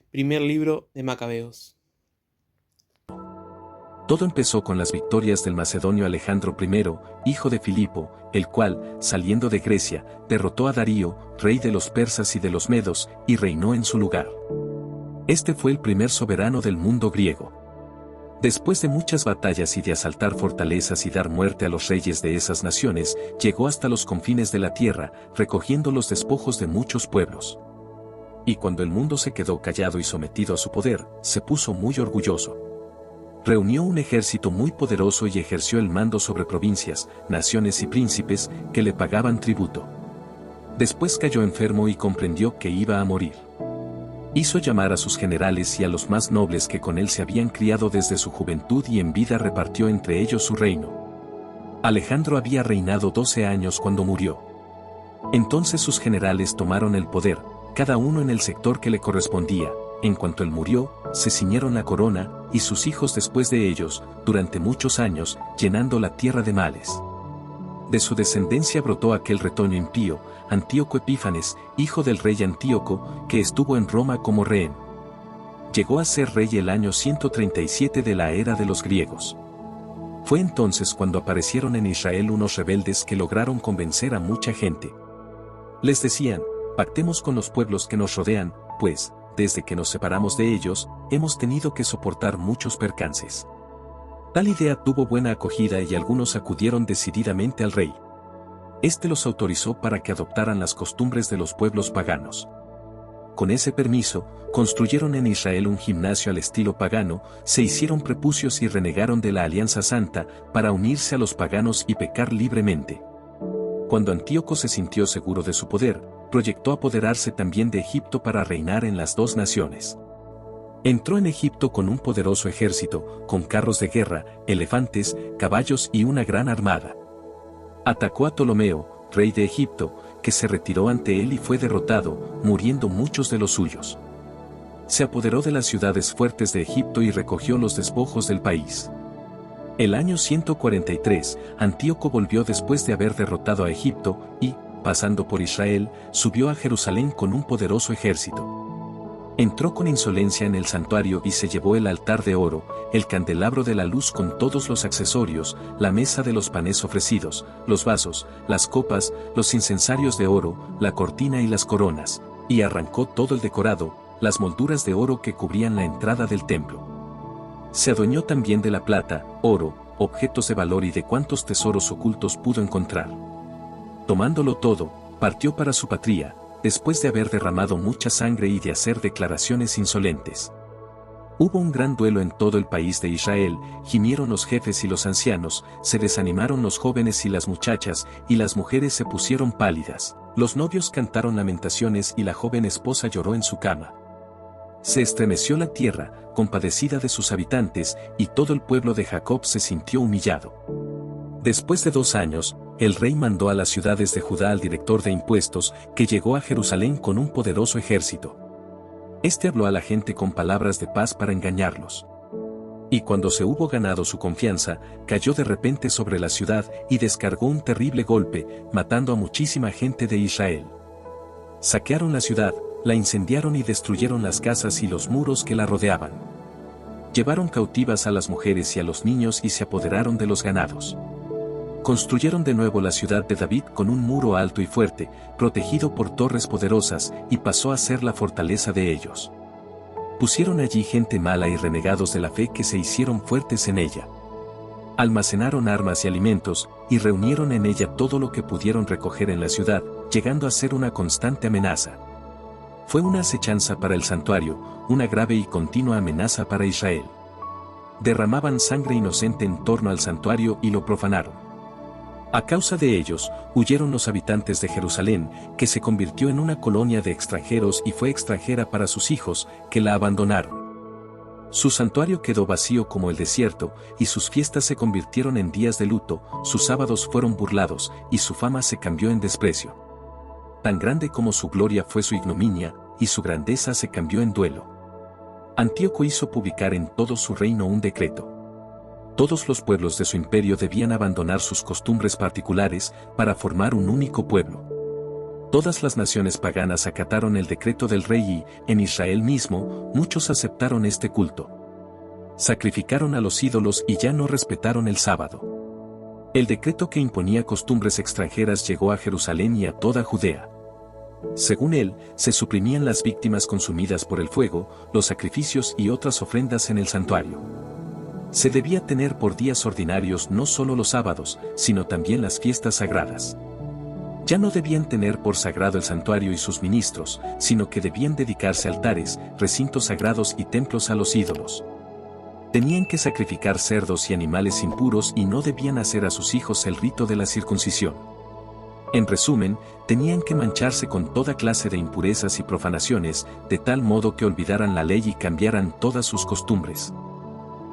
Primer libro de Macabeos. Todo empezó con las victorias del macedonio Alejandro I, hijo de Filipo, el cual, saliendo de Grecia, derrotó a Darío, rey de los persas y de los medos, y reinó en su lugar. Este fue el primer soberano del mundo griego. Después de muchas batallas y de asaltar fortalezas y dar muerte a los reyes de esas naciones, llegó hasta los confines de la tierra, recogiendo los despojos de muchos pueblos. Y cuando el mundo se quedó callado y sometido a su poder, se puso muy orgulloso. Reunió un ejército muy poderoso y ejerció el mando sobre provincias, naciones y príncipes que le pagaban tributo. Después cayó enfermo y comprendió que iba a morir. Hizo llamar a sus generales y a los más nobles que con él se habían criado desde su juventud y en vida repartió entre ellos su reino. Alejandro había reinado 12 años cuando murió. Entonces sus generales tomaron el poder, cada uno en el sector que le correspondía. En cuanto él murió, se ciñeron la corona, y sus hijos después de ellos, durante muchos años, llenando la tierra de males. De su descendencia brotó aquel retoño impío, Antíoco Epífanes, hijo del rey Antíoco, que estuvo en Roma como rehén. Llegó a ser rey el año 137 de la era de los griegos. Fue entonces cuando aparecieron en Israel unos rebeldes que lograron convencer a mucha gente. Les decían: pactemos con los pueblos que nos rodean, pues, desde que nos separamos de ellos, hemos tenido que soportar muchos percances. Tal idea tuvo buena acogida y algunos acudieron decididamente al rey. Este los autorizó para que adoptaran las costumbres de los pueblos paganos. Con ese permiso, construyeron en Israel un gimnasio al estilo pagano, se hicieron prepucios y renegaron de la alianza santa para unirse a los paganos y pecar libremente. Cuando Antíoco se sintió seguro de su poder, proyectó apoderarse también de Egipto para reinar en las dos naciones. Entró en Egipto con un poderoso ejército, con carros de guerra, elefantes, caballos y una gran armada. Atacó a Ptolomeo, rey de Egipto, que se retiró ante él y fue derrotado, muriendo muchos de los suyos. Se apoderó de las ciudades fuertes de Egipto y recogió los despojos del país. El año 143, Antíoco volvió después de haber derrotado a Egipto y, pasando por Israel, subió a Jerusalén con un poderoso ejército. Entró con insolencia en el santuario y se llevó el altar de oro, el candelabro de la luz con todos los accesorios, la mesa de los panes ofrecidos, los vasos, las copas, los incensarios de oro, la cortina y las coronas, y arrancó todo el decorado, las molduras de oro que cubrían la entrada del templo. Se adueñó también de la plata, oro, objetos de valor y de cuantos tesoros ocultos pudo encontrar. Tomándolo todo, partió para su patria, después de haber derramado mucha sangre y de hacer declaraciones insolentes. Hubo un gran duelo en todo el país de Israel, gimieron los jefes y los ancianos, se desanimaron los jóvenes y las muchachas, y las mujeres se pusieron pálidas, los novios cantaron lamentaciones y la joven esposa lloró en su cama. Se estremeció la tierra, compadecida de sus habitantes, y todo el pueblo de Jacob se sintió humillado. Después de 2 años, el rey mandó a las ciudades de Judá al director de impuestos, que llegó a Jerusalén con un poderoso ejército. Este habló a la gente con palabras de paz para engañarlos. Y cuando se hubo ganado su confianza, cayó de repente sobre la ciudad y descargó un terrible golpe, matando a muchísima gente de Israel. Saquearon la ciudad, la incendiaron y destruyeron las casas y los muros que la rodeaban. Llevaron cautivas a las mujeres y a los niños y se apoderaron de los ganados. Construyeron de nuevo la ciudad de David con un muro alto y fuerte, protegido por torres poderosas, y pasó a ser la fortaleza de ellos. Pusieron allí gente mala y renegados de la fe que se hicieron fuertes en ella. Almacenaron armas y alimentos, y reunieron en ella todo lo que pudieron recoger en la ciudad, llegando a ser una constante amenaza. Fue una acechanza para el santuario, una grave y continua amenaza para Israel. Derramaban sangre inocente en torno al santuario y lo profanaron. A causa de ellos, huyeron los habitantes de Jerusalén, que se convirtió en una colonia de extranjeros y fue extranjera para sus hijos, que la abandonaron. Su santuario quedó vacío como el desierto, y sus fiestas se convirtieron en días de luto, sus sábados fueron burlados, y su fama se cambió en desprecio. Tan grande como su gloria fue su ignominia, y su grandeza se cambió en duelo. Antíoco hizo publicar en todo su reino un decreto. Todos los pueblos de su imperio debían abandonar sus costumbres particulares para formar un único pueblo. Todas las naciones paganas acataron el decreto del rey y, en Israel mismo, muchos aceptaron este culto. Sacrificaron a los ídolos y ya no respetaron el sábado. El decreto que imponía costumbres extranjeras llegó a Jerusalén y a toda Judea. Según él, se suprimían las víctimas consumidas por el fuego, los sacrificios y otras ofrendas en el santuario. Se debía tener por días ordinarios no solo los sábados, sino también las fiestas sagradas. Ya no debían tener por sagrado el santuario y sus ministros, sino que debían dedicarse a altares, recintos sagrados y templos a los ídolos. Tenían que sacrificar cerdos y animales impuros y no debían hacer a sus hijos el rito de la circuncisión. En resumen, tenían que mancharse con toda clase de impurezas y profanaciones, de tal modo que olvidaran la ley y cambiaran todas sus costumbres.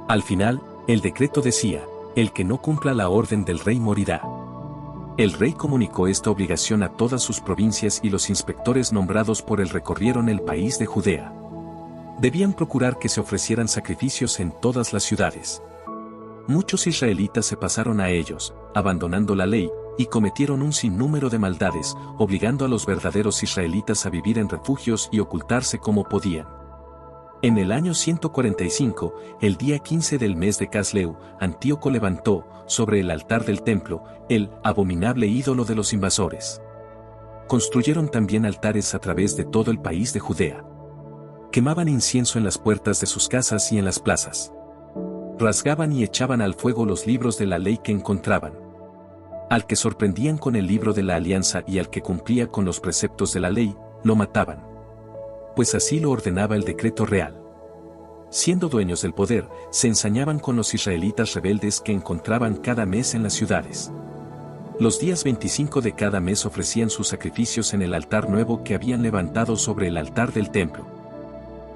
Al final, el decreto decía, el que no cumpla la orden del rey morirá. El rey comunicó esta obligación a todas sus provincias y los inspectores nombrados por él recorrieron el país de Judea. Debían procurar que se ofrecieran sacrificios en todas las ciudades. Muchos israelitas se pasaron a ellos, abandonando la ley, y cometieron un sinnúmero de maldades, obligando a los verdaderos israelitas a vivir en refugios y ocultarse como podían. En el año 145, el día 15 del mes de Casleu, Antíoco levantó, sobre el altar del templo, el abominable ídolo de los invasores. Construyeron también altares a través de todo el país de Judea. Quemaban incienso en las puertas de sus casas y en las plazas. Rasgaban y echaban al fuego los libros de la ley que encontraban. Al que sorprendían con el libro de la alianza y al que cumplía con los preceptos de la ley, lo mataban. Pues así lo ordenaba el decreto real. Siendo dueños del poder, se ensañaban con los israelitas rebeldes que encontraban cada mes en las ciudades. Los días 25 de cada mes ofrecían sus sacrificios en el altar nuevo que habían levantado sobre el altar del templo.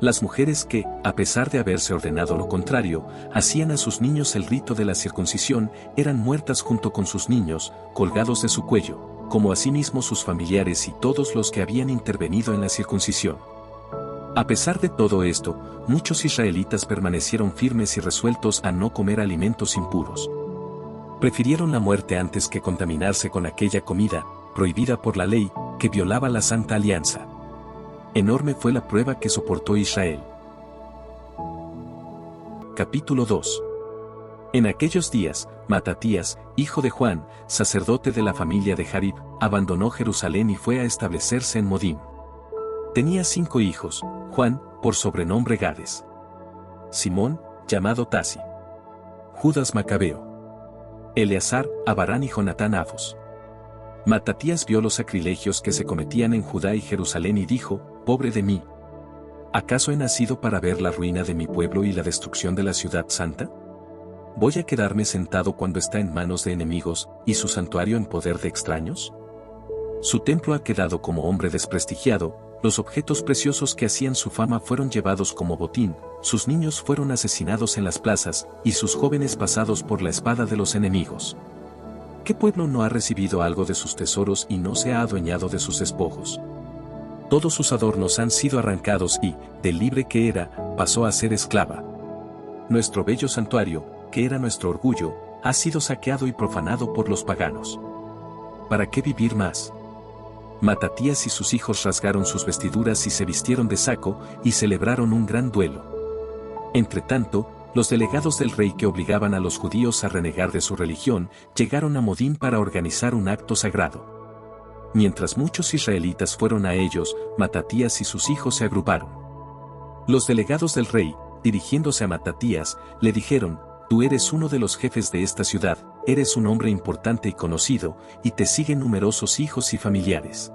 Las mujeres que, a pesar de haberse ordenado lo contrario, hacían a sus niños el rito de la circuncisión, eran muertas junto con sus niños, colgados de su cuello, como asimismo sus familiares y todos los que habían intervenido en la circuncisión. A pesar de todo esto, muchos israelitas permanecieron firmes y resueltos a no comer alimentos impuros. Prefirieron la muerte antes que contaminarse con aquella comida, prohibida por la ley, que violaba la Santa Alianza. Enorme fue la prueba que soportó Israel. Capítulo 2. En aquellos días, Matatías, hijo de Juan, sacerdote de la familia de Jarib, abandonó Jerusalén y fue a establecerse en Modim. Tenía 5 hijos, Juan, por sobrenombre Gades; Simón, llamado Tasi; Judas Macabeo; Eleazar, Abarán y Jonatán Afos. Matatías vio los sacrilegios que se cometían en Judá y Jerusalén y dijo, pobre de mí. ¿Acaso he nacido para ver la ruina de mi pueblo y la destrucción de la ciudad santa? ¿Voy a quedarme sentado cuando está en manos de enemigos, y su santuario en poder de extraños? Su templo ha quedado como hombre desprestigiado, los objetos preciosos que hacían su fama fueron llevados como botín, sus niños fueron asesinados en las plazas, y sus jóvenes pasados por la espada de los enemigos. ¿Qué pueblo no ha recibido algo de sus tesoros y no se ha adueñado de sus despojos? Todos sus adornos han sido arrancados y, del libre que era, pasó a ser esclava. Nuestro bello santuario, que era nuestro orgullo, ha sido saqueado y profanado por los paganos. ¿Para qué vivir más? Matatías y sus hijos rasgaron sus vestiduras y se vistieron de saco, y celebraron un gran duelo. Entretanto, los delegados del rey que obligaban a los judíos a renegar de su religión, llegaron a Modín para organizar un acto sagrado. Mientras muchos israelitas fueron a ellos, Matatías y sus hijos se agruparon. Los delegados del rey, dirigiéndose a Matatías, le dijeron, tú eres uno de los jefes de esta ciudad, eres un hombre importante y conocido, y te siguen numerosos hijos y familiares.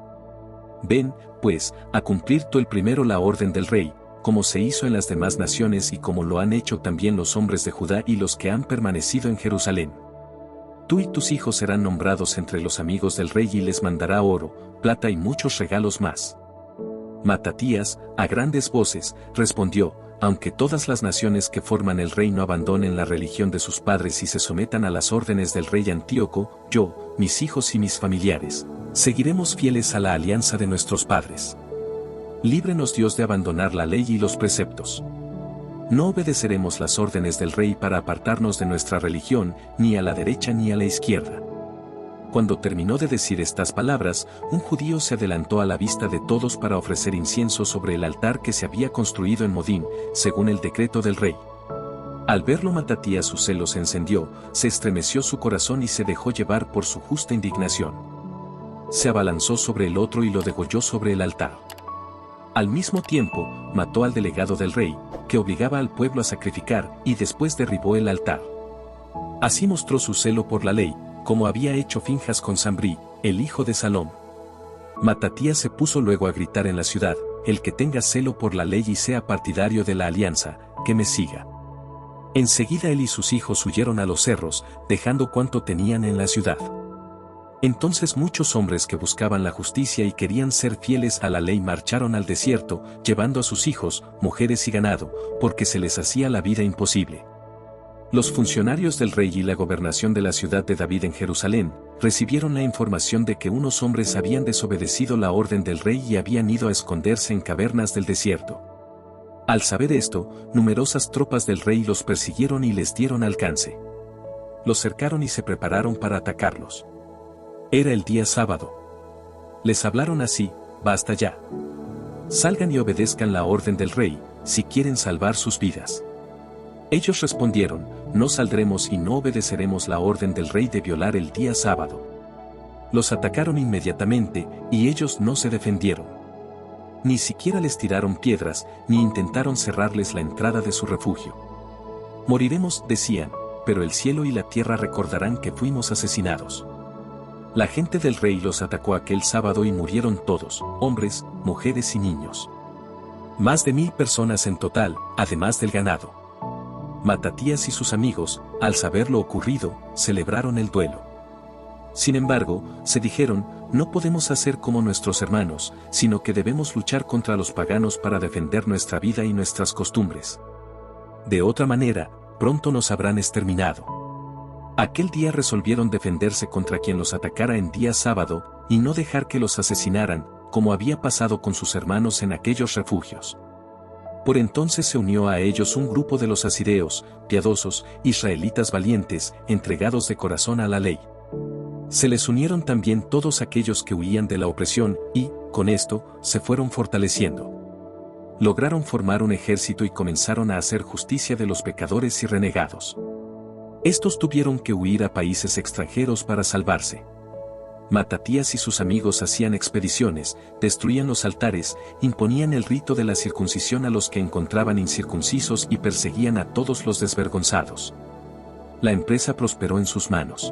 Ven, pues, a cumplir tú el primero la orden del rey, como se hizo en las demás naciones y como lo han hecho también los hombres de Judá y los que han permanecido en Jerusalén. Tú y tus hijos serán nombrados entre los amigos del rey y les mandará oro, plata y muchos regalos más. Matatías, a grandes voces, respondió, aunque todas las naciones que forman el reino abandonen la religión de sus padres y se sometan a las órdenes del rey Antíoco, yo, mis hijos y mis familiares, seguiremos fieles a la alianza de nuestros padres. Líbrenos Dios de abandonar la ley y los preceptos. No obedeceremos las órdenes del rey para apartarnos de nuestra religión, ni a la derecha ni a la izquierda. Cuando terminó de decir estas palabras, un judío se adelantó a la vista de todos para ofrecer incienso sobre el altar que se había construido en Modín, según el decreto del rey. Al verlo Matatías su celo se encendió, se estremeció su corazón y se dejó llevar por su justa indignación. Se abalanzó sobre el otro y lo degolló sobre el altar. Al mismo tiempo, mató al delegado del rey, que obligaba al pueblo a sacrificar, y después derribó el altar. Así mostró su celo por la ley, como había hecho Finjas con Zambrí, el hijo de Salom. Matatías se puso luego a gritar en la ciudad: el que tenga celo por la ley y sea partidario de la alianza, que me siga. Enseguida él y sus hijos huyeron a los cerros, dejando cuanto tenían en la ciudad. Entonces muchos hombres que buscaban la justicia y querían ser fieles a la ley marcharon al desierto, llevando a sus hijos, mujeres y ganado, porque se les hacía la vida imposible. Los funcionarios del rey y la gobernación de la ciudad de David en Jerusalén, recibieron la información de que unos hombres habían desobedecido la orden del rey y habían ido a esconderse en cavernas del desierto. Al saber esto, numerosas tropas del rey los persiguieron y les dieron alcance. Los cercaron y se prepararon para atacarlos. Era el día sábado. Les hablaron así: basta ya. Salgan y obedezcan la orden del rey, si quieren salvar sus vidas. Ellos respondieron: no saldremos y no obedeceremos la orden del rey de violar el día sábado. Los atacaron inmediatamente, y ellos no se defendieron. Ni siquiera les tiraron piedras, ni intentaron cerrarles la entrada de su refugio. Moriremos, decían, pero el cielo y la tierra recordarán que fuimos asesinados. La gente del rey los atacó aquel sábado y murieron todos, hombres, mujeres y niños. Más de 1000 personas en total, además del ganado. Matatías y sus amigos, al saber lo ocurrido, celebraron el duelo. Sin embargo, se dijeron: no podemos hacer como nuestros hermanos, sino que debemos luchar contra los paganos para defender nuestra vida y nuestras costumbres. De otra manera, pronto nos habrán exterminado. Aquel día resolvieron defenderse contra quien los atacara en día sábado, y no dejar que los asesinaran, como había pasado con sus hermanos en aquellos refugios. Por entonces se unió a ellos un grupo de los asireos, piadosos, israelitas valientes, entregados de corazón a la ley. Se les unieron también todos aquellos que huían de la opresión y, con esto, se fueron fortaleciendo. Lograron formar un ejército y comenzaron a hacer justicia de los pecadores y renegados. Estos tuvieron que huir a países extranjeros para salvarse. Matatías y sus amigos hacían expediciones, destruían los altares, imponían el rito de la circuncisión a los que encontraban incircuncisos y perseguían a todos los desvergonzados. La empresa prosperó en sus manos.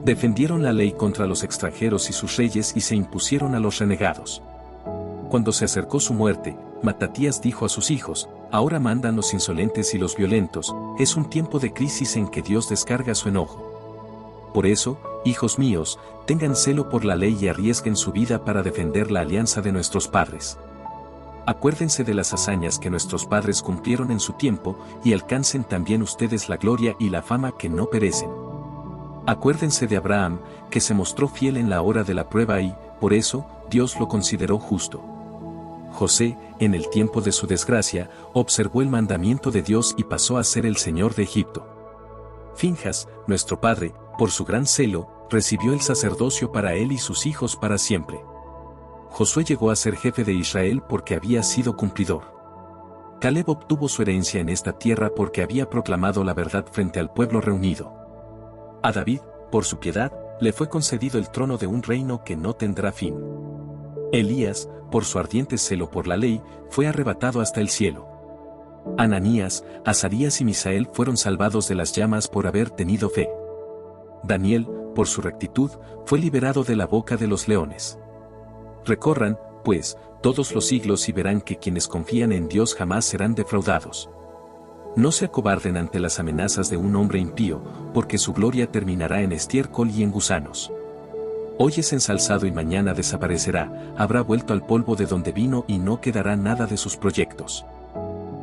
Defendieron la ley contra los extranjeros y sus reyes y se impusieron a los renegados. Cuando se acercó su muerte, Matatías dijo a sus hijos: ahora mandan los insolentes y los violentos, es un tiempo de crisis en que Dios descarga su enojo. Por eso, hijos míos, tengan celo por la ley y arriesguen su vida para defender la alianza de nuestros padres. Acuérdense de las hazañas que nuestros padres cumplieron en su tiempo, y alcancen también ustedes la gloria y la fama que no perecen. Acuérdense de Abraham, que se mostró fiel en la hora de la prueba y, por eso, Dios lo consideró justo. José, en el tiempo de su desgracia, observó el mandamiento de Dios y pasó a ser el señor de Egipto. Finjas, nuestro padre, por su gran celo, recibió el sacerdocio para él y sus hijos para siempre. Josué llegó a ser jefe de Israel porque había sido cumplidor. Caleb obtuvo su herencia en esta tierra porque había proclamado la verdad frente al pueblo reunido. A David, por su piedad, le fue concedido el trono de un reino que no tendrá fin. Elías, por su ardiente celo por la ley, fue arrebatado hasta el cielo. Ananías, Azarías y Misael fueron salvados de las llamas por haber tenido fe. Daniel, por su rectitud, fue liberado de la boca de los leones. Recorran, pues, todos los siglos y verán que quienes confían en Dios jamás serán defraudados. No se acobarden ante las amenazas de un hombre impío, porque su gloria terminará en estiércol y en gusanos. Hoy es ensalzado y mañana desaparecerá, habrá vuelto al polvo de donde vino y no quedará nada de sus proyectos.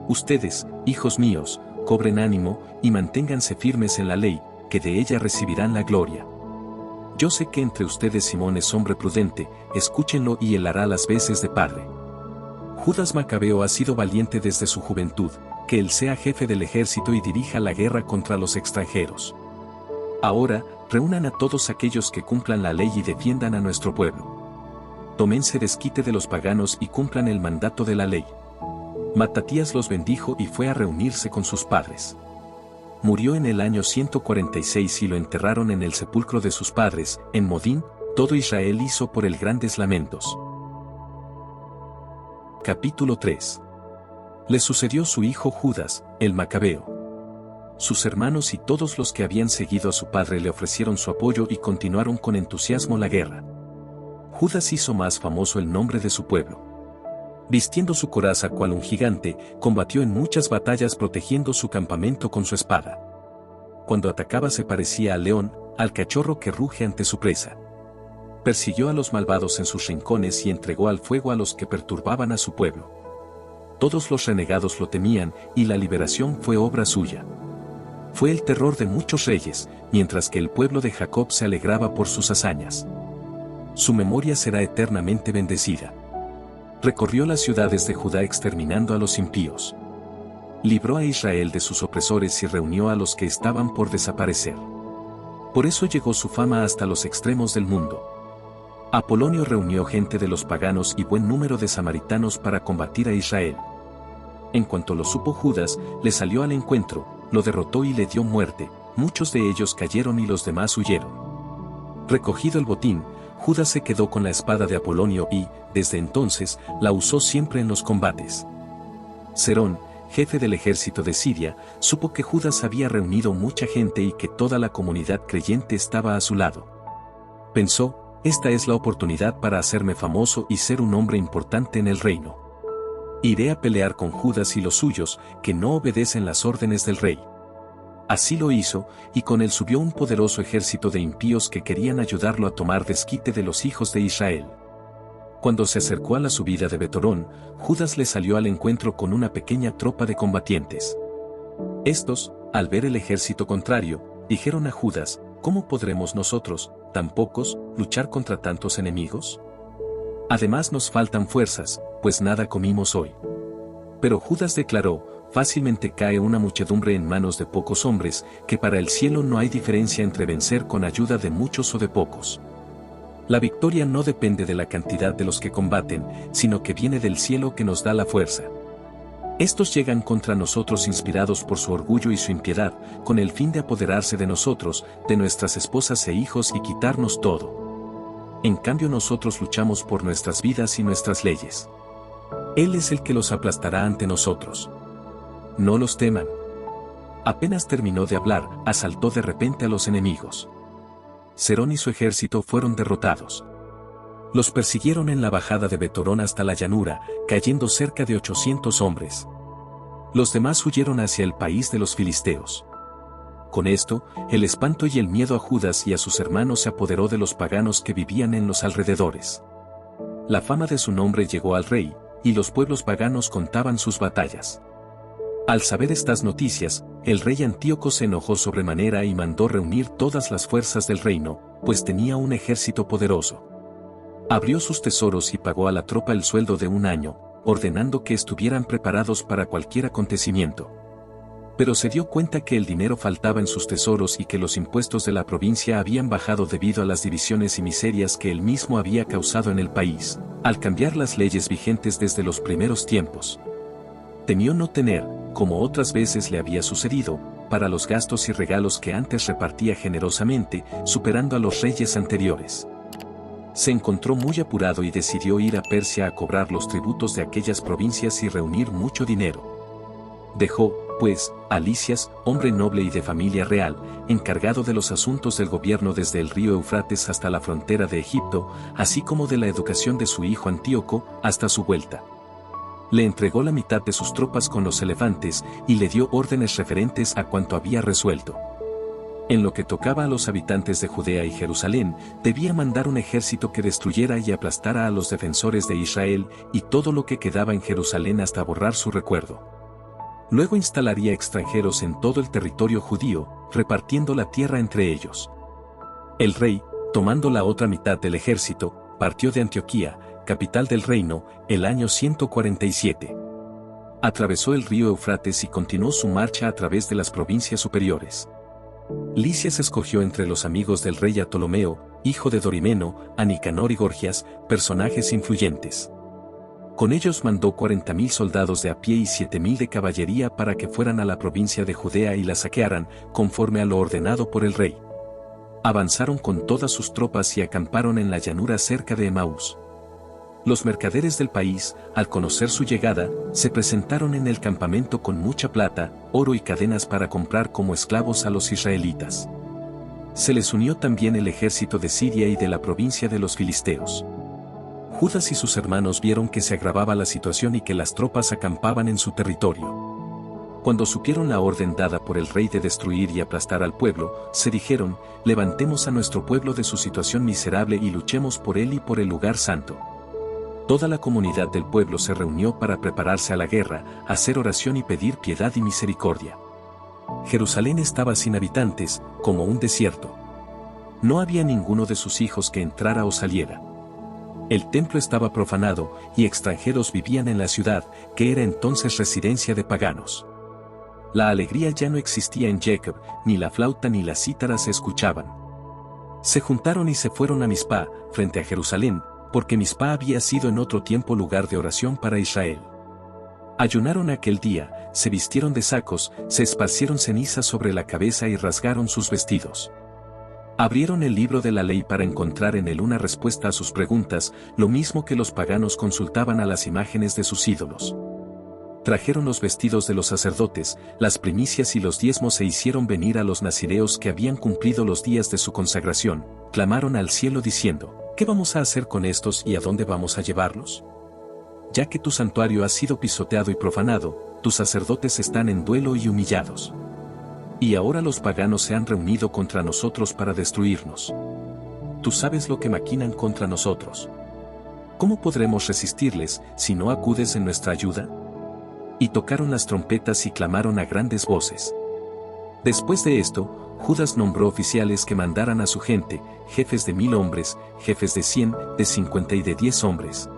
Ustedes, hijos míos, cobren ánimo y manténganse firmes en la ley, que de ella recibirán la gloria. Yo sé que entre ustedes Simón es hombre prudente, escúchenlo y él hará las veces de padre. Judas Macabeo ha sido valiente desde su juventud, que él sea jefe del ejército y dirija la guerra contra los extranjeros. Ahora, reúnan a todos aquellos que cumplan la ley y defiendan a nuestro pueblo. Tómense desquite de los paganos y cumplan el mandato de la ley. Matatías los bendijo y fue a reunirse con sus padres. Murió en el año 146 y lo enterraron en el sepulcro de sus padres, en Modín. Todo Israel hizo por él grandes lamentos. Capítulo 3. Le sucedió su hijo Judas, el Macabeo. Sus hermanos y todos los que habían seguido a su padre le ofrecieron su apoyo y continuaron con entusiasmo la guerra. Judas hizo más famoso el nombre de su pueblo. Vistiendo su coraza cual un gigante, combatió en muchas batallas protegiendo su campamento con su espada. Cuando atacaba se parecía al león, al cachorro que ruge ante su presa. Persiguió a los malvados en sus rincones y entregó al fuego a los que perturbaban a su pueblo. Todos los renegados lo temían y la liberación fue obra suya. Fue el terror de muchos reyes, mientras que el pueblo de Jacob se alegraba por sus hazañas. Su memoria será eternamente bendecida. Recorrió las ciudades de Judá exterminando a los impíos. Libró a Israel de sus opresores y reunió a los que estaban por desaparecer. Por eso llegó su fama hasta los extremos del mundo. Apolonio reunió gente de los paganos y buen número de samaritanos para combatir a Israel. En cuanto lo supo Judas, le salió al encuentro, lo derrotó y le dio muerte, muchos de ellos cayeron y los demás huyeron. Recogido el botín, Judas se quedó con la espada de Apolonio y, desde entonces, la usó siempre en los combates. Serón, jefe del ejército de Siria, supo que Judas había reunido mucha gente y que toda la comunidad creyente estaba a su lado. Pensó, esta es la oportunidad para hacerme famoso y ser un hombre importante en el reino. Iré a pelear con Judas y los suyos, que no obedecen las órdenes del rey. Así lo hizo, y con él subió un poderoso ejército de impíos que querían ayudarlo a tomar desquite de los hijos de Israel. Cuando se acercó a la subida de Betorón, Judas le salió al encuentro con una pequeña tropa de combatientes. Estos, al ver el ejército contrario, dijeron a Judas, ¿cómo podremos nosotros, tan pocos, luchar contra tantos enemigos? Además nos faltan fuerzas, pues nada comimos hoy. Pero Judas declaró, fácilmente cae una muchedumbre en manos de pocos hombres, que para el cielo no hay diferencia entre vencer con ayuda de muchos o de pocos. La victoria no depende de la cantidad de los que combaten, sino que viene del cielo que nos da la fuerza. Estos llegan contra nosotros inspirados por su orgullo y su impiedad, con el fin de apoderarse de nosotros, de nuestras esposas e hijos y quitarnos todo. En cambio nosotros luchamos por nuestras vidas y nuestras leyes. Él es el que los aplastará ante nosotros. No los teman. Apenas terminó de hablar, asaltó de repente a los enemigos. Serón y su ejército fueron derrotados. Los persiguieron en la bajada de Betorón hasta la llanura, cayendo cerca de 800 hombres. Los demás huyeron hacia el país de los filisteos. Con esto, el espanto y el miedo a Judas y a sus hermanos se apoderó de los paganos que vivían en los alrededores. La fama de su nombre llegó al rey, y los pueblos paganos contaban sus batallas. Al saber estas noticias, el rey Antíoco se enojó sobremanera y mandó reunir todas las fuerzas del reino, pues tenía un ejército poderoso. Abrió sus tesoros y pagó a la tropa el sueldo de un año, ordenando que estuvieran preparados para cualquier acontecimiento. Pero se dio cuenta que el dinero faltaba en sus tesoros y que los impuestos de la provincia habían bajado debido a las divisiones y miserias que él mismo había causado en el país, al cambiar las leyes vigentes desde los primeros tiempos. Temió no tener, como otras veces le había sucedido, para los gastos y regalos que antes repartía generosamente, superando a los reyes anteriores. Se encontró muy apurado y decidió ir a Persia a cobrar los tributos de aquellas provincias y reunir mucho dinero. Dejó, pues, a Lisias, hombre noble y de familia real, encargado de los asuntos del gobierno desde el río Eufrates hasta la frontera de Egipto, así como de la educación de su hijo Antíoco, hasta su vuelta. Le entregó la mitad de sus tropas con los elefantes y le dio órdenes referentes a cuanto había resuelto. En lo que tocaba a los habitantes de Judea y Jerusalén, debía mandar un ejército que destruyera y aplastara a los defensores de Israel y todo lo que quedaba en Jerusalén hasta borrar su recuerdo. Luego instalaría extranjeros en todo el territorio judío, repartiendo la tierra entre ellos. El rey, tomando la otra mitad del ejército, partió de Antioquía, capital del reino, el año 147. Atravesó el río Eufrates y continuó su marcha a través de las provincias superiores. Lisias escogió entre los amigos del rey a Ptolomeo, hijo de Dorimeno, a Nicanor y Gorgias, personajes influyentes. Con ellos mandó 40.000 soldados de a pie y 7.000 de caballería para que fueran a la provincia de Judea y la saquearan, conforme a lo ordenado por el rey. Avanzaron con todas sus tropas y acamparon en la llanura cerca de Emaús. Los mercaderes del país, al conocer su llegada, se presentaron en el campamento con mucha plata, oro y cadenas para comprar como esclavos a los israelitas. Se les unió también el ejército de Siria y de la provincia de los filisteos. Judas y sus hermanos vieron que se agravaba la situación y que las tropas acampaban en su territorio. Cuando supieron la orden dada por el rey de destruir y aplastar al pueblo, se dijeron: levantemos a nuestro pueblo de su situación miserable y luchemos por él y por el lugar santo. Toda la comunidad del pueblo se reunió para prepararse a la guerra, hacer oración y pedir piedad y misericordia. Jerusalén estaba sin habitantes, como un desierto. No había ninguno de sus hijos que entrara o saliera. El templo estaba profanado, y extranjeros vivían en la ciudad, que era entonces residencia de paganos. La alegría ya no existía en Jacob, ni la flauta ni la cítara se escuchaban. Se juntaron y se fueron a Mizpá, frente a Jerusalén, porque Mizpá había sido en otro tiempo lugar de oración para Israel. Ayunaron aquel día, se vistieron de sacos, se esparcieron cenizas sobre la cabeza y rasgaron sus vestidos. Abrieron el libro de la ley para encontrar en él una respuesta a sus preguntas, lo mismo que los paganos consultaban a las imágenes de sus ídolos. Trajeron los vestidos de los sacerdotes, las primicias y los diezmos e hicieron venir a los nazireos que habían cumplido los días de su consagración, clamaron al cielo diciendo: ¿qué vamos a hacer con estos y a dónde vamos a llevarlos? Ya que tu santuario ha sido pisoteado y profanado, tus sacerdotes están en duelo y humillados. Y ahora los paganos se han reunido contra nosotros para destruirnos. Tú sabes lo que maquinan contra nosotros. ¿Cómo podremos resistirles si no acudes en nuestra ayuda? Y tocaron las trompetas y clamaron a grandes voces. Después de esto, Judas nombró oficiales que mandaran a su gente, jefes de 1.000 hombres, jefes de 100, de 50 y de 10 hombres.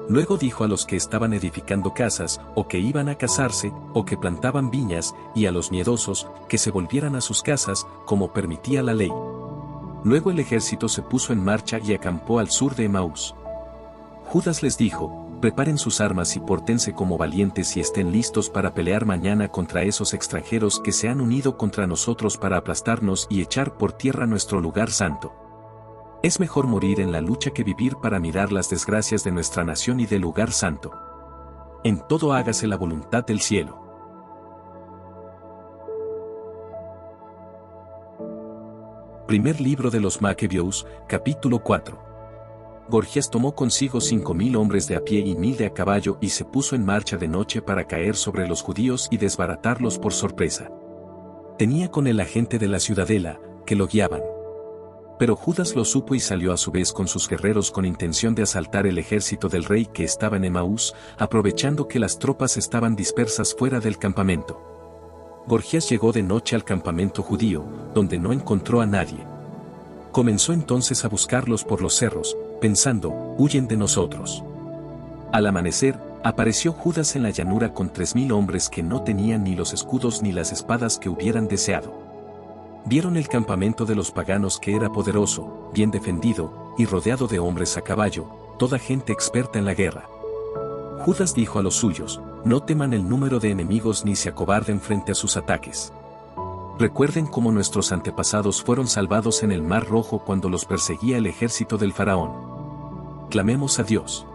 Luego dijo a los que estaban edificando casas, o que iban a casarse, o que plantaban viñas, y a los miedosos, que se volvieran a sus casas, como permitía la ley. Luego el ejército se puso en marcha y acampó al sur de Emaús. Judas les dijo: preparen sus armas y pórtense como valientes y estén listos para pelear mañana contra esos extranjeros que se han unido contra nosotros para aplastarnos y echar por tierra nuestro lugar santo. Es mejor morir en la lucha que vivir para mirar las desgracias de nuestra nación y del lugar santo. En todo hágase la voluntad del cielo. Primer libro de los Macabeos, capítulo 4. Gorgias tomó consigo 5.000 hombres de a pie y 1.000 de a caballo y se puso en marcha de noche para caer sobre los judíos y desbaratarlos por sorpresa. Tenía con él a gente de la ciudadela, que lo guiaban. Pero Judas lo supo y salió a su vez con sus guerreros con intención de asaltar el ejército del rey que estaba en Emaús, aprovechando que las tropas estaban dispersas fuera del campamento. Gorgias llegó de noche al campamento judío, donde no encontró a nadie. Comenzó entonces a buscarlos por los cerros, pensando: huyen de nosotros. Al amanecer, apareció Judas en la llanura con 3.000 hombres que no tenían ni los escudos ni las espadas que hubieran deseado. Vieron el campamento de los paganos que era poderoso, bien defendido, y rodeado de hombres a caballo, toda gente experta en la guerra. Judas dijo a los suyos: no teman el número de enemigos ni se acobarden frente a sus ataques. Recuerden cómo nuestros antepasados fueron salvados en el Mar Rojo cuando los perseguía el ejército del faraón. Clamemos a Dios.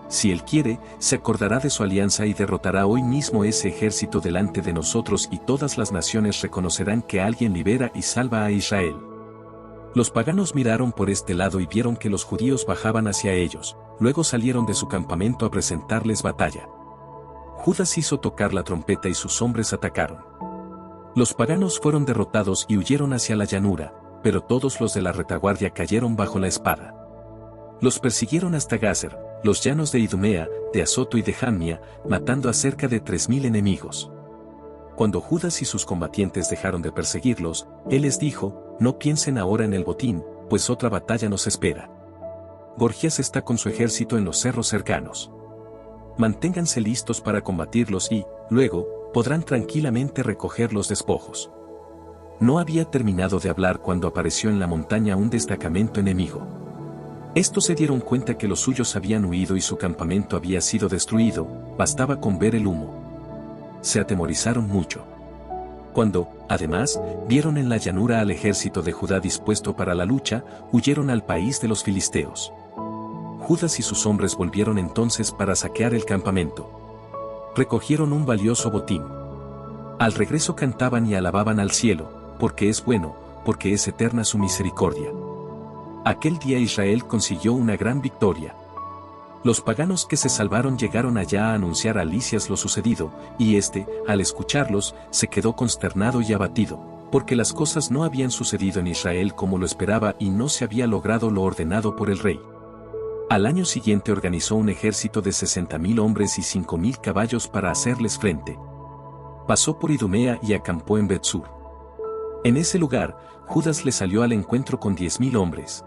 Si Él quiere, se acordará de su alianza y derrotará hoy mismo ese ejército delante de nosotros y todas las naciones reconocerán que alguien libera y salva a Israel. Los paganos miraron por este lado y vieron que los judíos bajaban hacia ellos, luego salieron de su campamento a presentarles batalla. Judas hizo tocar la trompeta y sus hombres atacaron. Los paganos fueron derrotados y huyeron hacia la llanura, pero todos los de la retaguardia cayeron bajo la espada. Los persiguieron hasta Gazer, los llanos de Idumea, de Azoto y de Jamnia, matando a cerca de 3.000 enemigos. Cuando Judas y sus combatientes dejaron de perseguirlos, él les dijo: no piensen ahora en el botín, pues otra batalla nos espera. Gorgias está con su ejército en los cerros cercanos. Manténganse listos para combatirlos y, luego, podrán tranquilamente recoger los despojos. No había terminado de hablar cuando apareció en la montaña un destacamento enemigo. Estos se dieron cuenta que los suyos habían huido y su campamento había sido destruido, bastaba con ver el humo. Se atemorizaron mucho. Cuando, además, vieron en la llanura al ejército de Judá dispuesto para la lucha, huyeron al país de los filisteos. Judas y sus hombres volvieron entonces para saquear el campamento. Recogieron un valioso botín. Al regreso cantaban y alababan al cielo, porque es bueno, porque es eterna su misericordia. Aquel día Israel consiguió una gran victoria. Los paganos que se salvaron llegaron allá a anunciar a Lisias lo sucedido, y éste, al escucharlos, se quedó consternado y abatido, porque las cosas no habían sucedido en Israel como lo esperaba y no se había logrado lo ordenado por el rey. Al año siguiente organizó un ejército de 60.000 hombres y 5.000 caballos para hacerles frente. Pasó por Idumea y acampó en Bet-sur. En ese lugar, Judas le salió al encuentro con 10.000 hombres.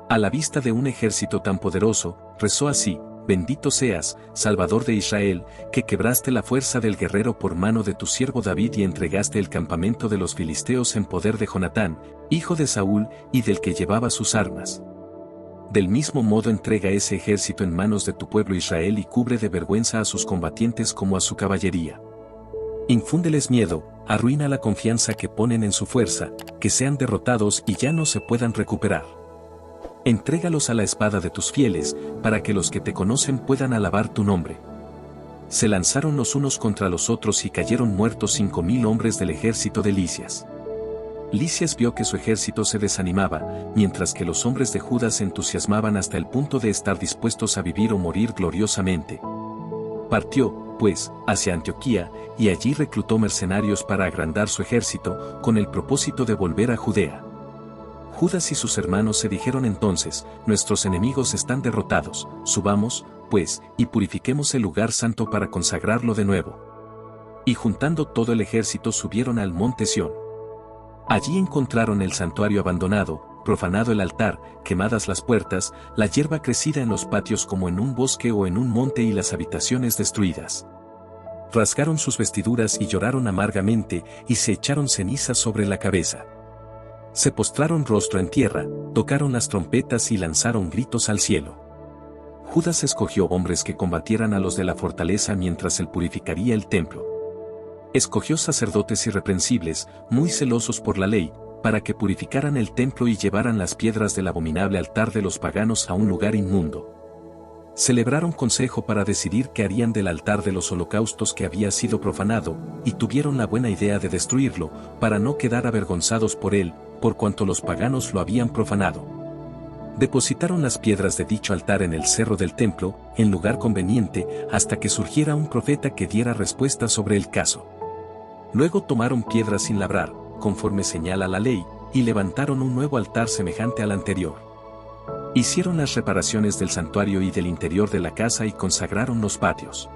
A la vista de un ejército tan poderoso, rezó así: bendito seas, Salvador de Israel, que quebraste la fuerza del guerrero por mano de tu siervo David y entregaste el campamento de los filisteos en poder de Jonatán, hijo de Saúl, y del que llevaba sus armas. Del mismo modo entrega ese ejército en manos de tu pueblo Israel y cubre de vergüenza a sus combatientes como a su caballería. Infúndeles miedo, arruina la confianza que ponen en su fuerza, que sean derrotados y ya no se puedan recuperar. Entrégalos a la espada de tus fieles, para que los que te conocen puedan alabar tu nombre. Se lanzaron los unos contra los otros y cayeron muertos 5.000 hombres del ejército de Lisias. Lisias vio que su ejército se desanimaba, mientras que los hombres de Judas se entusiasmaban hasta el punto de estar dispuestos a vivir o morir gloriosamente. Partió, pues, hacia Antioquía, y allí reclutó mercenarios para agrandar su ejército, con el propósito de volver a Judea. Judas y sus hermanos se dijeron entonces: nuestros enemigos están derrotados, subamos, pues, y purifiquemos el lugar santo para consagrarlo de nuevo. Y juntando todo el ejército subieron al monte Sión. Allí encontraron el santuario abandonado, profanado el altar, quemadas las puertas, la hierba crecida en los patios como en un bosque o en un monte y las habitaciones destruidas. Rasgaron sus vestiduras y lloraron amargamente, y se echaron cenizas sobre la cabeza. Se postraron rostro en tierra, tocaron las trompetas y lanzaron gritos al cielo. Judas escogió hombres que combatieran a los de la fortaleza mientras él purificaría el templo. Escogió sacerdotes irreprensibles, muy celosos por la ley, para que purificaran el templo y llevaran las piedras del abominable altar de los paganos a un lugar inmundo. Celebraron consejo para decidir qué harían del altar de los holocaustos que había sido profanado, y tuvieron la buena idea de destruirlo, para no quedar avergonzados por él, por cuanto los paganos lo habían profanado. Depositaron las piedras de dicho altar en el cerro del templo, en lugar conveniente, hasta que surgiera un profeta que diera respuesta sobre el caso. Luego tomaron piedras sin labrar, conforme señala la ley, y levantaron un nuevo altar semejante al anterior. Hicieron las reparaciones del santuario y del interior de la casa y consagraron los patios.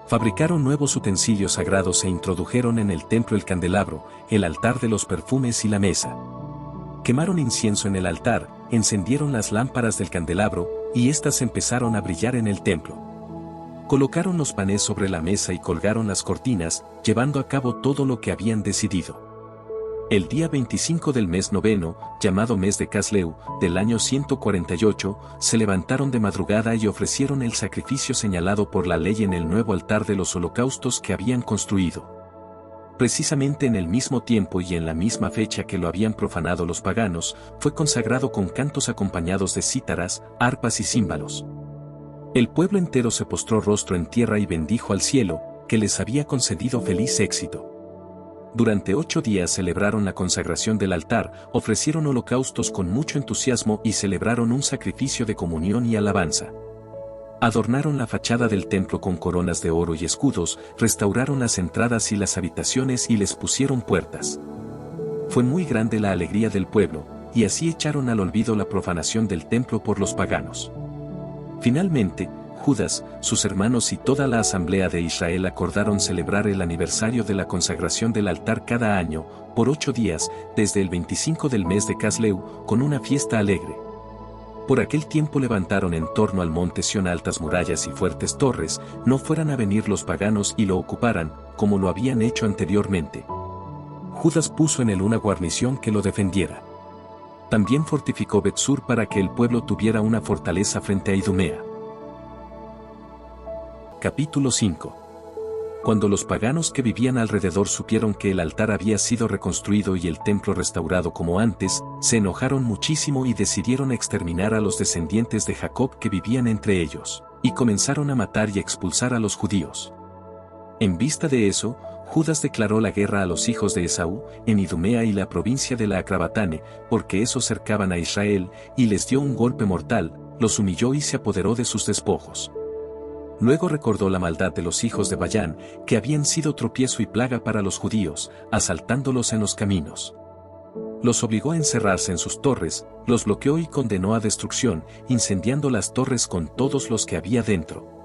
Fabricaron nuevos utensilios sagrados e introdujeron en el templo el candelabro, el altar de los perfumes y la mesa. Quemaron incienso en el altar, encendieron las lámparas del candelabro, y éstas empezaron a brillar en el templo. Colocaron los panes sobre la mesa y colgaron las cortinas, llevando a cabo todo lo que habían decidido. El día 25 del mes noveno, llamado mes de Casleu, del año 148, se levantaron de madrugada y ofrecieron el sacrificio señalado por la ley en el nuevo altar de los holocaustos que habían construido. Precisamente en el mismo tiempo y en la misma fecha que lo habían profanado los paganos, fue consagrado con cantos acompañados de cítaras, arpas y címbalos. El pueblo entero se postró rostro en tierra y bendijo al cielo, que les había concedido feliz éxito. Durante 8 días celebraron la consagración del altar, ofrecieron holocaustos con mucho entusiasmo y celebraron un sacrificio de comunión y alabanza. Adornaron la fachada del templo con coronas de oro y escudos, restauraron las entradas y las habitaciones y les pusieron puertas. Fue muy grande la alegría del pueblo, y así echaron al olvido la profanación del templo por los paganos. Finalmente, Judas, sus hermanos y toda la asamblea de Israel acordaron celebrar el aniversario de la consagración del altar cada año, por 8 días, desde el 25 del mes de Casleu, con una fiesta alegre. Por aquel tiempo levantaron en torno al monte Sión altas murallas y fuertes torres, no fueran a venir los paganos y lo ocuparan, como lo habían hecho anteriormente. Judas puso en él una guarnición que lo defendiera. También fortificó Bet-sur para que el pueblo tuviera una fortaleza frente a Idumea. Capítulo 5. Cuando los paganos que vivían alrededor supieron que el altar había sido reconstruido y el templo restaurado como antes, se enojaron muchísimo y decidieron exterminar a los descendientes de Jacob que vivían entre ellos, y comenzaron a matar y expulsar a los judíos. En vista de eso, Judas declaró la guerra a los hijos de Esaú, en Idumea y la provincia de la Acrabatane, porque esos cercaban a Israel, y les dio un golpe mortal, los humilló y se apoderó de sus despojos. Luego recordó la maldad de los hijos de Bayán, que habían sido tropiezo y plaga para los judíos, asaltándolos en los caminos. Los obligó a encerrarse en sus torres, los bloqueó y condenó a destrucción, incendiando las torres con todos los que había dentro.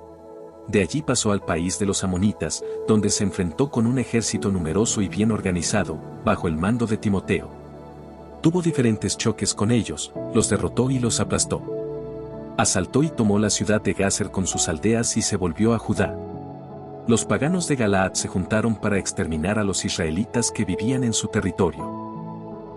De allí pasó al país de los amonitas, donde se enfrentó con un ejército numeroso y bien organizado, bajo el mando de Timoteo. Tuvo diferentes choques con ellos, los derrotó y los aplastó. Asaltó y tomó la ciudad de Gazer con sus aldeas y se volvió a Judá. Los paganos de Galaad se juntaron para exterminar a los israelitas que vivían en su territorio.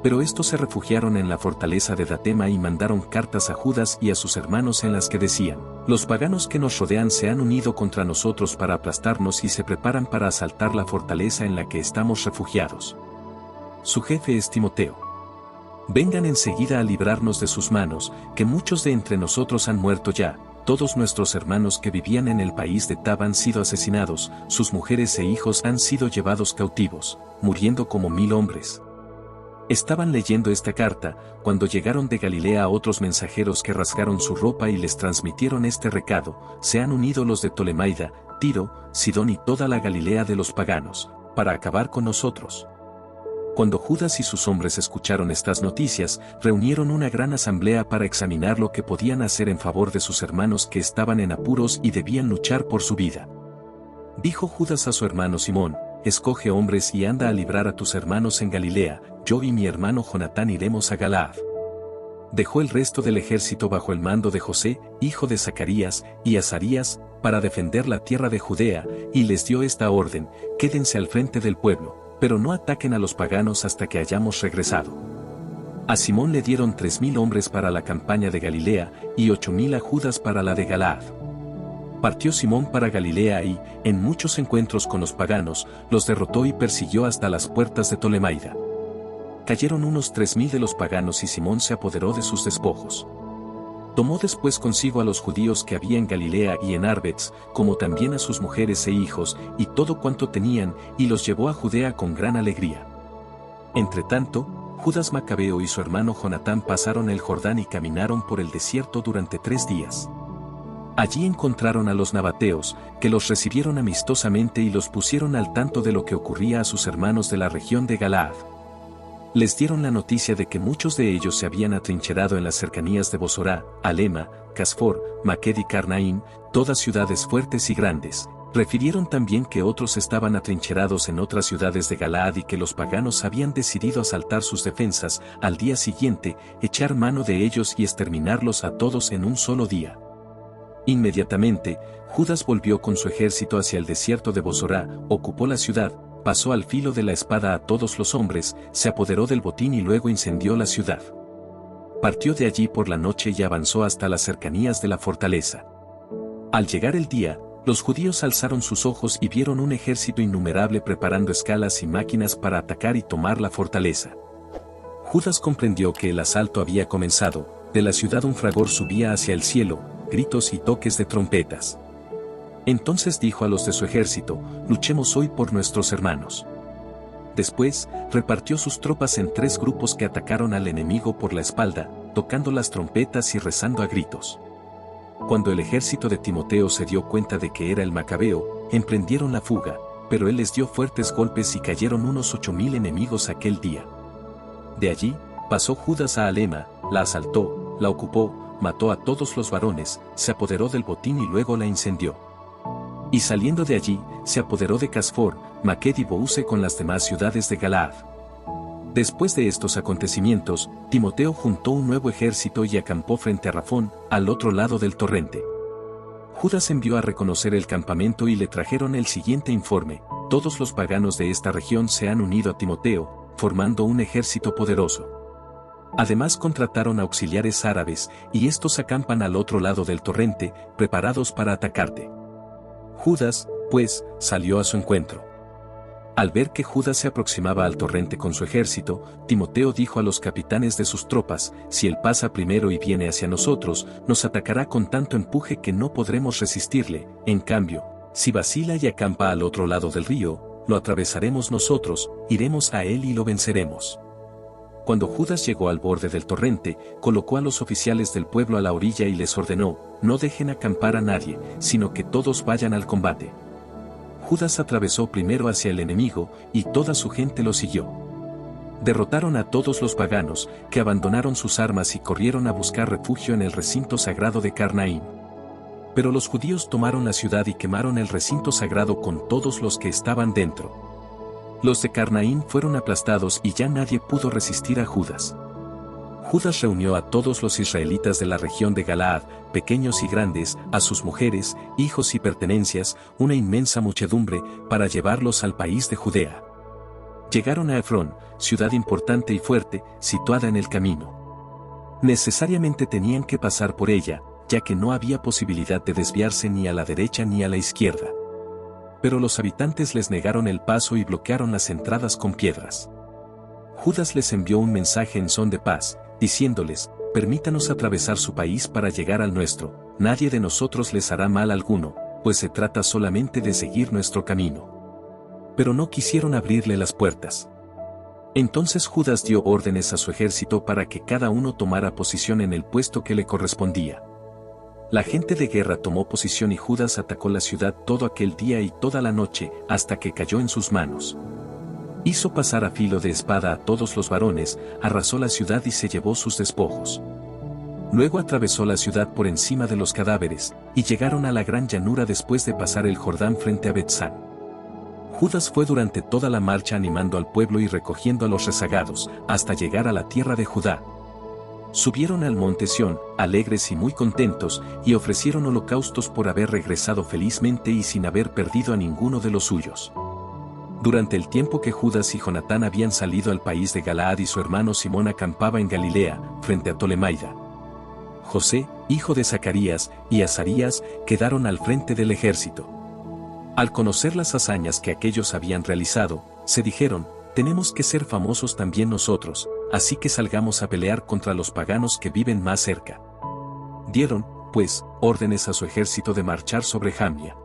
Pero estos se refugiaron en la fortaleza de Datema y mandaron cartas a Judas y a sus hermanos en las que decían: los paganos que nos rodean se han unido contra nosotros para aplastarnos y se preparan para asaltar la fortaleza en la que estamos refugiados. Su jefe es Timoteo. Vengan enseguida a librarnos de sus manos, que muchos de entre nosotros han muerto ya, todos nuestros hermanos que vivían en el país de Tab han sido asesinados, sus mujeres e hijos han sido llevados cautivos, muriendo como 1000 hombres. Estaban leyendo esta carta, cuando llegaron de Galilea otros mensajeros que rasgaron su ropa y les transmitieron este recado: se han unido los de Tolemaida, Tiro, Sidón y toda la Galilea de los paganos, para acabar con nosotros. Cuando Judas y sus hombres escucharon estas noticias, reunieron una gran asamblea para examinar lo que podían hacer en favor de sus hermanos que estaban en apuros y debían luchar por su vida. Dijo Judas a su hermano Simón: escoge hombres y anda a librar a tus hermanos en Galilea, yo y mi hermano Jonatán iremos a Galaad. Dejó el resto del ejército bajo el mando de José, hijo de Zacarías, y Azarías, para defender la tierra de Judea, y les dio esta orden: quédense al frente del pueblo, pero no ataquen a los paganos hasta que hayamos regresado. A Simón le dieron 3000 hombres para la campaña de Galilea, y 8000 a Judas para la de Galaad. Partió Simón para Galilea y, en muchos encuentros con los paganos, los derrotó y persiguió hasta las puertas de Tolemaida. Cayeron unos 3000 de los paganos y Simón se apoderó de sus despojos. Tomó después consigo a los judíos que había en Galilea y en Arbets, como también a sus mujeres e hijos, y todo cuanto tenían, y los llevó a Judea con gran alegría. Entretanto, Judas Macabeo y su hermano Jonatán pasaron el Jordán y caminaron por el desierto durante 3 días. Allí encontraron a los nabateos, que los recibieron amistosamente y los pusieron al tanto de lo que ocurría a sus hermanos de la región de Galaad. Les dieron la noticia de que muchos de ellos se habían atrincherado en las cercanías de Bosorá, Alema, Casfor, Maqued y Carnaim, todas ciudades fuertes y grandes. Refirieron también que otros estaban atrincherados en otras ciudades de Galaad y que los paganos habían decidido asaltar sus defensas, al día siguiente, echar mano de ellos y exterminarlos a todos en un solo día. Inmediatamente, Judas volvió con su ejército hacia el desierto de Bosorá, ocupó la ciudad, pasó al filo de la espada a todos los hombres, se apoderó del botín y luego incendió la ciudad. Partió de allí por la noche y avanzó hasta las cercanías de la fortaleza. Al llegar el día, los judíos alzaron sus ojos y vieron un ejército innumerable preparando escalas y máquinas para atacar y tomar la fortaleza. Judas comprendió que el asalto había comenzado, de la ciudad un fragor subía hacia el cielo, gritos y toques de trompetas. Entonces dijo a los de su ejército: luchemos hoy por nuestros hermanos. Después, repartió sus tropas en 3 grupos que atacaron al enemigo por la espalda, tocando las trompetas y rezando a gritos. Cuando el ejército de Timoteo se dio cuenta de que era el Macabeo, emprendieron la fuga, pero él les dio fuertes golpes y cayeron unos 8000 enemigos aquel día. De allí, pasó Judas a Alema, la asaltó, la ocupó, mató a todos los varones, se apoderó del botín y luego la incendió. Y saliendo de allí, se apoderó de Casfor, Maqued y Bouse con las demás ciudades de Galaad. Después de estos acontecimientos, Timoteo juntó un nuevo ejército y acampó frente a Rafón, al otro lado del torrente. Judas envió a reconocer el campamento y le trajeron el siguiente informe: todos los paganos de esta región se han unido a Timoteo, formando un ejército poderoso. Además contrataron auxiliares árabes, y estos acampan al otro lado del torrente, preparados para atacarte. Judas, pues, salió a su encuentro. Al ver que Judas se aproximaba al torrente con su ejército, Timoteo dijo a los capitanes de sus tropas: si él pasa primero y viene hacia nosotros, nos atacará con tanto empuje que no podremos resistirle. En cambio, si vacila y acampa al otro lado del río, lo atravesaremos nosotros, iremos a él y lo venceremos. Cuando Judas llegó al borde del torrente, colocó a los oficiales del pueblo a la orilla y les ordenó: no dejen acampar a nadie, sino que todos vayan al combate. Judas atravesó primero hacia el enemigo, y toda su gente lo siguió. Derrotaron a todos los paganos, que abandonaron sus armas y corrieron a buscar refugio en el recinto sagrado de Carnaín. Pero los judíos tomaron la ciudad y quemaron el recinto sagrado con todos los que estaban dentro. Los de Carnaín fueron aplastados y ya nadie pudo resistir a Judas. Judas reunió a todos los israelitas de la región de Galaad, pequeños y grandes, a sus mujeres, hijos y pertenencias, una inmensa muchedumbre, para llevarlos al país de Judea. Llegaron a Efrón, ciudad importante y fuerte, situada en el camino. Necesariamente tenían que pasar por ella, ya que no había posibilidad de desviarse ni a la derecha ni a la izquierda. Pero los habitantes les negaron el paso y bloquearon las entradas con piedras. Judas les envió un mensaje en son de paz, diciéndoles: permítanos atravesar su país para llegar al nuestro, nadie de nosotros les hará mal alguno, pues se trata solamente de seguir nuestro camino. Pero no quisieron abrirle las puertas. Entonces Judas dio órdenes a su ejército para que cada uno tomara posición en el puesto que le correspondía. La gente de guerra tomó posición y Judas atacó la ciudad todo aquel día y toda la noche, hasta que cayó en sus manos. Hizo pasar a filo de espada a todos los varones, arrasó la ciudad y se llevó sus despojos. Luego atravesó la ciudad por encima de los cadáveres, y llegaron a la gran llanura después de pasar el Jordán frente a Betzán. Judas fue durante toda la marcha animando al pueblo y recogiendo a los rezagados, hasta llegar a la tierra de Judá. Subieron al monte Sión, alegres y muy contentos, y ofrecieron holocaustos por haber regresado felizmente y sin haber perdido a ninguno de los suyos. Durante el tiempo que Judas y Jonatán habían salido al país de Galaad y su hermano Simón acampaba en Galilea, frente a Tolemaida, José, hijo de Zacarías, y Azarías, quedaron al frente del ejército. Al conocer las hazañas que aquellos habían realizado, se dijeron: tenemos que ser famosos también nosotros, así que salgamos a pelear contra los paganos que viven más cerca. Dieron, pues, órdenes a su ejército de marchar sobre Jamnia.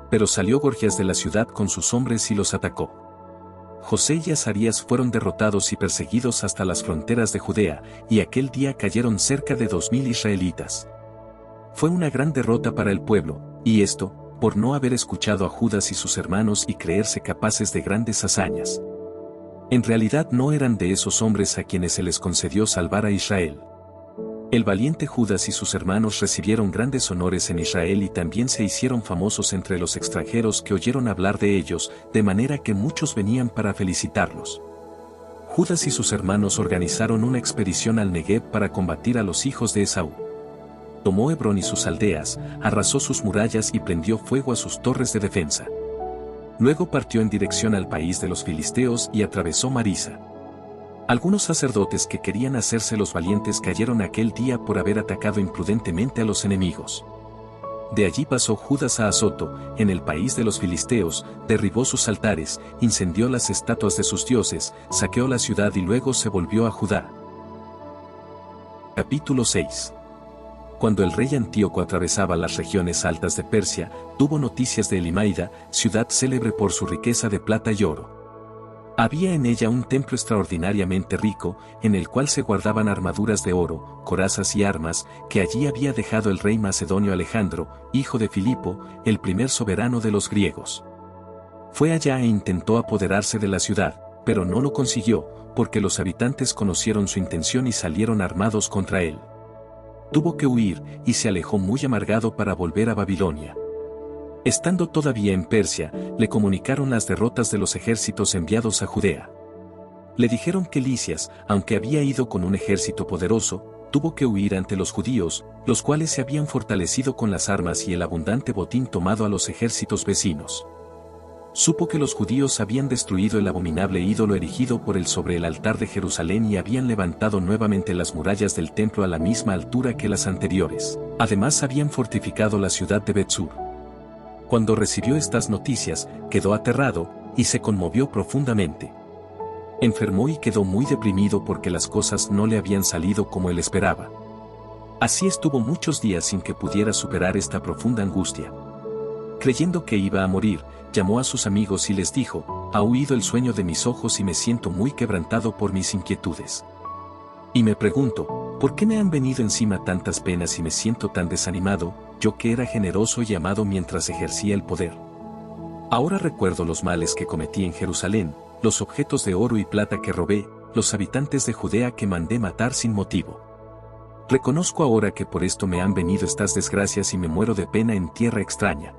Pero salió Gorgias de la ciudad con sus hombres y los atacó. José y Azarías fueron derrotados y perseguidos hasta las fronteras de Judea, y aquel día cayeron cerca de 2000 israelitas. Fue una gran derrota para el pueblo, y esto, por no haber escuchado a Judas y sus hermanos y creerse capaces de grandes hazañas. En realidad no eran de esos hombres a quienes se les concedió salvar a Israel. El valiente Judas y sus hermanos recibieron grandes honores en Israel y también se hicieron famosos entre los extranjeros que oyeron hablar de ellos, de manera que muchos venían para felicitarlos. Judas y sus hermanos organizaron una expedición al Negev para combatir a los hijos de Esaú. Tomó Hebrón y sus aldeas, arrasó sus murallas y prendió fuego a sus torres de defensa. Luego partió en dirección al país de los filisteos y atravesó Marisa. Algunos sacerdotes que querían hacerse los valientes cayeron aquel día por haber atacado imprudentemente a los enemigos. De allí pasó Judas a Azoto, en el país de los filisteos, derribó sus altares, incendió las estatuas de sus dioses, saqueó la ciudad y luego se volvió a Judá. Capítulo 6. Cuando el rey Antíoco atravesaba las regiones altas de Persia, tuvo noticias de Elimaida, ciudad célebre por su riqueza de plata y oro. Había en ella un templo extraordinariamente rico, en el cual se guardaban armaduras de oro, corazas y armas, que allí había dejado el rey macedonio Alejandro, hijo de Filipo, el primer soberano de los griegos. Fue allá e intentó apoderarse de la ciudad, pero no lo consiguió, porque los habitantes conocieron su intención y salieron armados contra él. Tuvo que huir, y se alejó muy amargado para volver a Babilonia. Estando todavía en Persia, le comunicaron las derrotas de los ejércitos enviados a Judea. Le dijeron que Lisias, aunque había ido con un ejército poderoso, tuvo que huir ante los judíos, los cuales se habían fortalecido con las armas y el abundante botín tomado a los ejércitos vecinos. Supo que los judíos habían destruido el abominable ídolo erigido por él sobre el altar de Jerusalén y habían levantado nuevamente las murallas del templo a la misma altura que las anteriores. Además habían fortificado la ciudad de Bet-sur. Cuando recibió estas noticias, quedó aterrado y se conmovió profundamente. Enfermó y quedó muy deprimido porque las cosas no le habían salido como él esperaba. Así estuvo muchos días sin que pudiera superar esta profunda angustia. Creyendo que iba a morir, llamó a sus amigos y les dijo: «Ha huido el sueño de mis ojos y me siento muy quebrantado por mis inquietudes. Y me pregunto, ¿por qué me han venido encima tantas penas y me siento tan desanimado, yo que era generoso y amado mientras ejercía el poder? Ahora recuerdo los males que cometí en Jerusalén, los objetos de oro y plata que robé, los habitantes de Judea que mandé matar sin motivo. Reconozco ahora que por esto me han venido estas desgracias y me muero de pena en tierra extraña».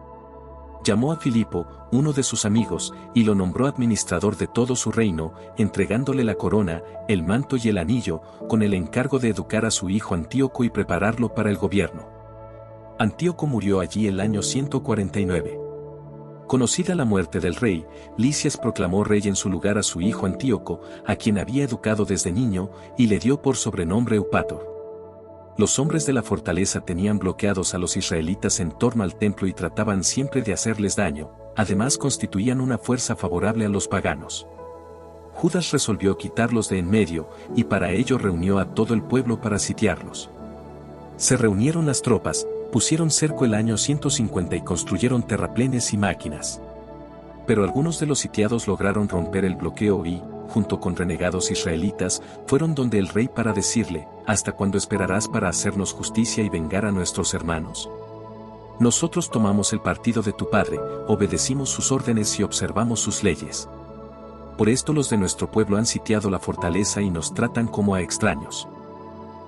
Llamó a Filipo, uno de sus amigos, y lo nombró administrador de todo su reino, entregándole la corona, el manto y el anillo, con el encargo de educar a su hijo Antíoco y prepararlo para el gobierno. Antíoco murió allí el año 149. Conocida la muerte del rey, Lisias proclamó rey en su lugar a su hijo Antíoco, a quien había educado desde niño, y le dio por sobrenombre Eupator. Los hombres de la fortaleza tenían bloqueados a los israelitas en torno al templo y trataban siempre de hacerles daño, además constituían una fuerza favorable a los paganos. Judas resolvió quitarlos de en medio, y para ello reunió a todo el pueblo para sitiarlos. Se reunieron las tropas, pusieron cerco el año 150 y construyeron terraplenes y máquinas. Pero algunos de los sitiados lograron romper el bloqueo y, junto con renegados israelitas, fueron donde el rey para decirle: «¿Hasta cuándo esperarás para hacernos justicia y vengar a nuestros hermanos? Nosotros tomamos el partido de tu padre, obedecimos sus órdenes y observamos sus leyes. Por esto los de nuestro pueblo han sitiado la fortaleza y nos tratan como a extraños.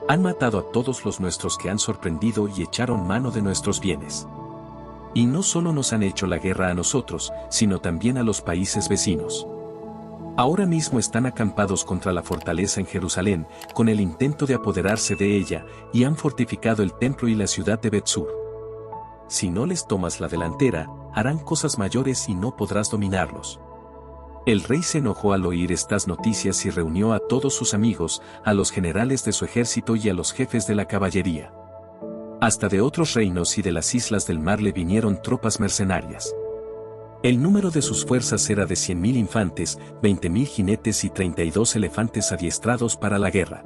Han matado a todos los nuestros que han sorprendido y echaron mano de nuestros bienes. Y no solo nos han hecho la guerra a nosotros, sino también a los países vecinos. Ahora mismo están acampados contra la fortaleza en Jerusalén, con el intento de apoderarse de ella, y han fortificado el templo y la ciudad de Bet-sur. Si no les tomas la delantera, harán cosas mayores y no podrás dominarlos». El rey se enojó al oír estas noticias y reunió a todos sus amigos, a los generales de su ejército y a los jefes de la caballería. Hasta de otros reinos y de las islas del mar le vinieron tropas mercenarias. El número de sus fuerzas era de 100.000 infantes, 20.000 jinetes y 32 elefantes adiestrados para la guerra.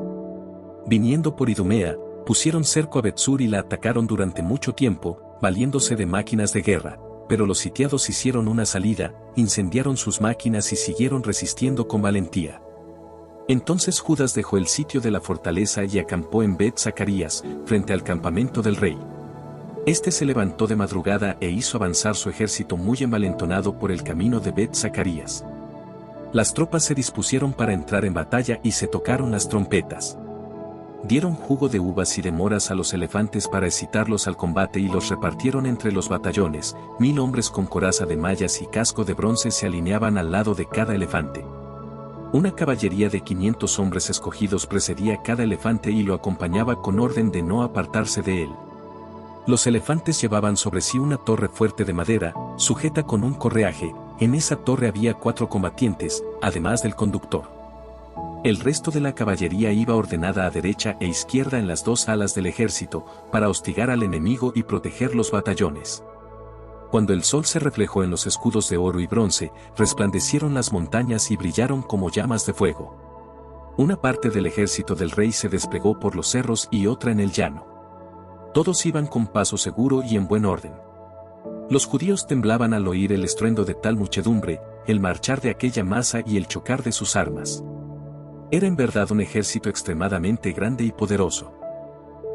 Viniendo por Idumea, pusieron cerco a Bet-sur y la atacaron durante mucho tiempo, valiéndose de máquinas de guerra, pero los sitiados hicieron una salida, incendiaron sus máquinas y siguieron resistiendo con valentía. Entonces Judas dejó el sitio de la fortaleza y acampó en Bet-Zacarías, frente al campamento del rey. Este se levantó de madrugada e hizo avanzar su ejército muy envalentonado por el camino de Bet-Zacarías. Las tropas se dispusieron para entrar en batalla y se tocaron las trompetas. Dieron jugo de uvas y de moras a los elefantes para excitarlos al combate y los repartieron entre los batallones. 1000 hombres con coraza de mallas y casco de bronce se alineaban al lado de cada elefante. Una caballería de 500 hombres escogidos precedía cada elefante y lo acompañaba con orden de no apartarse de él. Los elefantes llevaban sobre sí una torre fuerte de madera, sujeta con un correaje. En esa torre había 4 combatientes, además del conductor. El resto de la caballería iba ordenada a derecha e izquierda en las 2 alas del ejército, para hostigar al enemigo y proteger los batallones. Cuando el sol se reflejó en los escudos de oro y bronce, resplandecieron las montañas y brillaron como llamas de fuego. Una parte del ejército del rey se desplegó por los cerros y otra en el llano. Todos iban con paso seguro y en buen orden. Los judíos temblaban al oír el estruendo de tal muchedumbre, el marchar de aquella masa y el chocar de sus armas. Era en verdad un ejército extremadamente grande y poderoso.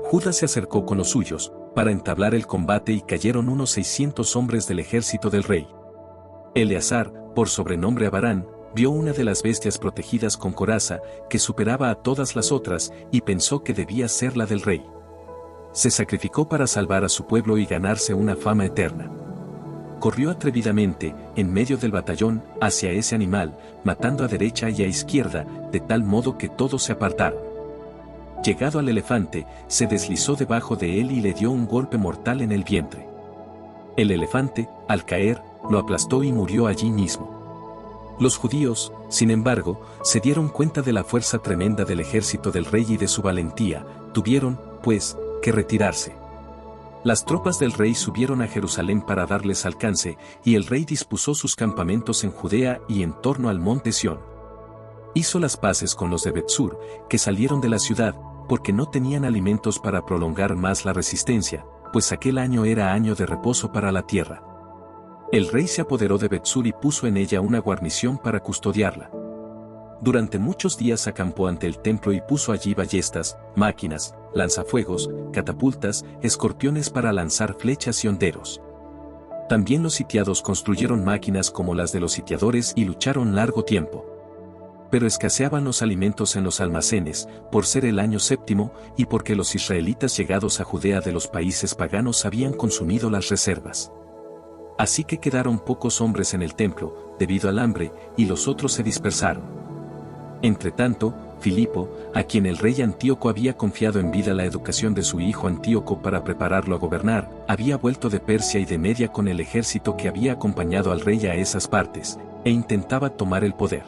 Judas se acercó con los suyos, para entablar el combate y cayeron unos 600 hombres del ejército del rey. Eleazar, por sobrenombre Abarán, vio una de las bestias protegidas con coraza, que superaba a todas las otras, y pensó que debía ser la del rey. Se sacrificó para salvar a su pueblo y ganarse una fama eterna. Corrió atrevidamente, en medio del batallón, hacia ese animal, matando a derecha y a izquierda, de tal modo que todos se apartaron. Llegado al elefante, se deslizó debajo de él y le dio un golpe mortal en el vientre. El elefante, al caer, lo aplastó y murió allí mismo. Los judíos, sin embargo, se dieron cuenta de la fuerza tremenda del ejército del rey y de su valentía, tuvieron, pues, que retirarse. Las tropas del rey subieron a Jerusalén para darles alcance, y el rey dispuso sus campamentos en Judea y en torno al monte Sión. Hizo las paces con los de Betsur, que salieron de la ciudad, porque no tenían alimentos para prolongar más la resistencia, pues aquel año era año de reposo para la tierra. El rey se apoderó de Betsur y puso en ella una guarnición para custodiarla. Durante muchos días acampó ante el templo y puso allí ballestas, máquinas, lanzafuegos, catapultas, escorpiones para lanzar flechas y honderos. También los sitiados construyeron máquinas como las de los sitiadores y lucharon largo tiempo. Pero escaseaban los alimentos en los almacenes, por ser el año séptimo, y porque los israelitas llegados a Judea de los países paganos habían consumido las reservas. Así que quedaron pocos hombres en el templo, debido al hambre, y los otros se dispersaron. Entretanto, Filipo, a quien el rey Antíoco había confiado en vida la educación de su hijo Antíoco para prepararlo a gobernar, había vuelto de Persia y de Media con el ejército que había acompañado al rey a esas partes, e intentaba tomar el poder.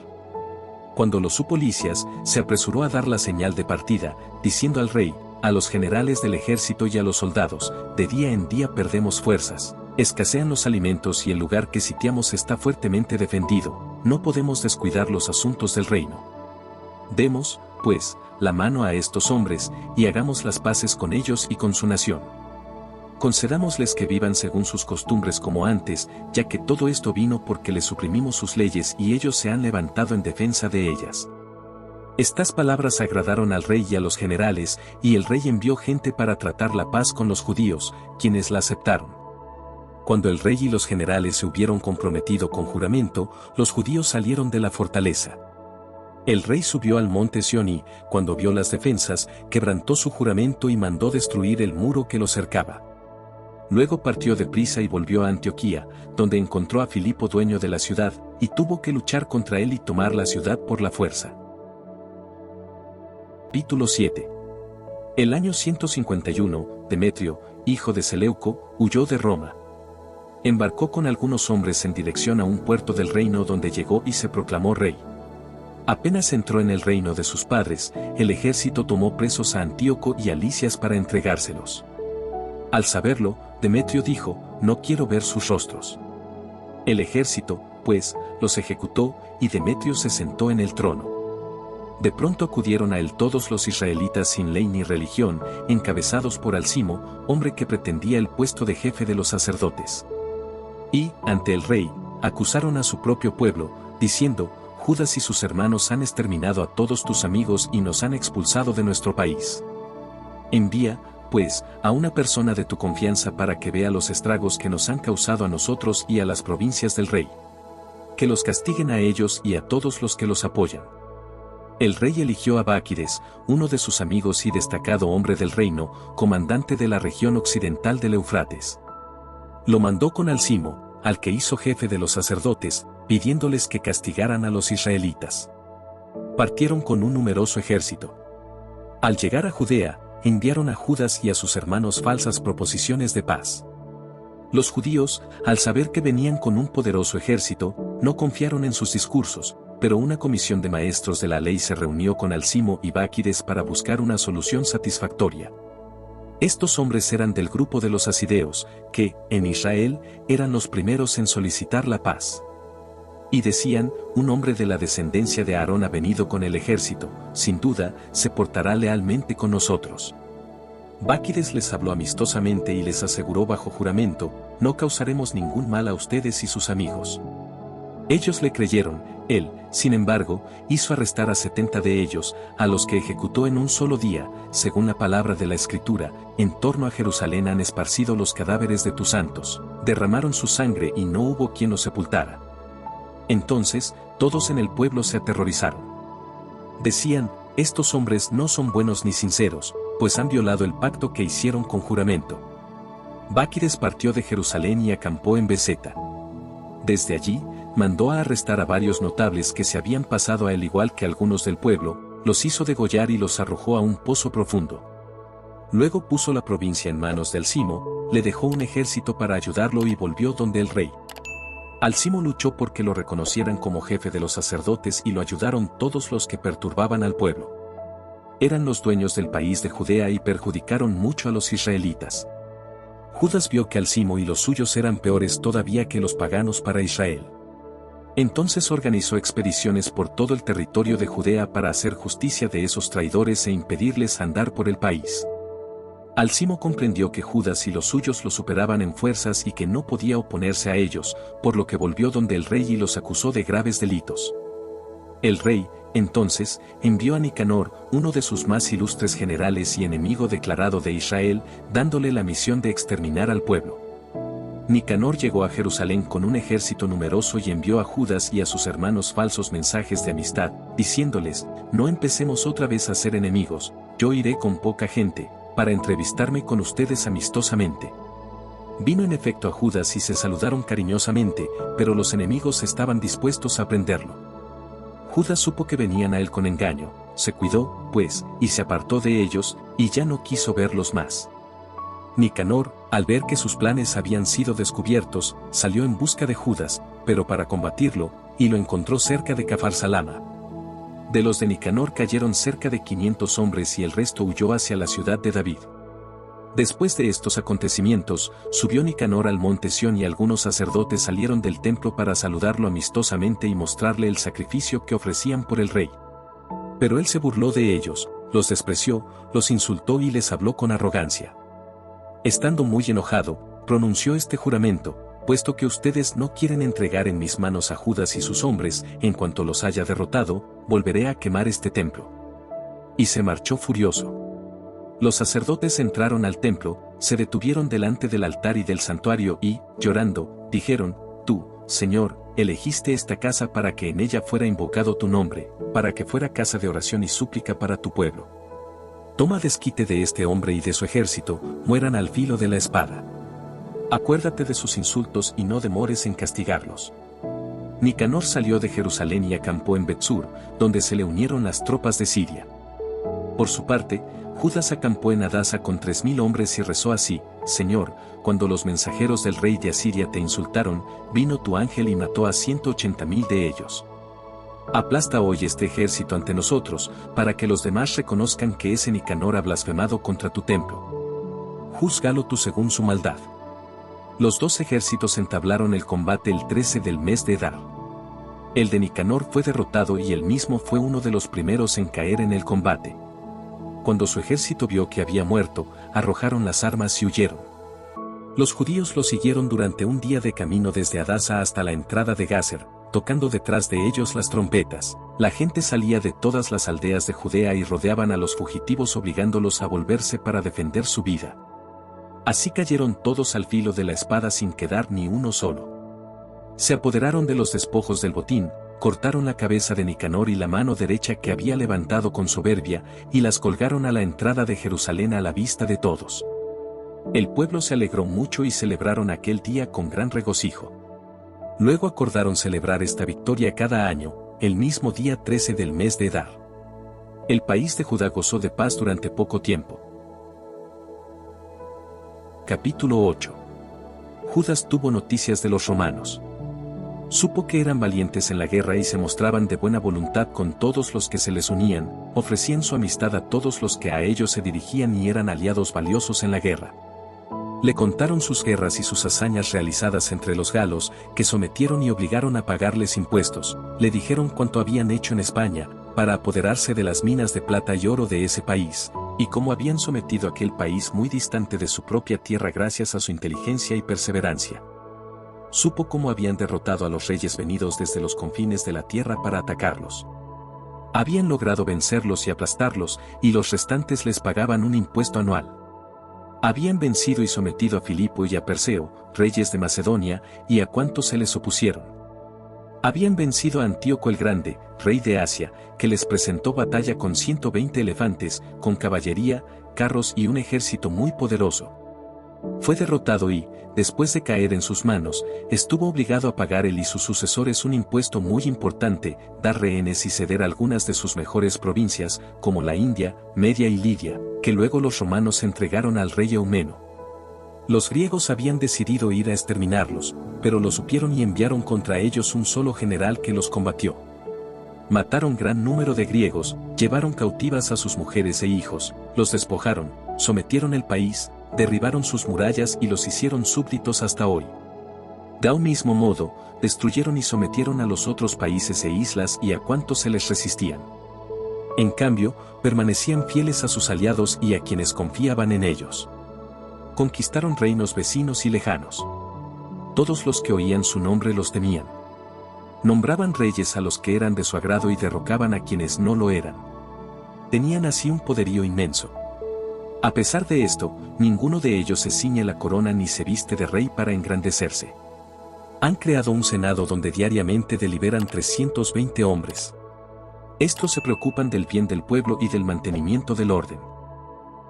Cuando lo supo Lisias, se apresuró a dar la señal de partida, diciendo al rey, a los generales del ejército y a los soldados, de día en día perdemos fuerzas, escasean los alimentos y el lugar que sitiamos está fuertemente defendido, no podemos descuidar los asuntos del reino. Demos, pues, la mano a estos hombres, y hagamos las paces con ellos y con su nación. Concedámosles que vivan según sus costumbres como antes, ya que todo esto vino porque les suprimimos sus leyes y ellos se han levantado en defensa de ellas. Estas palabras agradaron al rey y a los generales, y el rey envió gente para tratar la paz con los judíos, quienes la aceptaron. Cuando el rey y los generales se hubieron comprometido con juramento, los judíos salieron de la fortaleza. El rey subió al monte Sión y, cuando vio las defensas, quebrantó su juramento y mandó destruir el muro que lo cercaba. Luego partió deprisa y volvió a Antioquía, donde encontró a Filipo dueño de la ciudad, y tuvo que luchar contra él y tomar la ciudad por la fuerza. Capítulo 7. El año 151, Demetrio, hijo de Seleuco, huyó de Roma. Embarcó con algunos hombres en dirección a un puerto del reino donde llegó y se proclamó rey. Apenas entró en el reino de sus padres, el ejército tomó presos a Antíoco y a Lisias para entregárselos. Al saberlo, Demetrio dijo, no quiero ver sus rostros. El ejército, pues, los ejecutó, y Demetrio se sentó en el trono. De pronto acudieron a él todos los israelitas sin ley ni religión, encabezados por Alcimo, hombre que pretendía el puesto de jefe de los sacerdotes. Y, ante el rey, acusaron a su propio pueblo, diciendo, Judas y sus hermanos han exterminado a todos tus amigos y nos han expulsado de nuestro país. Envía, pues, a una persona de tu confianza para que vea los estragos que nos han causado a nosotros y a las provincias del rey. Que los castiguen a ellos y a todos los que los apoyan. El rey eligió a Báquides, uno de sus amigos y destacado hombre del reino, comandante de la región occidental del Eufrates. Lo mandó con Alcimo, al que hizo jefe de los sacerdotes, pidiéndoles que castigaran a los israelitas. Partieron con un numeroso ejército. Al llegar a Judea, enviaron a Judas y a sus hermanos falsas proposiciones de paz. Los judíos, al saber que venían con un poderoso ejército, no confiaron en sus discursos, pero una comisión de maestros de la ley se reunió con Alcimo y Báquides para buscar una solución satisfactoria. Estos hombres eran del grupo de los asideos, que, en Israel, eran los primeros en solicitar la paz. Y decían, un hombre de la descendencia de Aarón ha venido con el ejército, sin duda, se portará lealmente con nosotros. Báquides les habló amistosamente y les aseguró bajo juramento, no causaremos ningún mal a ustedes y sus amigos. Ellos le creyeron, él, sin embargo, hizo arrestar a 70 de ellos, a los que ejecutó en un solo día, según la palabra de la Escritura, en torno a Jerusalén han esparcido los cadáveres de tus santos, derramaron su sangre y no hubo quien los sepultara. Entonces, todos en el pueblo se aterrorizaron. Decían, estos hombres no son buenos ni sinceros, pues han violado el pacto que hicieron con juramento. Báquides partió de Jerusalén y acampó en Beseta. Desde allí, mandó a arrestar a varios notables que se habían pasado a él igual que algunos del pueblo, los hizo degollar y los arrojó a un pozo profundo. Luego puso la provincia en manos de Alcimo, le dejó un ejército para ayudarlo y volvió donde el rey. Alcimo luchó porque lo reconocieran como jefe de los sacerdotes y lo ayudaron todos los que perturbaban al pueblo. Eran los dueños del país de Judea y perjudicaron mucho a los israelitas. Judas vio que Alcimo y los suyos eran peores todavía que los paganos para Israel. Entonces organizó expediciones por todo el territorio de Judea para hacer justicia de esos traidores e impedirles andar por el país. Alcimo comprendió que Judas y los suyos lo superaban en fuerzas y que no podía oponerse a ellos, por lo que volvió donde el rey y los acusó de graves delitos. El rey, entonces, envió a Nicanor, uno de sus más ilustres generales y enemigo declarado de Israel, dándole la misión de exterminar al pueblo. Nicanor llegó a Jerusalén con un ejército numeroso y envió a Judas y a sus hermanos falsos mensajes de amistad, diciéndoles: no empecemos otra vez a ser enemigos, yo iré con poca gente, para entrevistarme con ustedes amistosamente. Vino en efecto a Judas y se saludaron cariñosamente, pero los enemigos estaban dispuestos a prenderlo. Judas supo que venían a él con engaño, se cuidó, pues, y se apartó de ellos, y ya no quiso verlos más. Nicanor, al ver que sus planes habían sido descubiertos, salió en busca de Judas, pero para combatirlo, y lo encontró cerca de Capharsalama. De los de Nicanor cayeron cerca de 500 hombres y el resto huyó hacia la ciudad de David. Después de estos acontecimientos, subió Nicanor al monte Sión y algunos sacerdotes salieron del templo para saludarlo amistosamente y mostrarle el sacrificio que ofrecían por el rey. Pero él se burló de ellos, los despreció, los insultó y les habló con arrogancia. Estando muy enojado, pronunció este juramento: puesto que ustedes no quieren entregar en mis manos a Judas y sus hombres, en cuanto los haya derrotado, volveré a quemar este templo. Y se marchó furioso. Los sacerdotes entraron al templo, se detuvieron delante del altar y del santuario y, llorando, dijeron: tú, Señor, elegiste esta casa para que en ella fuera invocado tu nombre, para que fuera casa de oración y súplica para tu pueblo. Toma desquite de este hombre y de su ejército, mueran al filo de la espada. Acuérdate de sus insultos y no demores en castigarlos. Nicanor salió de Jerusalén y acampó en Betsur, donde se le unieron las tropas de Siria. Por su parte, Judas acampó en Adasa con 3000 hombres y rezó así: Señor, cuando los mensajeros del rey de Asiria te insultaron, vino tu ángel y mató a 180,000 de ellos. Aplasta hoy este ejército ante nosotros, para que los demás reconozcan que ese Nicanor ha blasfemado contra tu templo. Júzgalo tú según su maldad. Los dos ejércitos entablaron el combate el 13 del mes de Adar. El de Nicanor fue derrotado y él mismo fue uno de los primeros en caer en el combate. Cuando su ejército vio que había muerto, arrojaron las armas y huyeron. Los judíos lo siguieron durante un día de camino desde Adasa hasta la entrada de Gazer, tocando detrás de ellos las trompetas. La gente salía de todas las aldeas de Judea y rodeaban a los fugitivos obligándolos a volverse para defender su vida. Así cayeron todos al filo de la espada sin quedar ni uno solo. Se apoderaron de los despojos del botín, cortaron la cabeza de Nicanor y la mano derecha que había levantado con soberbia, y las colgaron a la entrada de Jerusalén a la vista de todos. El pueblo se alegró mucho y celebraron aquel día con gran regocijo. Luego acordaron celebrar esta victoria cada año, el mismo día 13 del mes de Adar. El país de Judá gozó de paz durante poco tiempo. Capítulo 8. Judas tuvo noticias de los romanos. Supo que eran valientes en la guerra y se mostraban de buena voluntad con todos los que se les unían, ofrecían su amistad a todos los que a ellos se dirigían y eran aliados valiosos en la guerra. Le contaron sus guerras y sus hazañas realizadas entre los galos, que sometieron y obligaron a pagarles impuestos. Le dijeron cuánto habían hecho en España, para apoderarse de las minas de plata y oro de ese país, y cómo habían sometido aquel país muy distante de su propia tierra gracias a su inteligencia y perseverancia. Supo cómo habían derrotado a los reyes venidos desde los confines de la tierra para atacarlos. Habían logrado vencerlos y aplastarlos, y los restantes les pagaban un impuesto anual. Habían vencido y sometido a Filipo y a Perseo, reyes de Macedonia, y a cuantos se les opusieron. Habían vencido a Antíoco el Grande, rey de Asia, que les presentó batalla con 120 elefantes, con caballería, carros y un ejército muy poderoso. Fue derrotado y, después de caer en sus manos, estuvo obligado a pagar él y sus sucesores un impuesto muy importante, dar rehenes y ceder algunas de sus mejores provincias, como la India, Media y Lidia, que luego los romanos entregaron al rey Eumeno. Los griegos habían decidido ir a exterminarlos, pero lo supieron y enviaron contra ellos un solo general que los combatió. Mataron gran número de griegos, llevaron cautivas a sus mujeres e hijos, los despojaron, sometieron el país, derribaron sus murallas y los hicieron súbditos hasta hoy. De un mismo modo, destruyeron y sometieron a los otros países e islas y a cuantos se les resistían. En cambio, permanecían fieles a sus aliados y a quienes confiaban en ellos. Conquistaron reinos vecinos y lejanos. Todos los que oían su nombre los temían. Nombraban reyes a los que eran de su agrado y derrocaban a quienes no lo eran. Tenían así un poderío inmenso. A pesar de esto, ninguno de ellos se ciñe la corona ni se viste de rey para engrandecerse. Han creado un senado donde diariamente deliberan 320 hombres. Estos se preocupan del bien del pueblo y del mantenimiento del orden.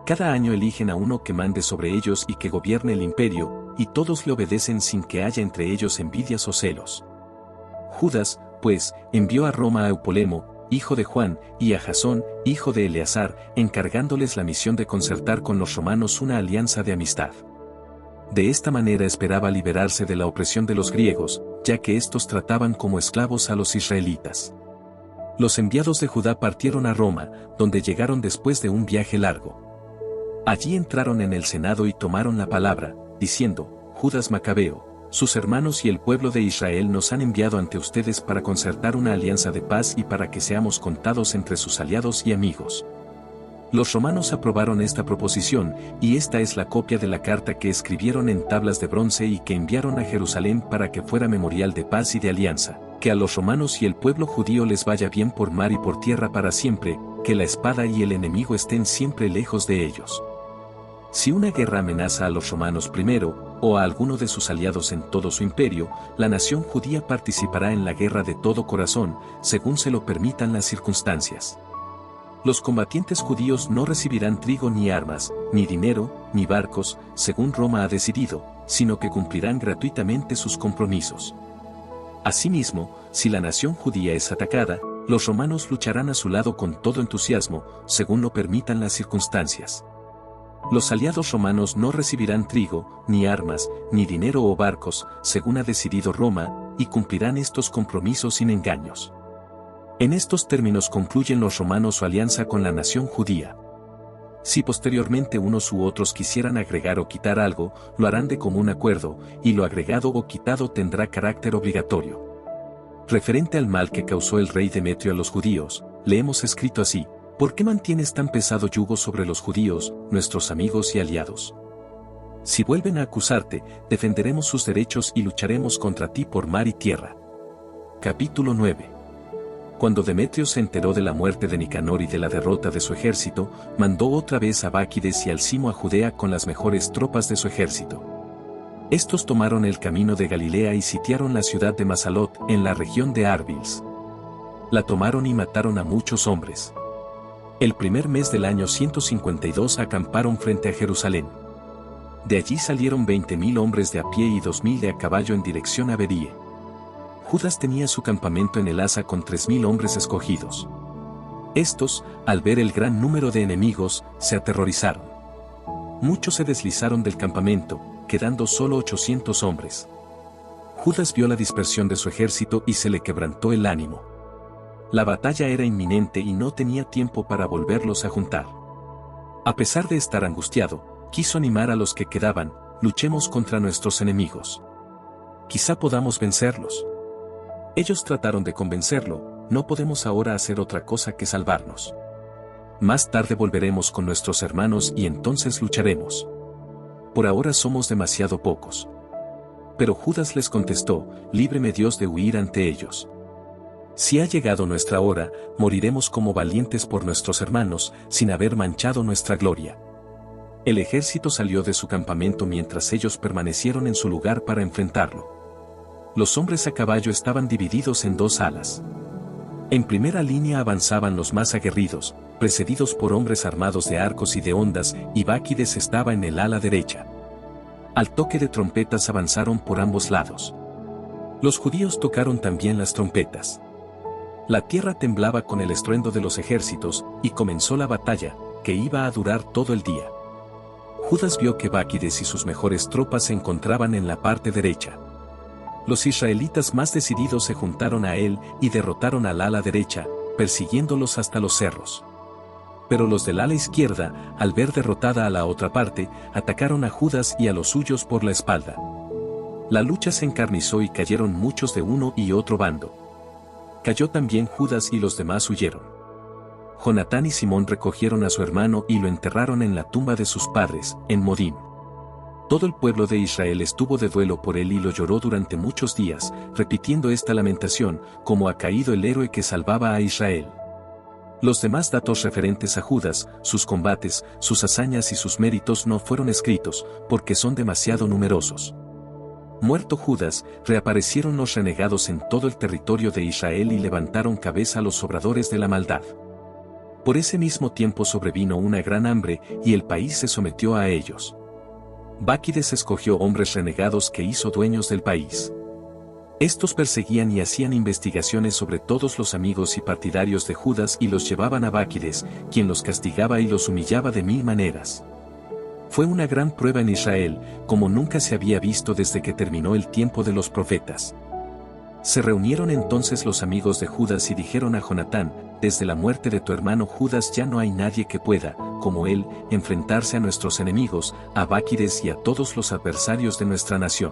Cada año eligen a uno que mande sobre ellos y que gobierne el imperio, y todos le obedecen sin que haya entre ellos envidias o celos. Judas, pues, envió a Roma a Eupolemo, hijo de Juan, y a Jasón, hijo de Eleazar, encargándoles la misión de concertar con los romanos una alianza de amistad. De esta manera esperaba liberarse de la opresión de los griegos, ya que estos trataban como esclavos a los israelitas. Los enviados de Judá partieron a Roma, donde llegaron después de un viaje largo. Allí entraron en el Senado y tomaron la palabra, diciendo: Judas Macabeo, sus hermanos y el pueblo de Israel nos han enviado ante ustedes para concertar una alianza de paz y para que seamos contados entre sus aliados y amigos. Los romanos aprobaron esta proposición, y esta es la copia de la carta que escribieron en tablas de bronce y que enviaron a Jerusalén para que fuera memorial de paz y de alianza, que a los romanos y el pueblo judío les vaya bien por mar y por tierra para siempre, que la espada y el enemigo estén siempre lejos de ellos. Si una guerra amenaza a los romanos primero, o a alguno de sus aliados en todo su imperio, la nación judía participará en la guerra de todo corazón, según se lo permitan las circunstancias. Los combatientes judíos no recibirán trigo ni armas, ni dinero, ni barcos, según Roma ha decidido, sino que cumplirán gratuitamente sus compromisos. Asimismo, si la nación judía es atacada, los romanos lucharán a su lado con todo entusiasmo, según lo permitan las circunstancias. Los aliados romanos no recibirán trigo, ni armas, ni dinero o barcos, según ha decidido Roma, y cumplirán estos compromisos sin engaños. En estos términos concluyen los romanos su alianza con la nación judía. Si posteriormente unos u otros quisieran agregar o quitar algo, lo harán de común acuerdo, y lo agregado o quitado tendrá carácter obligatorio. Referente al mal que causó el rey Demetrio a los judíos, le hemos escrito así: ¿por qué mantienes tan pesado yugo sobre los judíos, nuestros amigos y aliados? Si vuelven a acusarte, defenderemos sus derechos y lucharemos contra ti por mar y tierra. Capítulo 9. Cuando Demetrio se enteró de la muerte de Nicanor y de la derrota de su ejército, mandó otra vez a Báquides y Alcimo a Judea con las mejores tropas de su ejército. Estos tomaron el camino de Galilea y sitiaron la ciudad de Masalot, en la región de Arbils. La tomaron y mataron a muchos hombres. El primer mes del año 152 acamparon frente a Jerusalén. De allí salieron 20.000 hombres de a pie y 2.000 de a caballo en dirección a Berie. Judas tenía su campamento en Elasa con 3.000 hombres escogidos. Estos, al ver el gran número de enemigos, se aterrorizaron. Muchos se deslizaron del campamento, quedando solo 800 hombres. Judas vio la dispersión de su ejército y se le quebrantó el ánimo. La batalla era inminente y no tenía tiempo para volverlos a juntar. A pesar de estar angustiado, quiso animar a los que quedaban: luchemos contra nuestros enemigos. Quizá podamos vencerlos. Ellos trataron de convencerlo: no podemos ahora hacer otra cosa que salvarnos. Más tarde volveremos con nuestros hermanos y entonces lucharemos. Por ahora somos demasiado pocos. Pero Judas les contestó: líbreme Dios de huir ante ellos. Si ha llegado nuestra hora, moriremos como valientes por nuestros hermanos, sin haber manchado nuestra gloria. El ejército salió de su campamento mientras ellos permanecieron en su lugar para enfrentarlo. Los hombres a caballo estaban divididos en dos alas. En primera línea avanzaban los más aguerridos, precedidos por hombres armados de arcos y de hondas, y Báquides estaba en el ala derecha. Al toque de trompetas avanzaron por ambos lados. Los judíos tocaron también las trompetas. La tierra temblaba con el estruendo de los ejércitos, y comenzó la batalla, que iba a durar todo el día. Judas vio que Báquides y sus mejores tropas se encontraban en la parte derecha. Los israelitas más decididos se juntaron a él y derrotaron al ala derecha, persiguiéndolos hasta los cerros. Pero los del ala izquierda, al ver derrotada a la otra parte, atacaron a Judas y a los suyos por la espalda. La lucha se encarnizó y cayeron muchos de uno y otro bando. Cayó también Judas y los demás huyeron. Jonatán y Simón recogieron a su hermano y lo enterraron en la tumba de sus padres, en Modín. Todo el pueblo de Israel estuvo de duelo por él y lo lloró durante muchos días, repitiendo esta lamentación, como ha caído el héroe que salvaba a Israel. Los demás datos referentes a Judas, sus combates, sus hazañas y sus méritos no fueron escritos, porque son demasiado numerosos. Muerto Judas, reaparecieron los renegados en todo el territorio de Israel y levantaron cabeza a los obradores de la maldad. Por ese mismo tiempo sobrevino una gran hambre y el país se sometió a ellos. Báquides escogió hombres renegados que hizo dueños del país. Estos perseguían y hacían investigaciones sobre todos los amigos y partidarios de Judas y los llevaban a Báquides, quien los castigaba y los humillaba de 1000 maneras. Fue una gran prueba en Israel, como nunca se había visto desde que terminó el tiempo de los profetas. Se reunieron entonces los amigos de Judas y dijeron a Jonatán: desde la muerte de tu hermano Judas ya no hay nadie que pueda, como él, enfrentarse a nuestros enemigos, a Báquides y a todos los adversarios de nuestra nación.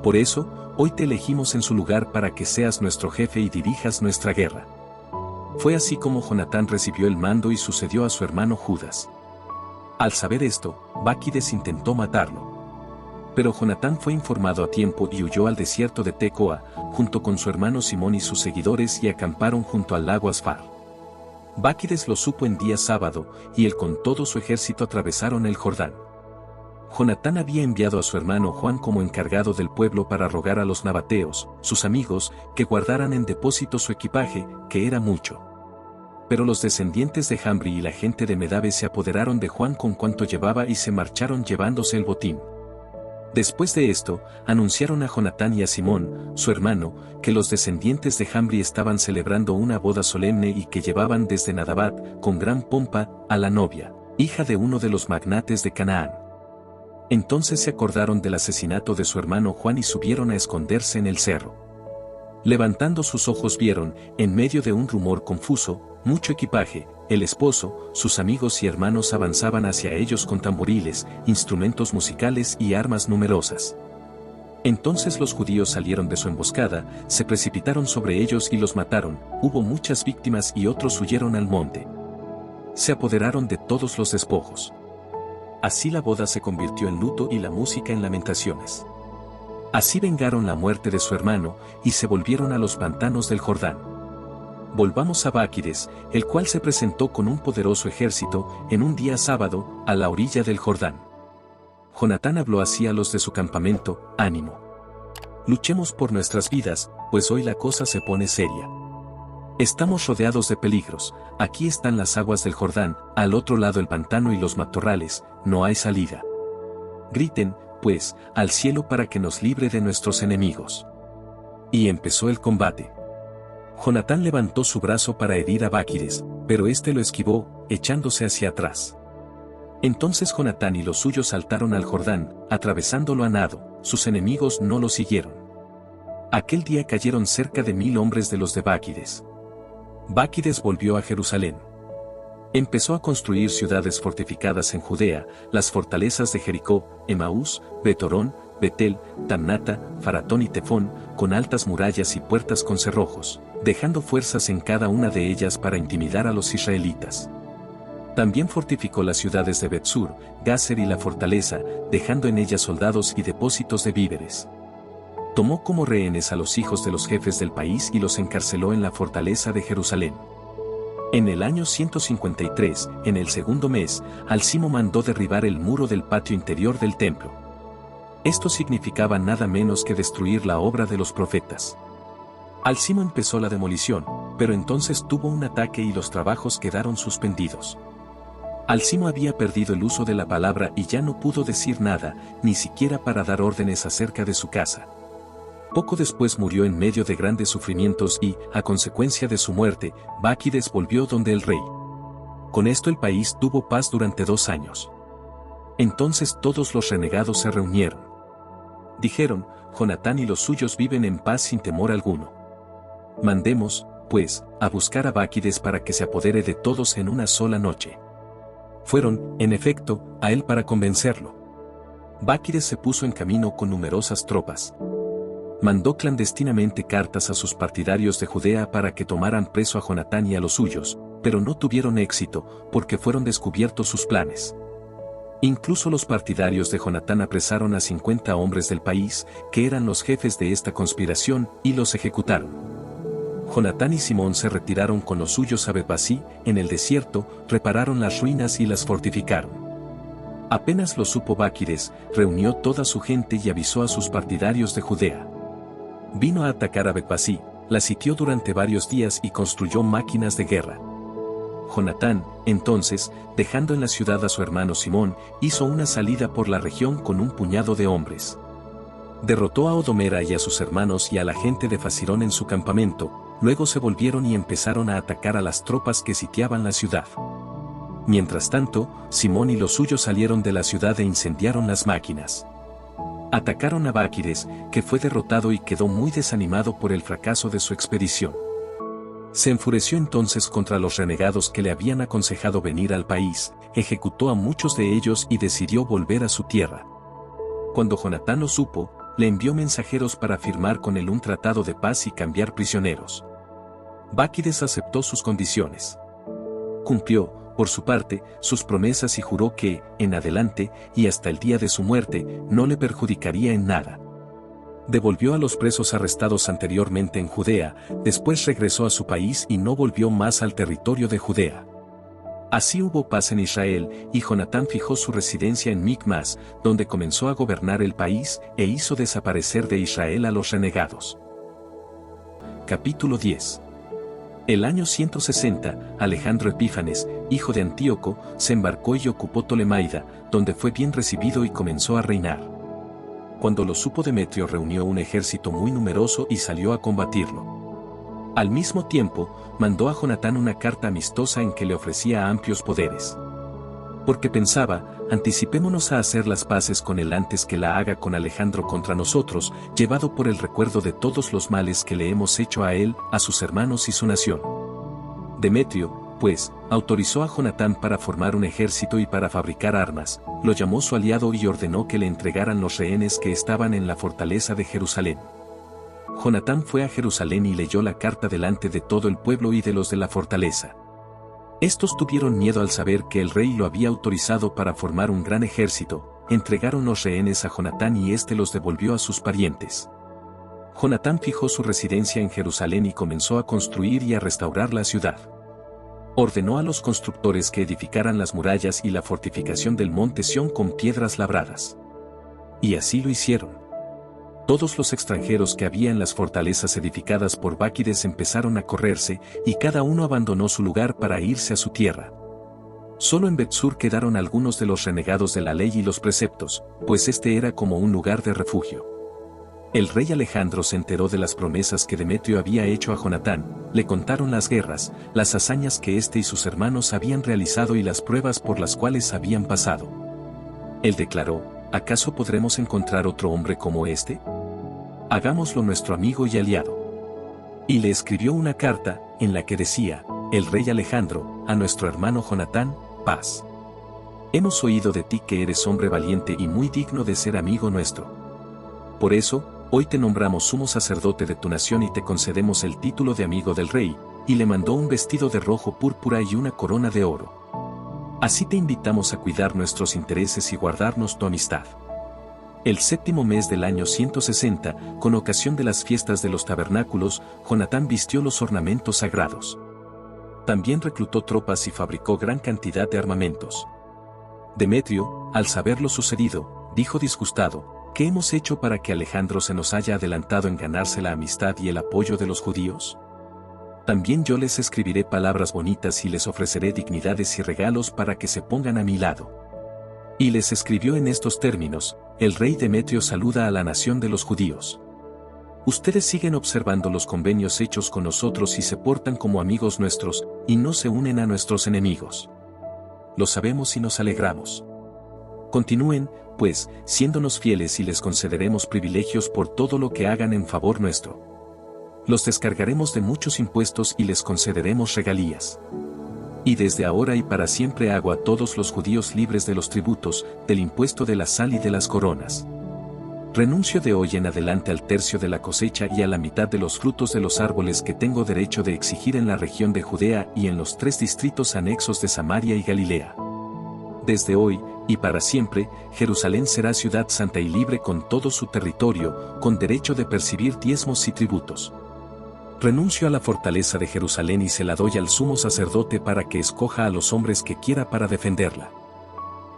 Por eso, hoy te elegimos en su lugar para que seas nuestro jefe y dirijas nuestra guerra. Fue así como Jonatán recibió el mando y sucedió a su hermano Judas. Al saber esto, Báquides intentó matarlo. Pero Jonatán fue informado a tiempo y huyó al desierto de Tecoa, junto con su hermano Simón y sus seguidores, y acamparon junto al lago Asfar. Báquides lo supo en día sábado, y él con todo su ejército atravesaron el Jordán. Jonatán había enviado a su hermano Juan como encargado del pueblo para rogar a los nabateos, sus amigos, que guardaran en depósito su equipaje, que era mucho. Pero los descendientes de Jambri y la gente de Medabe se apoderaron de Juan con cuanto llevaba y se marcharon llevándose el botín. Después de esto, anunciaron a Jonatán y a Simón, su hermano, que los descendientes de Jambri estaban celebrando una boda solemne y que llevaban desde Nadabat, con gran pompa, a la novia, hija de uno de los magnates de Canaán. Entonces se acordaron del asesinato de su hermano Juan y subieron a esconderse en el cerro. Levantando sus ojos vieron, en medio de un rumor confuso, mucho equipaje. El esposo, sus amigos y hermanos avanzaban hacia ellos con tamboriles, instrumentos musicales y armas numerosas. Entonces los judíos salieron de su emboscada, se precipitaron sobre ellos y los mataron, hubo muchas víctimas y otros huyeron al monte. Se apoderaron de todos los despojos. Así la boda se convirtió en luto y la música en lamentaciones. Así vengaron la muerte de su hermano, y se volvieron a los pantanos del Jordán. Volvamos a Báquides, el cual se presentó con un poderoso ejército, en un día sábado, a la orilla del Jordán. Jonatán habló así a los de su campamento: ánimo. Luchemos por nuestras vidas, pues hoy la cosa se pone seria. Estamos rodeados de peligros, aquí están las aguas del Jordán, al otro lado el pantano y los matorrales, no hay salida. Griten, pues, al cielo para que nos libre de nuestros enemigos. Y empezó el combate. Jonatán levantó su brazo para herir a Báquides, pero éste lo esquivó, echándose hacia atrás. Entonces Jonatán y los suyos saltaron al Jordán, atravesándolo a nado, sus enemigos no lo siguieron. Aquel día cayeron cerca de 1000 hombres de los de Báquides. Báquides volvió a Jerusalén. Empezó a construir ciudades fortificadas en Judea, las fortalezas de Jericó, Emaús, Betorón, Betel, Tamnata, Faratón y Tefón, con altas murallas y puertas con cerrojos, dejando fuerzas en cada una de ellas para intimidar a los israelitas. También fortificó las ciudades de Betsur, Gazer y la fortaleza, dejando en ellas soldados y depósitos de víveres. Tomó como rehenes a los hijos de los jefes del país y los encarceló en la fortaleza de Jerusalén. En el año 153, en el segundo mes, Alcimo mandó derribar el muro del patio interior del templo. Esto significaba nada menos que destruir la obra de los profetas. Alcimo empezó la demolición, pero entonces tuvo un ataque y los trabajos quedaron suspendidos. Alcimo había perdido el uso de la palabra y ya no pudo decir nada, ni siquiera para dar órdenes acerca de su casa. Poco después murió en medio de grandes sufrimientos y, a consecuencia de su muerte, Báquides volvió donde el rey. Con esto el país tuvo paz durante 2 años. Entonces todos los renegados se reunieron. Dijeron, Jonatán y los suyos viven en paz sin temor alguno. Mandemos, pues, a buscar a Báquides para que se apodere de todos en una sola noche. Fueron, en efecto, a él para convencerlo. Báquides se puso en camino con numerosas tropas. Mandó clandestinamente cartas a sus partidarios de Judea para que tomaran preso a Jonatán y a los suyos, pero no tuvieron éxito, porque fueron descubiertos sus planes. Incluso los partidarios de Jonatán apresaron a 50 hombres del país, que eran los jefes de esta conspiración, y los ejecutaron. Jonatán y Simón se retiraron con los suyos a Bet-basí, en el desierto, repararon las ruinas y las fortificaron. Apenas lo supo Báquides, reunió toda su gente y avisó a sus partidarios de Judea. Vino a atacar a Bet-basí, la sitió durante varios días y construyó máquinas de guerra. Jonatán, entonces, dejando en la ciudad a su hermano Simón, hizo una salida por la región con un puñado de hombres. Derrotó a Odomera y a sus hermanos y a la gente de Fasirón en su campamento, luego se volvieron y empezaron a atacar a las tropas que sitiaban la ciudad. Mientras tanto, Simón y los suyos salieron de la ciudad e incendiaron las máquinas. Atacaron a Báquides, que fue derrotado y quedó muy desanimado por el fracaso de su expedición. Se enfureció entonces contra los renegados que le habían aconsejado venir al país, ejecutó a muchos de ellos y decidió volver a su tierra. Cuando Jonatán lo supo, le envió mensajeros para firmar con él un tratado de paz y cambiar prisioneros. Báquides aceptó sus condiciones. Cumplió, por su parte, sus promesas y juró que, en adelante, y hasta el día de su muerte, no le perjudicaría en nada. Devolvió a los presos arrestados anteriormente en Judea, después regresó a su país y no volvió más al territorio de Judea. Así hubo paz en Israel, y Jonatán fijó su residencia en Micmas, donde comenzó a gobernar el país, e hizo desaparecer de Israel a los renegados. Capítulo 10. El año 160, Alejandro Epífanes, hijo de Antíoco, se embarcó y ocupó Ptolemaida, donde fue bien recibido y comenzó a reinar. Cuando lo supo Demetrio reunió un ejército muy numeroso y salió a combatirlo. Al mismo tiempo, mandó a Jonatán una carta amistosa en que le ofrecía amplios poderes. Porque pensaba, anticipémonos a hacer las paces con él antes que la haga con Alejandro contra nosotros, llevado por el recuerdo de todos los males que le hemos hecho a él, a sus hermanos y su nación. Demetrio, pues, autorizó a Jonatán para formar un ejército y para fabricar armas, lo llamó su aliado y ordenó que le entregaran los rehenes que estaban en la fortaleza de Jerusalén. Jonatán fue a Jerusalén y leyó la carta delante de todo el pueblo y de los de la fortaleza. Estos tuvieron miedo al saber que el rey lo había autorizado para formar un gran ejército, entregaron los rehenes a Jonatán y éste los devolvió a sus parientes. Jonatán fijó su residencia en Jerusalén y comenzó a construir y a restaurar la ciudad. Ordenó a los constructores que edificaran las murallas y la fortificación del monte Sión con piedras labradas. Y así lo hicieron. Todos los extranjeros que había en las fortalezas edificadas por Báquides empezaron a correrse, y cada uno abandonó su lugar para irse a su tierra. Solo en Bet-sur quedaron algunos de los renegados de la ley y los preceptos, pues este era como un lugar de refugio. El rey Alejandro se enteró de las promesas que Demetrio había hecho a Jonatán, le contaron las guerras, las hazañas que éste y sus hermanos habían realizado y las pruebas por las cuales habían pasado. Él declaró, ¿acaso podremos encontrar otro hombre como este? Hagámoslo nuestro amigo y aliado. Y le escribió una carta, en la que decía, el rey Alejandro, a nuestro hermano Jonatán, paz. Hemos oído de ti que eres hombre valiente y muy digno de ser amigo nuestro. Por eso, hoy te nombramos sumo sacerdote de tu nación y te concedemos el título de amigo del rey, y le mandó un vestido de rojo púrpura y una corona de oro. Así te invitamos a cuidar nuestros intereses y guardarnos tu amistad. El 7º mes del año 160, con ocasión de las fiestas de los tabernáculos, Jonatán vistió los ornamentos sagrados. También reclutó tropas y fabricó gran cantidad de armamentos. Demetrio, al saber lo sucedido, dijo disgustado, ¿qué hemos hecho para que Alejandro se nos haya adelantado en ganarse la amistad y el apoyo de los judíos? También yo les escribiré palabras bonitas y les ofreceré dignidades y regalos para que se pongan a mi lado. Y les escribió en estos términos, el rey Demetrio saluda a la nación de los judíos. Ustedes siguen observando los convenios hechos con nosotros y se portan como amigos nuestros, y no se unen a nuestros enemigos. Lo sabemos y nos alegramos. Continúen, pues, siéndonos fieles y les concederemos privilegios por todo lo que hagan en favor nuestro. Los descargaremos de muchos impuestos y les concederemos regalías. Y desde ahora y para siempre hago a todos los judíos libres de los tributos, del impuesto de la sal y de las coronas. Renuncio de hoy en adelante al tercio de la cosecha y a la mitad de los frutos de los árboles que tengo derecho de exigir en la región de Judea y en los 3 distritos anexos de Samaria y Galilea. Desde hoy, y para siempre, Jerusalén será ciudad santa y libre con todo su territorio, con derecho de percibir diezmos y tributos. Renuncio a la fortaleza de Jerusalén y se la doy al sumo sacerdote para que escoja a los hombres que quiera para defenderla.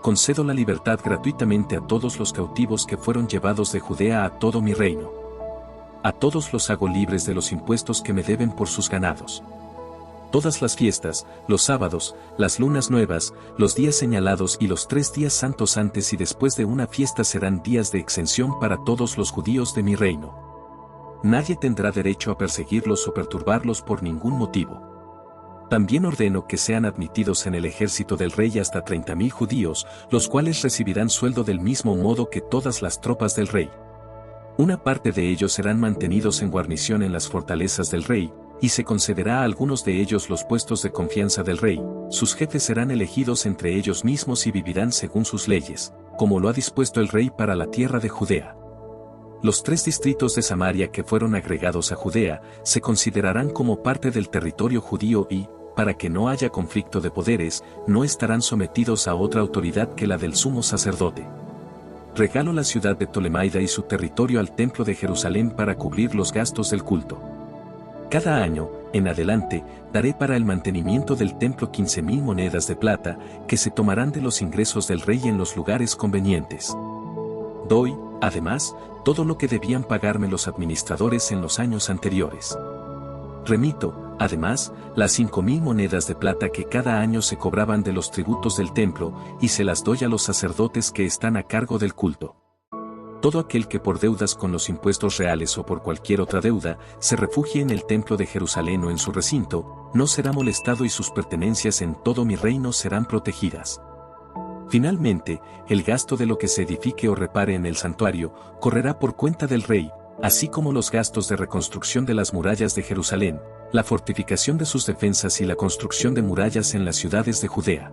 Concedo la libertad gratuitamente a todos los cautivos que fueron llevados de Judea a todo mi reino. A todos los hago libres de los impuestos que me deben por sus ganados. Todas las fiestas, los sábados, las lunas nuevas, los días señalados y los 3 días santos antes y después de una fiesta serán días de exención para todos los judíos de mi reino. Nadie tendrá derecho a perseguirlos o perturbarlos por ningún motivo. También ordeno que sean admitidos en el ejército del rey hasta 30.000 judíos, los cuales recibirán sueldo del mismo modo que todas las tropas del rey. Una parte de ellos serán mantenidos en guarnición en las fortalezas del rey, y se concederá a algunos de ellos los puestos de confianza del rey. Sus jefes serán elegidos entre ellos mismos y vivirán según sus leyes, como lo ha dispuesto el rey para la tierra de Judea. Los 3 distritos de Samaria que fueron agregados a Judea se considerarán como parte del territorio judío y, para que no haya conflicto de poderes, no estarán sometidos a otra autoridad que la del sumo sacerdote. Regalo la ciudad de Tolemaida y su territorio al templo de Jerusalén para cubrir los gastos del culto. Cada año, en adelante, daré para el mantenimiento del templo 15.000 monedas de plata, que se tomarán de los ingresos del rey en los lugares convenientes. Doy, además, todo lo que debían pagarme los administradores en los años anteriores. Remito, además, las 5.000 monedas de plata que cada año se cobraban de los tributos del templo, y se las doy a los sacerdotes que están a cargo del culto. Todo aquel que por deudas con los impuestos reales o por cualquier otra deuda, se refugie en el templo de Jerusalén o en su recinto, no será molestado y sus pertenencias en todo mi reino serán protegidas. Finalmente, el gasto de lo que se edifique o repare en el santuario, correrá por cuenta del rey, así como los gastos de reconstrucción de las murallas de Jerusalén, la fortificación de sus defensas y la construcción de murallas en las ciudades de Judea.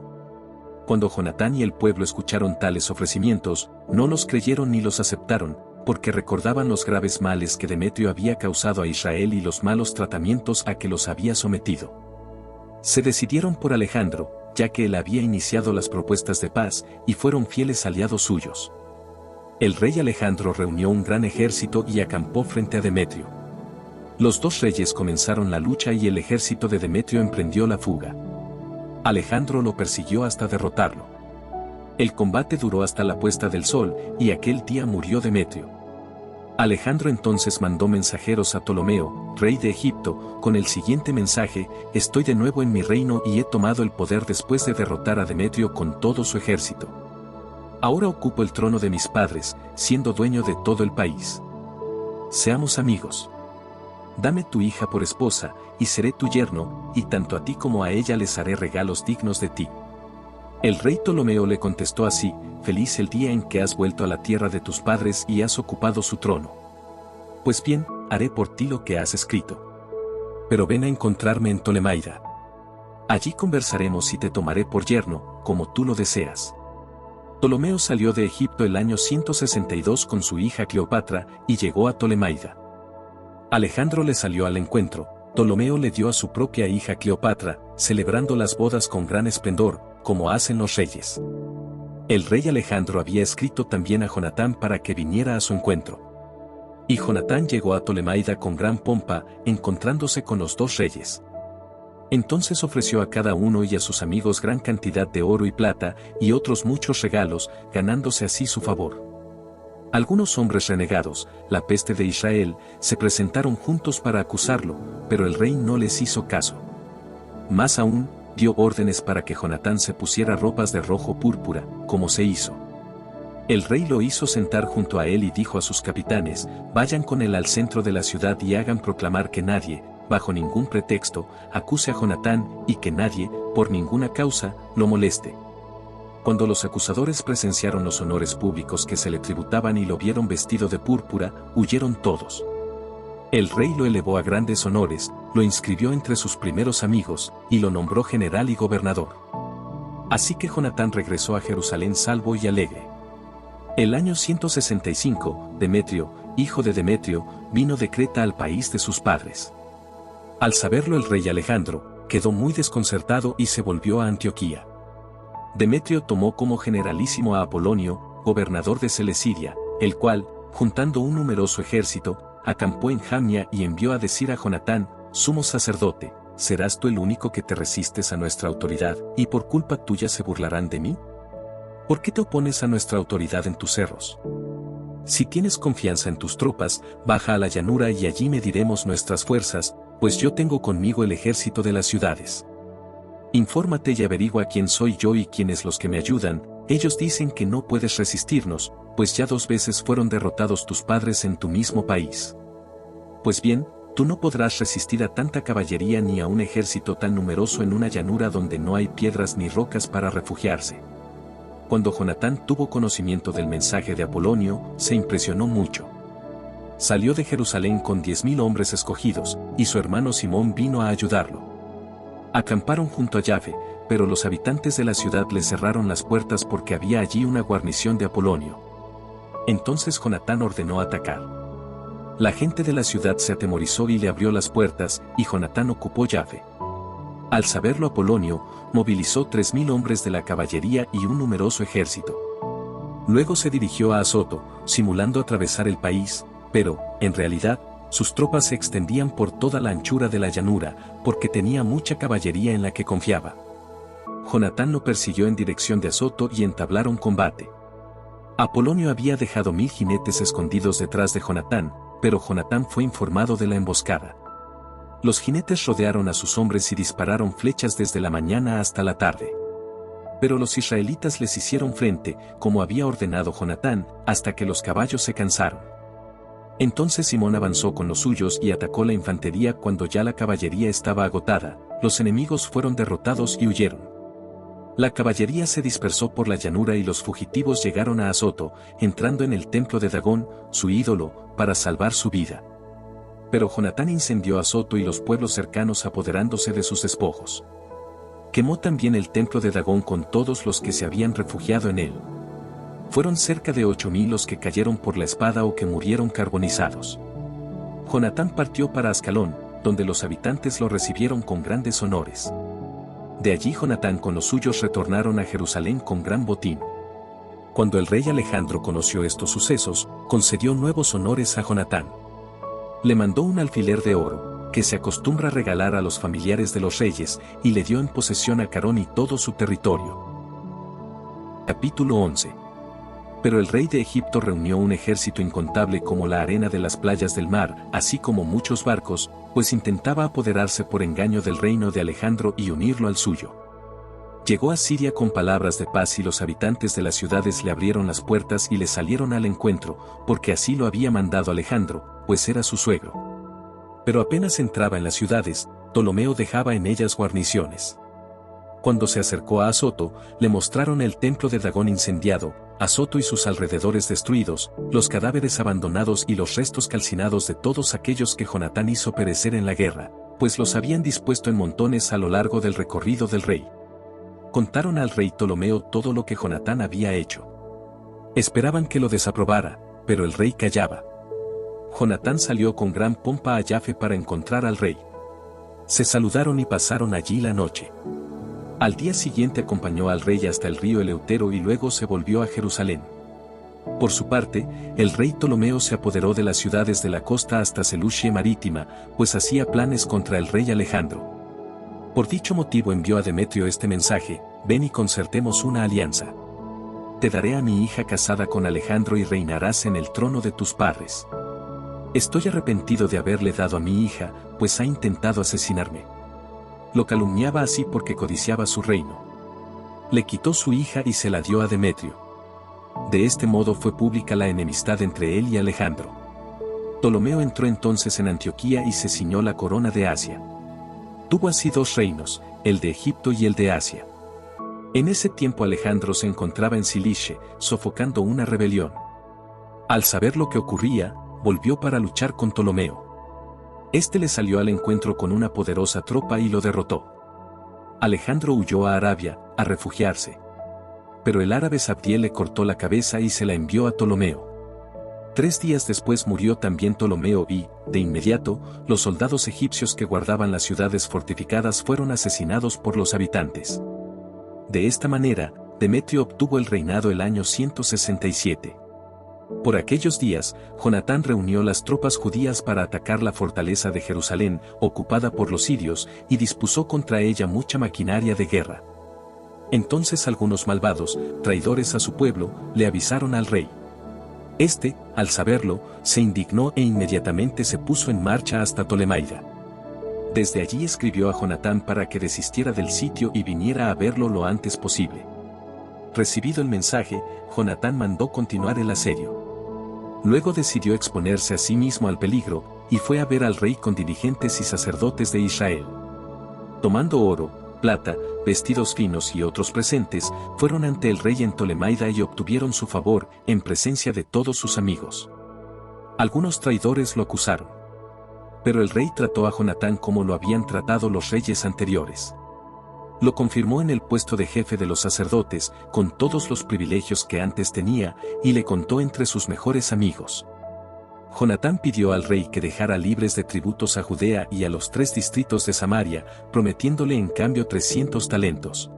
Cuando Jonatán y el pueblo escucharon tales ofrecimientos, no los creyeron ni los aceptaron, porque recordaban los graves males que Demetrio había causado a Israel y los malos tratamientos a que los había sometido. Se decidieron por Alejandro, ya que él había iniciado las propuestas de paz, y fueron fieles aliados suyos. El rey Alejandro reunió un gran ejército y acampó frente a Demetrio. Los 2 reyes comenzaron la lucha y el ejército de Demetrio emprendió la fuga. Alejandro lo persiguió hasta derrotarlo. El combate duró hasta la puesta del sol, y aquel día murió Demetrio. Alejandro entonces mandó mensajeros a Ptolomeo, rey de Egipto, con el siguiente mensaje: estoy de nuevo en mi reino y he tomado el poder después de derrotar a Demetrio con todo su ejército. Ahora ocupo el trono de mis padres, siendo dueño de todo el país. Seamos amigos. Dame tu hija por esposa, y seré tu yerno, y tanto a ti como a ella les haré regalos dignos de ti. El rey Ptolomeo le contestó así: feliz el día en que has vuelto a la tierra de tus padres y has ocupado su trono. Pues bien, haré por ti lo que has escrito. Pero ven a encontrarme en Tolemaida. Allí conversaremos y te tomaré por yerno, como tú lo deseas. Ptolomeo salió de Egipto el año 162 con su hija Cleopatra, y llegó a Tolemaida. Alejandro le salió al encuentro. Ptolomeo le dio a su propia hija Cleopatra, celebrando las bodas con gran esplendor, como hacen los reyes. El rey Alejandro había escrito también a Jonatán para que viniera a su encuentro. Y Jonatán llegó a Tolemaida con gran pompa, encontrándose con los 2 reyes. Entonces ofreció a cada uno y a sus amigos gran cantidad de oro y plata, y otros muchos regalos, ganándose así su favor. Algunos hombres renegados, la peste de Israel, se presentaron juntos para acusarlo, pero el rey no les hizo caso. Más aún, dio órdenes para que Jonatán se pusiera ropas de rojo púrpura, como se hizo. El rey lo hizo sentar junto a él y dijo a sus capitanes: vayan con él al centro de la ciudad y hagan proclamar que nadie, bajo ningún pretexto, acuse a Jonatán, y que nadie, por ninguna causa, lo moleste. Cuando los acusadores presenciaron los honores públicos que se le tributaban y lo vieron vestido de púrpura, huyeron todos. El rey lo elevó a grandes honores, lo inscribió entre sus primeros amigos, y lo nombró general y gobernador. Así que Jonatán regresó a Jerusalén salvo y alegre. El año 165, Demetrio, hijo de Demetrio, vino de Creta al país de sus padres. Al saberlo el rey Alejandro, quedó muy desconcertado y se volvió a Antioquía. Demetrio tomó como generalísimo a Apolonio, gobernador de Selecidia, el cual, juntando un numeroso ejército, acampó en Jamnia y envió a decir a Jonatán, sumo sacerdote, ¿serás tú el único que te resistes a nuestra autoridad, y por culpa tuya se burlarán de mí? ¿Por qué te opones a nuestra autoridad en tus cerros? Si tienes confianza en tus tropas, baja a la llanura y allí mediremos nuestras fuerzas, pues yo tengo conmigo el ejército de las ciudades. Infórmate y averigua quién soy yo y quiénes los que me ayudan. Ellos dicen que no puedes resistirnos, pues ya 2 veces fueron derrotados tus padres en tu mismo país. Pues bien, tú no podrás resistir a tanta caballería ni a un ejército tan numeroso en una llanura donde no hay piedras ni rocas para refugiarse. Cuando Jonatán tuvo conocimiento del mensaje de Apolonio, se impresionó mucho. Salió de Jerusalén con 10.000 hombres escogidos, y su hermano Simón vino a ayudarlo. Acamparon junto a Yafe, pero los habitantes de la ciudad le cerraron las puertas porque había allí una guarnición de Apolonio. Entonces Jonatán ordenó atacar. La gente de la ciudad se atemorizó y le abrió las puertas, y Jonatán ocupó Yafe. Al saberlo Apolonio, movilizó 3.000 hombres de la caballería y un numeroso ejército. Luego se dirigió a Azoto, simulando atravesar el país, pero, en realidad, sus tropas se extendían por toda la anchura de la llanura, porque tenía mucha caballería en la que confiaba. Jonatán lo persiguió en dirección de Azoto y entablaron combate. Apolonio había dejado 1.000 jinetes escondidos detrás de Jonatán, pero Jonatán fue informado de la emboscada. Los jinetes rodearon a sus hombres y dispararon flechas desde la mañana hasta la tarde. Pero los israelitas les hicieron frente, como había ordenado Jonatán, hasta que los caballos se cansaron. Entonces Simón avanzó con los suyos y atacó la infantería cuando ya la caballería estaba agotada, los enemigos fueron derrotados y huyeron. La caballería se dispersó por la llanura y los fugitivos llegaron a Azoto, entrando en el templo de Dagón, su ídolo, para salvar su vida. Pero Jonatán incendió Azoto y los pueblos cercanos apoderándose de sus despojos. Quemó también el templo de Dagón con todos los que se habían refugiado en él. Fueron cerca de 8.000 los que cayeron por la espada o que murieron carbonizados. Jonatán partió para Ascalón, donde los habitantes lo recibieron con grandes honores. De allí Jonatán con los suyos retornaron a Jerusalén con gran botín. Cuando el rey Alejandro conoció estos sucesos, concedió nuevos honores a Jonatán. Le mandó un alfiler de oro, que se acostumbra a regalar a los familiares de los reyes, y le dio en posesión a Carón y todo su territorio. Capítulo 11. Pero el rey de Egipto reunió un ejército incontable como la arena de las playas del mar, así como muchos barcos, pues intentaba apoderarse por engaño del reino de Alejandro y unirlo al suyo. Llegó a Siria con palabras de paz y los habitantes de las ciudades le abrieron las puertas y le salieron al encuentro, porque así lo había mandado Alejandro, pues era su suegro. Pero apenas entraba en las ciudades, Ptolomeo dejaba en ellas guarniciones. Cuando se acercó a Azoto, le mostraron el templo de Dagón incendiado, Azoto y sus alrededores destruidos, los cadáveres abandonados y los restos calcinados de todos aquellos que Jonatán hizo perecer en la guerra, pues los habían dispuesto en montones a lo largo del recorrido del rey. Contaron al rey Ptolomeo todo lo que Jonatán había hecho. Esperaban que lo desaprobara, pero el rey callaba. Jonatán salió con gran pompa a Yafe para encontrar al rey. Se saludaron y pasaron allí la noche. Al día siguiente acompañó al rey hasta el río Eleutero y luego se volvió a Jerusalén. Por su parte, el rey Ptolomeo se apoderó de las ciudades de la costa hasta Seleucia marítima, pues hacía planes contra el rey Alejandro. Por dicho motivo envió a Demetrio este mensaje: ven y concertemos una alianza. Te daré a mi hija casada con Alejandro y reinarás en el trono de tus padres. Estoy arrepentido de haberle dado a mi hija, pues ha intentado asesinarme. Lo calumniaba así porque codiciaba su reino. Le quitó su hija y se la dio a Demetrio. De este modo fue pública la enemistad entre él y Alejandro. Ptolomeo entró entonces en Antioquía y se ciñó la corona de Asia. Tuvo así 2 reinos, el de Egipto y el de Asia. En ese tiempo Alejandro se encontraba en Cilicia, sofocando una rebelión. Al saber lo que ocurría, volvió para luchar con Ptolomeo. Este le salió al encuentro con una poderosa tropa y lo derrotó. Alejandro huyó a Arabia, a refugiarse. Pero el árabe Sabdiel le cortó la cabeza y se la envió a Ptolomeo. 3 días después murió también Ptolomeo y, de inmediato, los soldados egipcios que guardaban las ciudades fortificadas fueron asesinados por los habitantes. De esta manera, Demetrio obtuvo el reinado el año 167. Por aquellos días, Jonatán reunió las tropas judías para atacar la fortaleza de Jerusalén, ocupada por los sirios, y dispuso contra ella mucha maquinaria de guerra. Entonces algunos malvados, traidores a su pueblo, le avisaron al rey. Este, al saberlo, se indignó e inmediatamente se puso en marcha hasta Ptolemaida. Desde allí escribió a Jonatán para que desistiera del sitio y viniera a verlo lo antes posible. Recibido el mensaje, Jonatán mandó continuar el asedio. Luego decidió exponerse a sí mismo al peligro, y fue a ver al rey con dirigentes y sacerdotes de Israel. Tomando oro, plata, vestidos finos y otros presentes, fueron ante el rey en Ptolemaida y obtuvieron su favor, en presencia de todos sus amigos. Algunos traidores lo acusaron. Pero el rey trató a Jonatán como lo habían tratado los reyes anteriores. Lo confirmó en el puesto de jefe de los sacerdotes, con todos los privilegios que antes tenía, y le contó entre sus mejores amigos. Jonatán pidió al rey que dejara libres de tributos a Judea y a los 3 distritos de Samaria, prometiéndole en cambio 300 talentos.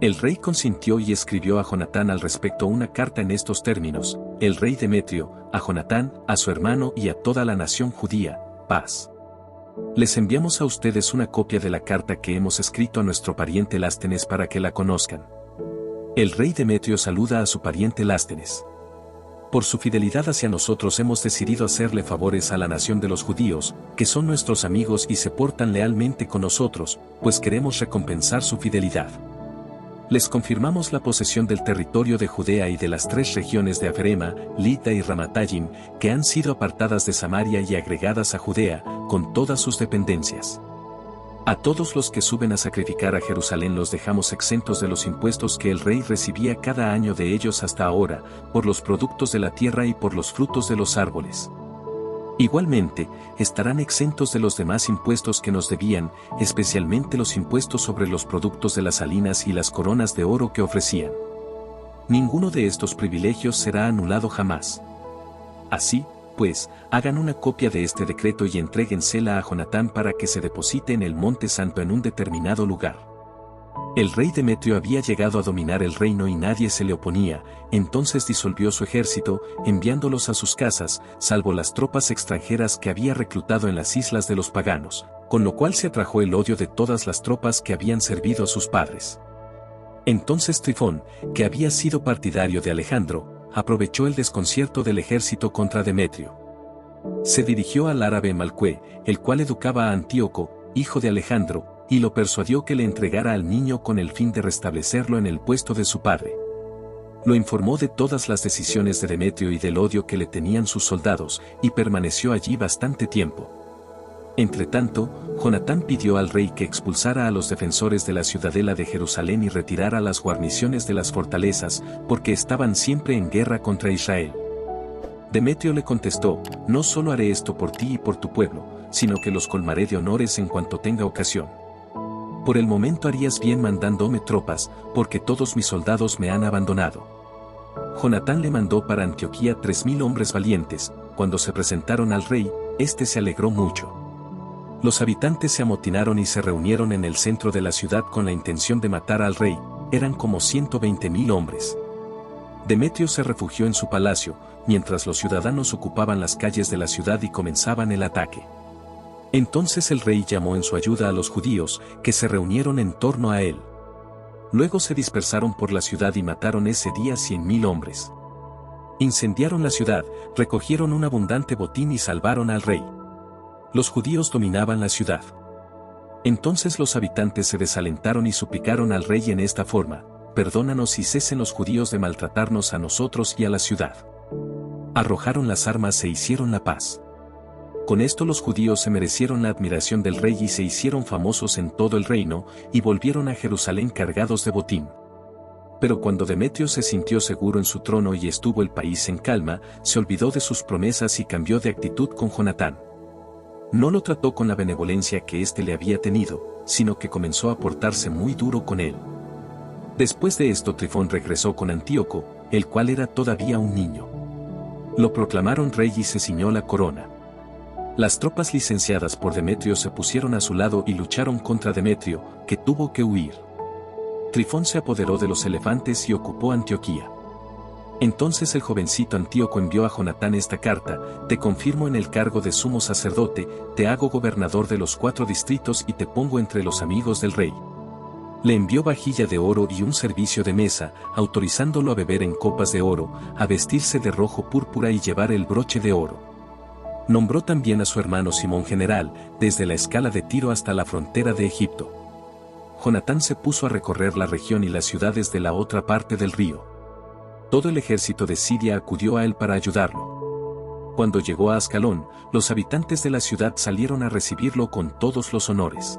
El rey consintió y escribió a Jonatán al respecto una carta en estos términos: el rey Demetrio, a Jonatán, a su hermano y a toda la nación judía, paz. Les enviamos a ustedes una copia de la carta que hemos escrito a nuestro pariente Lástenes para que la conozcan. El rey Demetrio saluda a su pariente Lástenes. Por su fidelidad hacia nosotros hemos decidido hacerle favores a la nación de los judíos, que son nuestros amigos y se portan lealmente con nosotros, pues queremos recompensar su fidelidad. Les confirmamos la posesión del territorio de Judea y de las 3 regiones de Aferema, Lida y Ramatayim, que han sido apartadas de Samaria y agregadas a Judea, con todas sus dependencias. A todos los que suben a sacrificar a Jerusalén los dejamos exentos de los impuestos que el rey recibía cada año de ellos hasta ahora, por los productos de la tierra y por los frutos de los árboles. Igualmente, estarán exentos de los demás impuestos que nos debían, especialmente los impuestos sobre los productos de las salinas y las coronas de oro que ofrecían. Ninguno de estos privilegios será anulado jamás. Así, pues, hagan una copia de este decreto y entréguensela a Jonatán para que se deposite en el Monte Santo en un determinado lugar. El rey Demetrio había llegado a dominar el reino y nadie se le oponía, entonces disolvió su ejército, enviándolos a sus casas, salvo las tropas extranjeras que había reclutado en las islas de los paganos, con lo cual se atrajo el odio de todas las tropas que habían servido a sus padres. Entonces Trifón, que había sido partidario de Alejandro, aprovechó el desconcierto del ejército contra Demetrio. Se dirigió al árabe Malcué, el cual educaba a Antíoco, hijo de Alejandro, y lo persuadió que le entregara al niño con el fin de restablecerlo en el puesto de su padre. Lo informó de todas las decisiones de Demetrio y del odio que le tenían sus soldados, y permaneció allí bastante tiempo. Entretanto, Jonatán pidió al rey que expulsara a los defensores de la ciudadela de Jerusalén y retirara las guarniciones de las fortalezas, porque estaban siempre en guerra contra Israel. Demetrio le contestó: no solo haré esto por ti y por tu pueblo, sino que los colmaré de honores en cuanto tenga ocasión. Por el momento harías bien mandándome tropas, porque todos mis soldados me han abandonado. Jonatán le mandó para Antioquía 3000 hombres valientes. Cuando se presentaron al rey, este se alegró mucho. Los habitantes se amotinaron y se reunieron en el centro de la ciudad con la intención de matar al rey. Eran como 120.000 hombres. Demetrio se refugió en su palacio, mientras los ciudadanos ocupaban las calles de la ciudad y comenzaban el ataque. Entonces el rey llamó en su ayuda a los judíos, que se reunieron en torno a él. Luego se dispersaron por la ciudad y mataron ese día 100.000 hombres. Incendiaron la ciudad, recogieron un abundante botín y salvaron al rey. Los judíos dominaban la ciudad. Entonces los habitantes se desalentaron y suplicaron al rey en esta forma: perdónanos y cesen los judíos de maltratarnos a nosotros y a la ciudad. Arrojaron las armas e hicieron la paz. Con esto los judíos se merecieron la admiración del rey y se hicieron famosos en todo el reino, y volvieron a Jerusalén cargados de botín. Pero cuando Demetrio se sintió seguro en su trono y estuvo el país en calma, se olvidó de sus promesas y cambió de actitud con Jonatán. No lo trató con la benevolencia que éste le había tenido, sino que comenzó a portarse muy duro con él. Después de esto Trifón regresó con Antíoco, el cual era todavía un niño. Lo proclamaron rey y se ciñó la corona. Las tropas licenciadas por Demetrio se pusieron a su lado y lucharon contra Demetrio, que tuvo que huir. Trifón se apoderó de los elefantes y ocupó Antioquía. Entonces el jovencito Antíoco envió a Jonatán esta carta: te confirmo en el cargo de sumo sacerdote, te hago gobernador de los 4 distritos y te pongo entre los amigos del rey. Le envió vajilla de oro y un servicio de mesa, autorizándolo a beber en copas de oro, a vestirse de rojo púrpura y llevar el broche de oro. Nombró también a su hermano Simón general, desde la escala de Tiro hasta la frontera de Egipto. Jonatán se puso a recorrer la región y las ciudades de la otra parte del río. Todo el ejército de Siria acudió a él para ayudarlo. Cuando llegó a Ascalón, los habitantes de la ciudad salieron a recibirlo con todos los honores.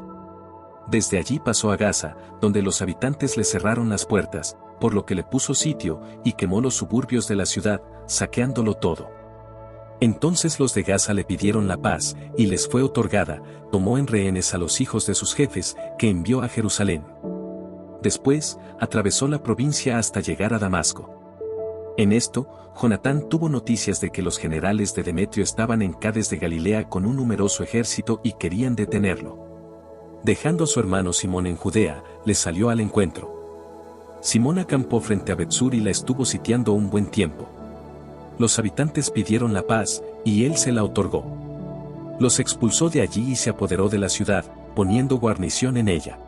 Desde allí pasó a Gaza, donde los habitantes le cerraron las puertas, por lo que le puso sitio y quemó los suburbios de la ciudad, saqueándolo todo. Entonces los de Gaza le pidieron la paz, y les fue otorgada. Tomó en rehenes a los hijos de sus jefes, que envió a Jerusalén. Después, atravesó la provincia hasta llegar a Damasco. En esto, Jonatán tuvo noticias de que los generales de Demetrio estaban en Cades de Galilea con un numeroso ejército y querían detenerlo. Dejando a su hermano Simón en Judea, le salió al encuentro. Simón acampó frente a Betsur y la estuvo sitiando un buen tiempo. Los habitantes pidieron la paz, y él se la otorgó. Los expulsó de allí y se apoderó de la ciudad, poniendo guarnición en ella.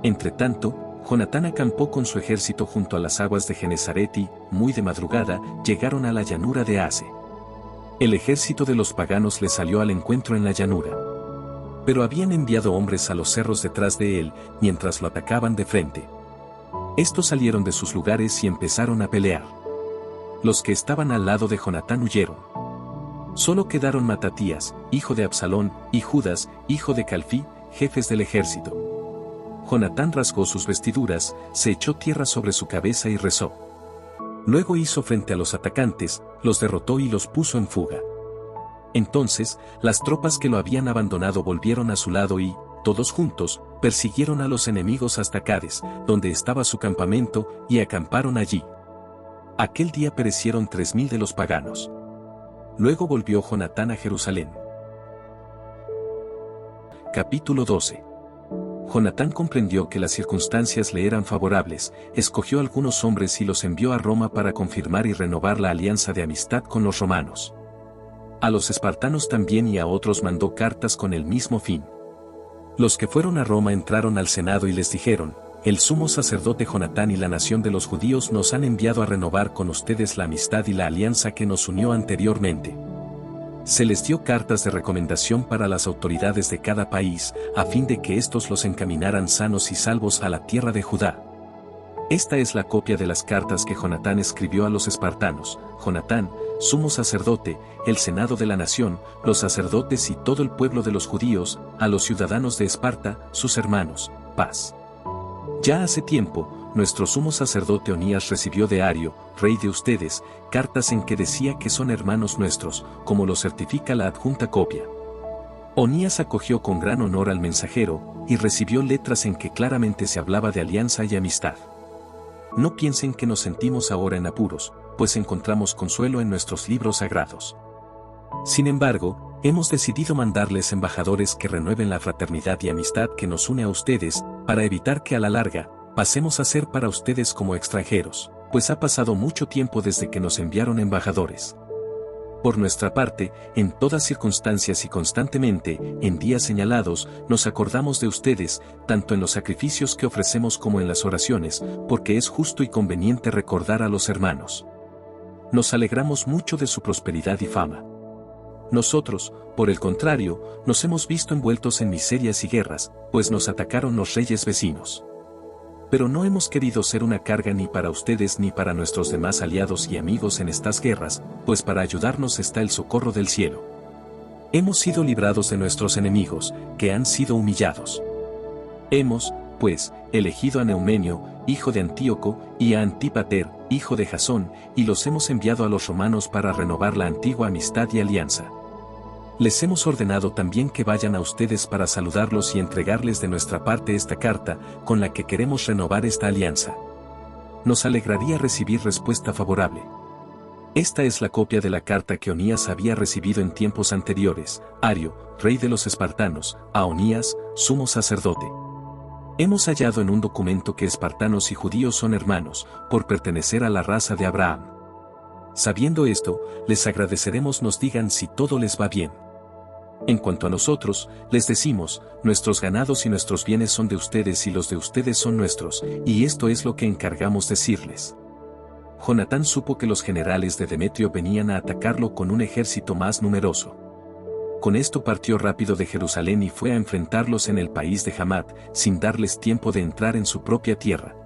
Entretanto, Jonatán acampó con su ejército junto a las aguas de Genezaret y, muy de madrugada, llegaron a la llanura de Ase. El ejército de los paganos le salió al encuentro en la llanura. Pero habían enviado hombres a los cerros detrás de él, mientras lo atacaban de frente. Estos salieron de sus lugares y empezaron a pelear. Los que estaban al lado de Jonatán huyeron. Solo quedaron Matatías, hijo de Absalón, y Judas, hijo de Calfí, jefes del ejército. Jonatán rasgó sus vestiduras, se echó tierra sobre su cabeza y rezó. Luego hizo frente a los atacantes, los derrotó y los puso en fuga. Entonces, las tropas que lo habían abandonado volvieron a su lado y, todos juntos, persiguieron a los enemigos hasta Cades, donde estaba su campamento, y acamparon allí. Aquel día perecieron 3000 de los paganos. Luego volvió Jonatán a Jerusalén. Capítulo 12. Jonatán comprendió que las circunstancias le eran favorables, escogió algunos hombres y los envió a Roma para confirmar y renovar la alianza de amistad con los romanos. A los espartanos también y a otros mandó cartas con el mismo fin. Los que fueron a Roma entraron al Senado y les dijeron: el sumo sacerdote Jonatán y la nación de los judíos nos han enviado a renovar con ustedes la amistad y la alianza que nos unió anteriormente. Se les dio cartas de recomendación para las autoridades de cada país, a fin de que éstos los encaminaran sanos y salvos a la tierra de Judá. Esta es la copia de las cartas que Jonatán escribió a los espartanos: Jonatán, sumo sacerdote, el senado de la nación, los sacerdotes y todo el pueblo de los judíos, a los ciudadanos de Esparta, sus hermanos, paz. Ya hace tiempo, nuestro sumo sacerdote Onías recibió de Ario, rey de ustedes, cartas en que decía que son hermanos nuestros, como lo certifica la adjunta copia. Onías acogió con gran honor al mensajero, y recibió letras en que claramente se hablaba de alianza y amistad. No piensen que nos sentimos ahora en apuros, pues encontramos consuelo en nuestros libros sagrados. Sin embargo, hemos decidido mandarles embajadores que renueven la fraternidad y amistad que nos une a ustedes, para evitar que a la larga, pasemos a ser para ustedes como extranjeros, pues ha pasado mucho tiempo desde que nos enviaron embajadores. Por nuestra parte, en todas circunstancias y constantemente, en días señalados, nos acordamos de ustedes, tanto en los sacrificios que ofrecemos como en las oraciones, porque es justo y conveniente recordar a los hermanos. Nos alegramos mucho de su prosperidad y fama. Nosotros, por el contrario, nos hemos visto envueltos en miserias y guerras, pues nos atacaron los reyes vecinos. Pero no hemos querido ser una carga ni para ustedes ni para nuestros demás aliados y amigos en estas guerras, pues para ayudarnos está el socorro del cielo. Hemos sido librados de nuestros enemigos, que han sido humillados. Hemos, pues, elegido a Neumenio, hijo de Antíoco, y a Antípater, hijo de Jasón, y los hemos enviado a los romanos para renovar la antigua amistad y alianza. Les hemos ordenado también que vayan a ustedes para saludarlos y entregarles de nuestra parte esta carta, con la que queremos renovar esta alianza. Nos alegraría recibir respuesta favorable. Esta es la copia de la carta que Onías había recibido en tiempos anteriores, Ario, rey de los espartanos, a Onías, sumo sacerdote. Hemos hallado en un documento que espartanos y judíos son hermanos, por pertenecer a la raza de Abraham. Sabiendo esto, les agradeceremos nos digan si todo les va bien. En cuanto a nosotros, les decimos, nuestros ganados y nuestros bienes son de ustedes y los de ustedes son nuestros, y esto es lo que encargamos decirles. Jonatán supo que los generales de Demetrio venían a atacarlo con un ejército más numeroso. Con esto partió rápido de Jerusalén y fue a enfrentarlos en el país de Hamat, sin darles tiempo de entrar en su propia tierra.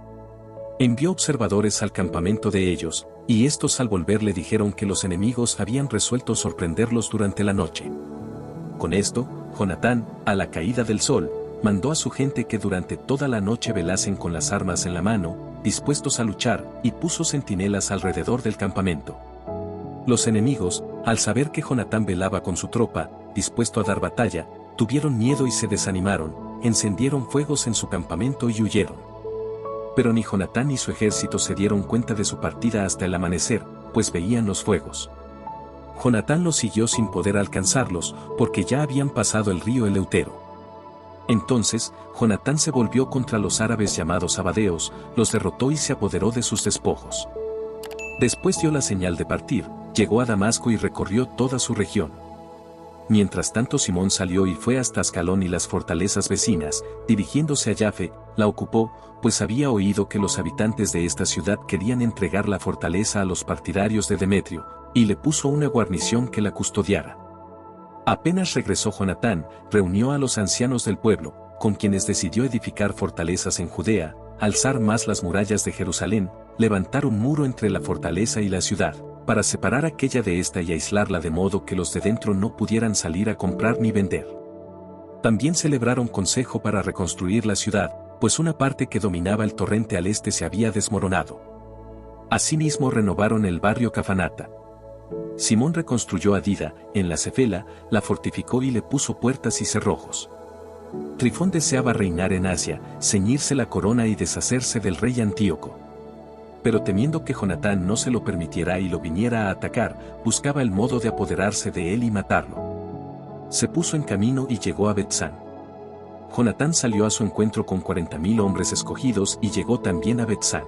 Envió observadores al campamento de ellos, y estos al volver le dijeron que los enemigos habían resuelto sorprenderlos durante la noche. Con esto, Jonatán, a la caída del sol, mandó a su gente que durante toda la noche velasen con las armas en la mano, dispuestos a luchar, y puso centinelas alrededor del campamento. Los enemigos, al saber que Jonatán velaba con su tropa, dispuesto a dar batalla, tuvieron miedo y se desanimaron, encendieron fuegos en su campamento y huyeron. Pero ni Jonatán ni su ejército se dieron cuenta de su partida hasta el amanecer, pues veían los fuegos. Jonatán los siguió sin poder alcanzarlos, porque ya habían pasado el río Eleutero. Entonces, Jonatán se volvió contra los árabes llamados abadeos, los derrotó y se apoderó de sus despojos. Después dio la señal de partir, llegó a Damasco y recorrió toda su región. Mientras tanto Simón salió y fue hasta Ascalón y las fortalezas vecinas, dirigiéndose a Yafe, la ocupó, pues había oído que los habitantes de esta ciudad querían entregar la fortaleza a los partidarios de Demetrio, y le puso una guarnición que la custodiara. Apenas regresó Jonatán, reunió a los ancianos del pueblo, con quienes decidió edificar fortalezas en Judea, alzar más las murallas de Jerusalén, levantar un muro entre la fortaleza y la ciudad, para separar aquella de esta y aislarla de modo que los de dentro no pudieran salir a comprar ni vender. También celebraron consejo para reconstruir la ciudad, pues una parte que dominaba el torrente al este se había desmoronado. Asimismo renovaron el barrio Cafanata. Simón reconstruyó Adida, en la Cefela, la fortificó y le puso puertas y cerrojos. Trifón deseaba reinar en Asia, ceñirse la corona y deshacerse del rey Antíoco. Pero temiendo que Jonatán no se lo permitiera y lo viniera a atacar, buscaba el modo de apoderarse de él y matarlo. Se puso en camino y llegó a Betsán. Jonatán salió a su encuentro con 40.000 hombres escogidos y llegó también a Betsán.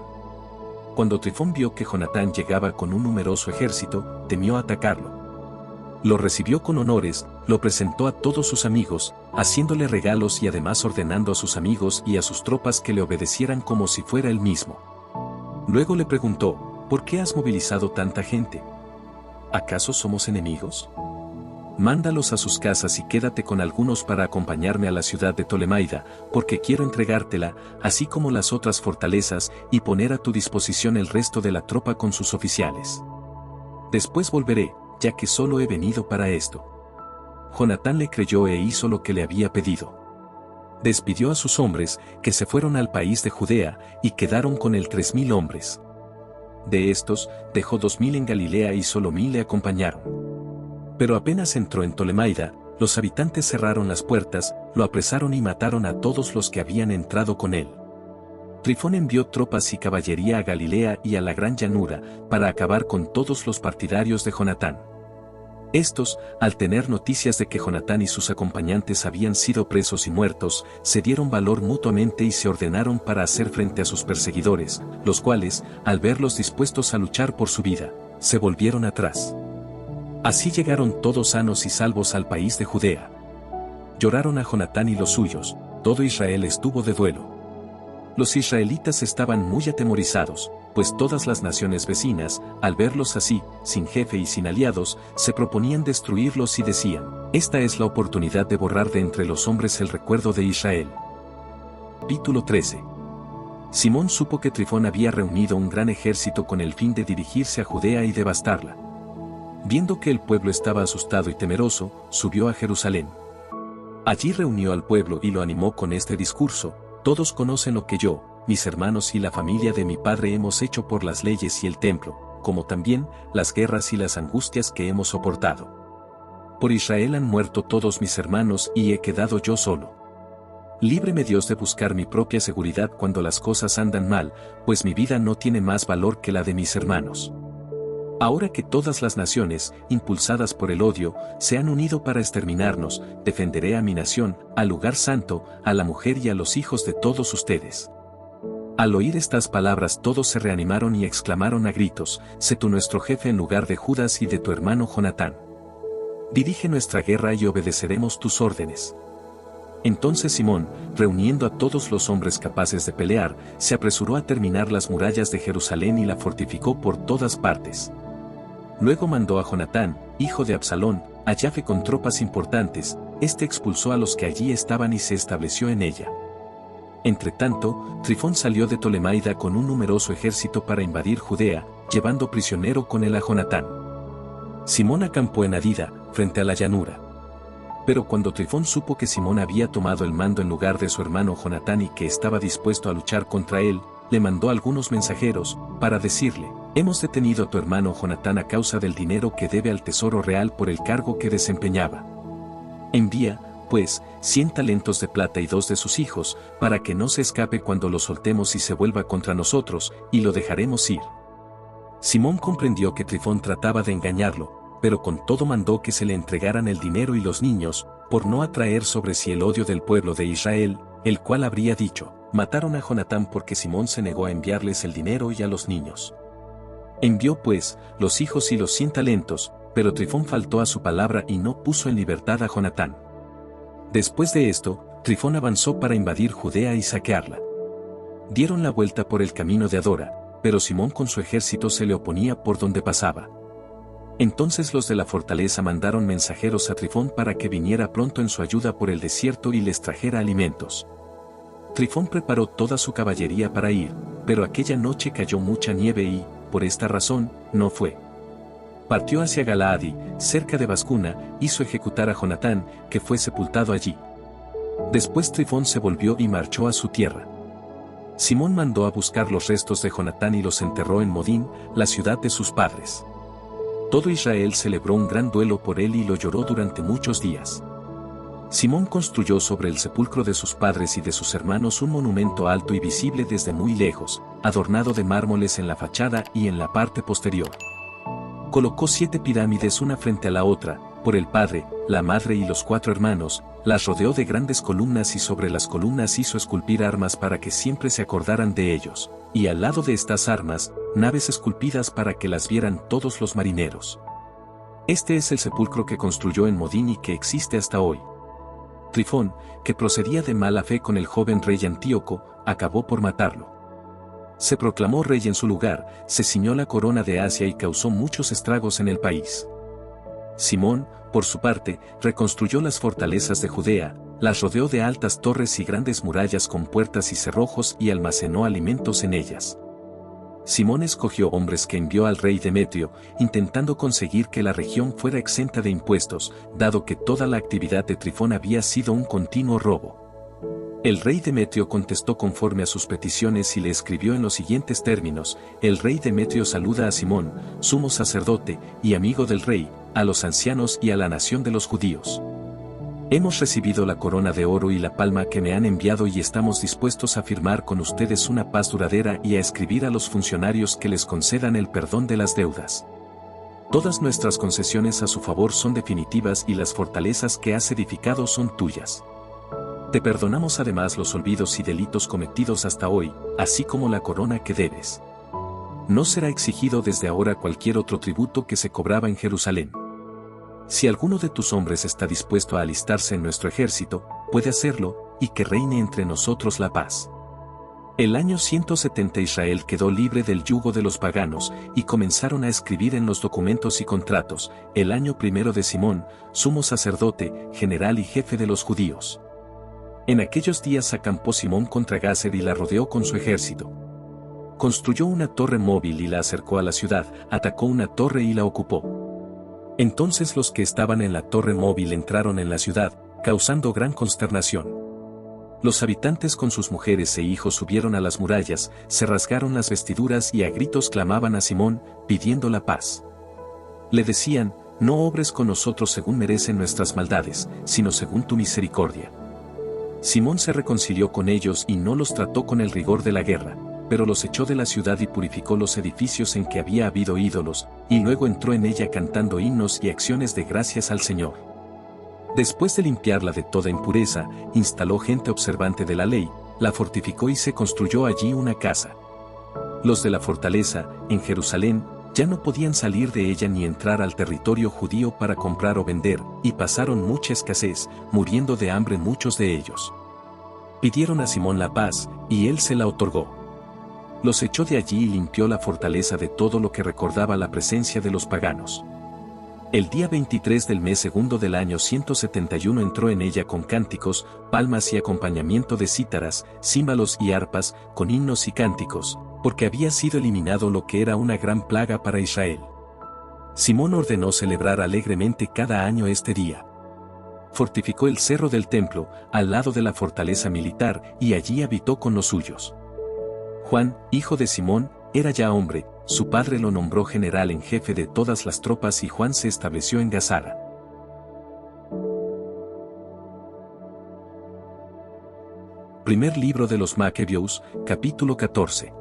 Cuando Trifón vio que Jonatán llegaba con un numeroso ejército, temió atacarlo. Lo recibió con honores, lo presentó a todos sus amigos, haciéndole regalos y además ordenando a sus amigos y a sus tropas que le obedecieran como si fuera él mismo. Luego le preguntó, ¿por qué has movilizado tanta gente? ¿Acaso somos enemigos? Mándalos a sus casas y quédate con algunos para acompañarme a la ciudad de Tolemaida, porque quiero entregártela, así como las otras fortalezas, y poner a tu disposición el resto de la tropa con sus oficiales. Después volveré, ya que solo he venido para esto. Jonatán le creyó e hizo lo que le había pedido. Despidió a sus hombres, que se fueron al país de Judea, y quedaron con él 3.000 hombres. De estos, dejó 2.000 en Galilea y solo 1.000 le acompañaron. Pero apenas entró en Tolemaida, los habitantes cerraron las puertas, lo apresaron y mataron a todos los que habían entrado con él. Trifón envió tropas y caballería a Galilea y a la gran llanura, para acabar con todos los partidarios de Jonatán. Estos, al tener noticias de que Jonatán y sus acompañantes habían sido presos y muertos, se dieron valor mutuamente y se ordenaron para hacer frente a sus perseguidores, los cuales, al verlos dispuestos a luchar por su vida, se volvieron atrás. Así llegaron todos sanos y salvos al país de Judea. Lloraron a Jonatán y los suyos, todo Israel estuvo de duelo. Los israelitas estaban muy atemorizados, pues todas las naciones vecinas, al verlos así, sin jefe y sin aliados, se proponían destruirlos y decían, esta es la oportunidad de borrar de entre los hombres el recuerdo de Israel. Capítulo 13. Simón supo que Trifón había reunido un gran ejército con el fin de dirigirse a Judea y devastarla. Viendo que el pueblo estaba asustado y temeroso, subió a Jerusalén. Allí reunió al pueblo y lo animó con este discurso, Todos conocen lo que yo, mis hermanos y la familia de mi padre hemos hecho por las leyes y el templo, como también las guerras y las angustias que hemos soportado. Por Israel han muerto todos mis hermanos y he quedado yo solo. Líbreme Dios de buscar mi propia seguridad cuando las cosas andan mal, pues mi vida no tiene más valor que la de mis hermanos. Ahora que todas las naciones, impulsadas por el odio, se han unido para exterminarnos, defenderé a mi nación, al lugar santo, a la mujer y a los hijos de todos ustedes. Al oír estas palabras todos se reanimaron y exclamaron a gritos, sé tú nuestro jefe en lugar de Judas y de tu hermano Jonatán. Dirige nuestra guerra y obedeceremos tus órdenes. Entonces Simón, reuniendo a todos los hombres capaces de pelear, se apresuró a terminar las murallas de Jerusalén y la fortificó por todas partes. Luego mandó a Jonatán, hijo de Absalón, a Yafe con tropas importantes, este expulsó a los que allí estaban y se estableció en ella. Entretanto, Trifón salió de Tolemaida con un numeroso ejército para invadir Judea, llevando prisionero con él a Jonatán. Simón acampó en Adida, frente a la llanura. Pero cuando Trifón supo que Simón había tomado el mando en lugar de su hermano Jonatán y que estaba dispuesto a luchar contra él, le mandó algunos mensajeros, para decirle, hemos detenido a tu hermano Jonatán a causa del dinero que debe al tesoro real por el cargo que desempeñaba. Envía, pues, 100 talentos de plata y 2 de sus hijos, para que no se escape cuando lo soltemos y se vuelva contra nosotros, y lo dejaremos ir. Simón comprendió que Trifón trataba de engañarlo, pero con todo mandó que se le entregaran el dinero y los niños, por no atraer sobre sí el odio del pueblo de Israel, el cual habría dicho, mataron a Jonatán porque Simón se negó a enviarles el dinero y a los niños. Envió pues, los hijos y los 100 talentos, pero Trifón faltó a su palabra y no puso en libertad a Jonatán. Después de esto, Trifón avanzó para invadir Judea y saquearla. Dieron la vuelta por el camino de Adora, pero Simón con su ejército se le oponía por donde pasaba. Entonces los de la fortaleza mandaron mensajeros a Trifón para que viniera pronto en su ayuda por el desierto y les trajera alimentos. Trifón preparó toda su caballería para ir, pero aquella noche cayó mucha nieve y, por esta razón, no fue. Partió hacia Galaadi, cerca de Bascuna, hizo ejecutar a Jonatán, que fue sepultado allí. Después Trifón se volvió y marchó a su tierra. Simón mandó a buscar los restos de Jonatán y los enterró en Modín, la ciudad de sus padres. Todo Israel celebró un gran duelo por él y lo lloró durante muchos días. Simón construyó sobre el sepulcro de sus padres y de sus hermanos un monumento alto y visible desde muy lejos, adornado de mármoles en la fachada y en la parte posterior. Colocó 7 pirámides una frente a la otra, por el padre, la madre y los 4 hermanos, las rodeó de grandes columnas y sobre las columnas hizo esculpir armas para que siempre se acordaran de ellos, y al lado de estas armas, naves esculpidas para que las vieran todos los marineros. Este es el sepulcro que construyó en Modín y que existe hasta hoy. Trifón, que procedía de mala fe con el joven rey Antíoco, acabó por matarlo. Se proclamó rey en su lugar, se ciñó la corona de Asia y causó muchos estragos en el país. Simón, por su parte, reconstruyó las fortalezas de Judea, las rodeó de altas torres y grandes murallas con puertas y cerrojos y almacenó alimentos en ellas. Simón escogió hombres que envió al rey Demetrio, intentando conseguir que la región fuera exenta de impuestos, dado que toda la actividad de Trifón había sido un continuo robo. El rey Demetrio contestó conforme a sus peticiones y le escribió en los siguientes términos: el rey Demetrio saluda a Simón, sumo sacerdote y amigo del rey, a los ancianos y a la nación de los judíos. Hemos recibido la corona de oro y la palma que me han enviado y estamos dispuestos a firmar con ustedes una paz duradera y a escribir a los funcionarios que les concedan el perdón de las deudas. Todas nuestras concesiones a su favor son definitivas y las fortalezas que has edificado son tuyas. Te perdonamos además los olvidos y delitos cometidos hasta hoy, así como la corona que debes. No será exigido desde ahora cualquier otro tributo que se cobraba en Jerusalén. Si alguno de tus hombres está dispuesto a alistarse en nuestro ejército, puede hacerlo, y que reine entre nosotros la paz. El año 170 Israel quedó libre del yugo de los paganos, y comenzaron a escribir en los documentos y contratos, el año primero de Simón, sumo sacerdote, general y jefe de los judíos. En aquellos días acampó Simón contra Gazer y la rodeó con su ejército. Construyó una torre móvil y la acercó a la ciudad, atacó una torre y la ocupó. Entonces los que estaban en la torre móvil entraron en la ciudad, causando gran consternación. Los habitantes con sus mujeres e hijos subieron a las murallas, se rasgaron las vestiduras y a gritos clamaban a Simón, pidiendo la paz. Le decían, no obres con nosotros según merecen nuestras maldades, sino según tu misericordia. Simón se reconcilió con ellos y no los trató con el rigor de la guerra, pero los echó de la ciudad y purificó los edificios en que había habido ídolos, y luego entró en ella cantando himnos y acciones de gracias al Señor. Después de limpiarla de toda impureza, instaló gente observante de la ley, la fortificó y se construyó allí una casa. Los de la fortaleza, en Jerusalén, ya no podían salir de ella ni entrar al territorio judío para comprar o vender, y pasaron mucha escasez, muriendo de hambre muchos de ellos. Pidieron a Simón la paz, y él se la otorgó. Los echó de allí y limpió la fortaleza de todo lo que recordaba la presencia de los paganos. El día 23 del mes segundo del año 171 entró en ella con cánticos, palmas y acompañamiento de cítaras, címbalos y arpas, con himnos y cánticos, porque había sido eliminado lo que era una gran plaga para Israel. Simón ordenó celebrar alegremente cada año este día. Fortificó el cerro del templo, al lado de la fortaleza militar, y allí habitó con los suyos. Juan, hijo de Simón, era ya hombre, su padre lo nombró general en jefe de todas las tropas y Juan se estableció en Gazara. Primer libro de los Macabeos, capítulo 14.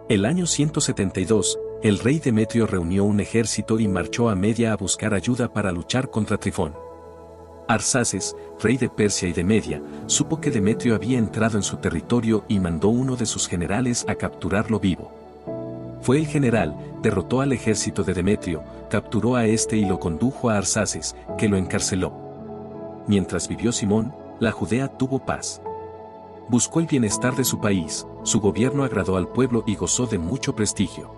El año 172, el rey Demetrio reunió un ejército y marchó a Media a buscar ayuda para luchar contra Trifón. Arsaces, rey de Persia y de Media, supo que Demetrio había entrado en su territorio y mandó uno de sus generales a capturarlo vivo. Fue el general, derrotó al ejército de Demetrio, capturó a este y lo condujo a Arsaces, que lo encarceló. Mientras vivió Simón, la Judea tuvo paz. Buscó el bienestar de su país, su gobierno agradó al pueblo y gozó de mucho prestigio.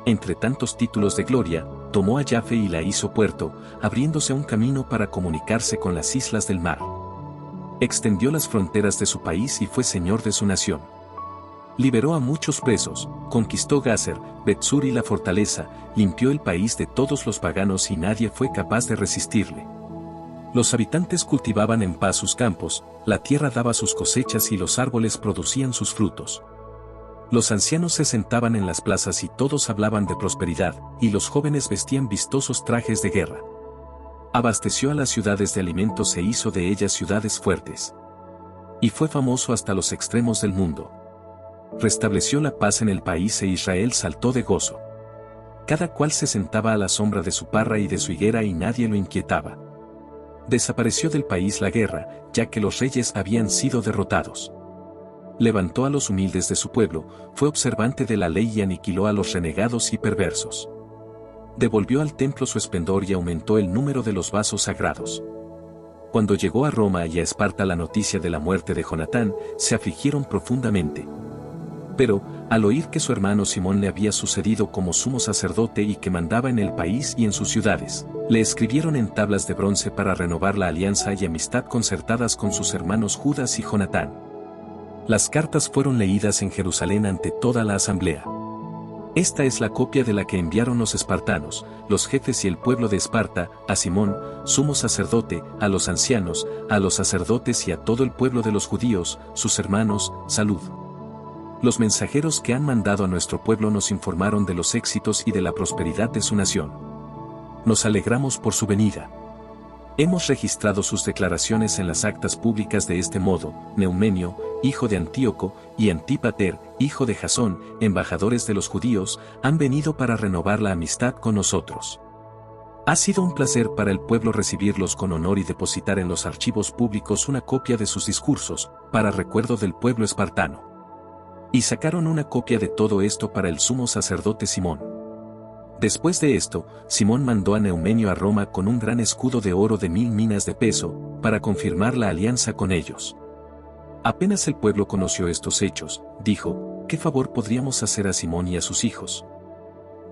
Entre tantos títulos de gloria, tomó a Jaffe y la hizo puerto, abriéndose un camino para comunicarse con las islas del mar. Extendió las fronteras de su país y fue señor de su nación. Liberó a muchos presos, conquistó Gazer, Betsur y la fortaleza, limpió el país de todos los paganos y nadie fue capaz de resistirle. Los habitantes cultivaban en paz sus campos, la tierra daba sus cosechas y los árboles producían sus frutos. Los ancianos se sentaban en las plazas y todos hablaban de prosperidad, y los jóvenes vestían vistosos trajes de guerra. Abasteció a las ciudades de alimentos e hizo de ellas ciudades fuertes. Y fue famoso hasta los extremos del mundo. Restableció la paz en el país e Israel saltó de gozo. Cada cual se sentaba a la sombra de su parra y de su higuera y nadie lo inquietaba. Desapareció del país la guerra, ya que los reyes habían sido derrotados. Levantó a los humildes de su pueblo, fue observante de la ley y aniquiló a los renegados y perversos. Devolvió al templo su esplendor y aumentó el número de los vasos sagrados. Cuando llegó a Roma y a Esparta la noticia de la muerte de Jonatán, se afligieron profundamente. Pero, al oír que su hermano Simón le había sucedido como sumo sacerdote y que mandaba en el país y en sus ciudades, le escribieron en tablas de bronce para renovar la alianza y amistad concertadas con sus hermanos Judas y Jonatán. Las cartas fueron leídas en Jerusalén ante toda la asamblea. Esta es la copia de la que enviaron los espartanos, los jefes y el pueblo de Esparta, a Simón, sumo sacerdote, a los ancianos, a los sacerdotes y a todo el pueblo de los judíos, sus hermanos, salud. Los mensajeros que han mandado a nuestro pueblo nos informaron de los éxitos y de la prosperidad de su nación. Nos alegramos por su venida. Hemos registrado sus declaraciones en las actas públicas de este modo: Neumenio, hijo de Antíoco, y Antípater, hijo de Jasón, embajadores de los judíos, han venido para renovar la amistad con nosotros. Ha sido un placer para el pueblo recibirlos con honor y depositar en los archivos públicos una copia de sus discursos, para recuerdo del pueblo espartano. Y sacaron una copia de todo esto para el sumo sacerdote Simón. Después de esto, Simón mandó a Neumenio a Roma con un gran escudo de oro de 1000 minas de peso, para confirmar la alianza con ellos. Apenas el pueblo conoció estos hechos, dijo: ¿qué favor podríamos hacer a Simón y a sus hijos?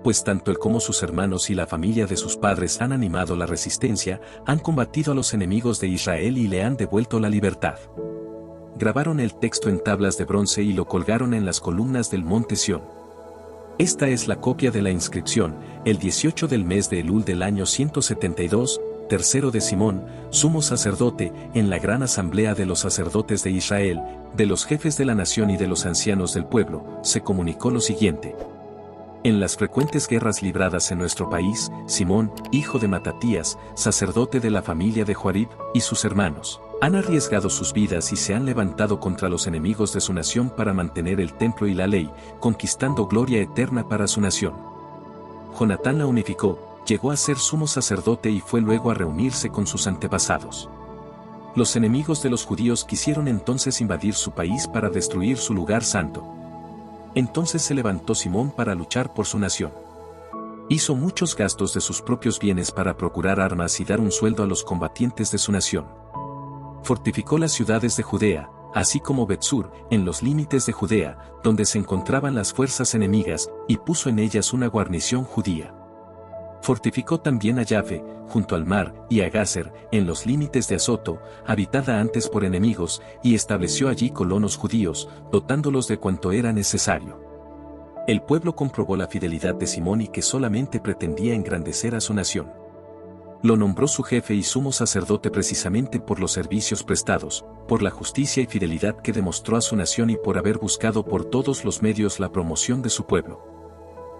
Pues tanto él como sus hermanos y la familia de sus padres han animado la resistencia, han combatido a los enemigos de Israel y le han devuelto la libertad. Grabaron el texto en tablas de bronce y lo colgaron en las columnas del monte Sión. Esta es la copia de la inscripción: el 18 del mes de Elul del año 172, tercero de Simón, sumo sacerdote, en la gran asamblea de los sacerdotes de Israel, de los jefes de la nación y de los ancianos del pueblo, se comunicó lo siguiente. En las frecuentes guerras libradas en nuestro país, Simón, hijo de Matatías, sacerdote de la familia de Joarib, y sus hermanos, han arriesgado sus vidas y se han levantado contra los enemigos de su nación para mantener el templo y la ley, conquistando gloria eterna para su nación. Jonatán la unificó, llegó a ser sumo sacerdote y fue luego a reunirse con sus antepasados. Los enemigos de los judíos quisieron entonces invadir su país para destruir su lugar santo. Entonces se levantó Simón para luchar por su nación. Hizo muchos gastos de sus propios bienes para procurar armas y dar un sueldo a los combatientes de su nación. Fortificó las ciudades de Judea, así como Betsur, en los límites de Judea, donde se encontraban las fuerzas enemigas, y puso en ellas una guarnición judía. Fortificó también a Yafe, junto al mar, y a Gazer, en los límites de Azoto, habitada antes por enemigos, y estableció allí colonos judíos, dotándolos de cuanto era necesario. El pueblo comprobó la fidelidad de Simón y que solamente pretendía engrandecer a su nación. Lo nombró su jefe y sumo sacerdote precisamente por los servicios prestados, por la justicia y fidelidad que demostró a su nación y por haber buscado por todos los medios la promoción de su pueblo.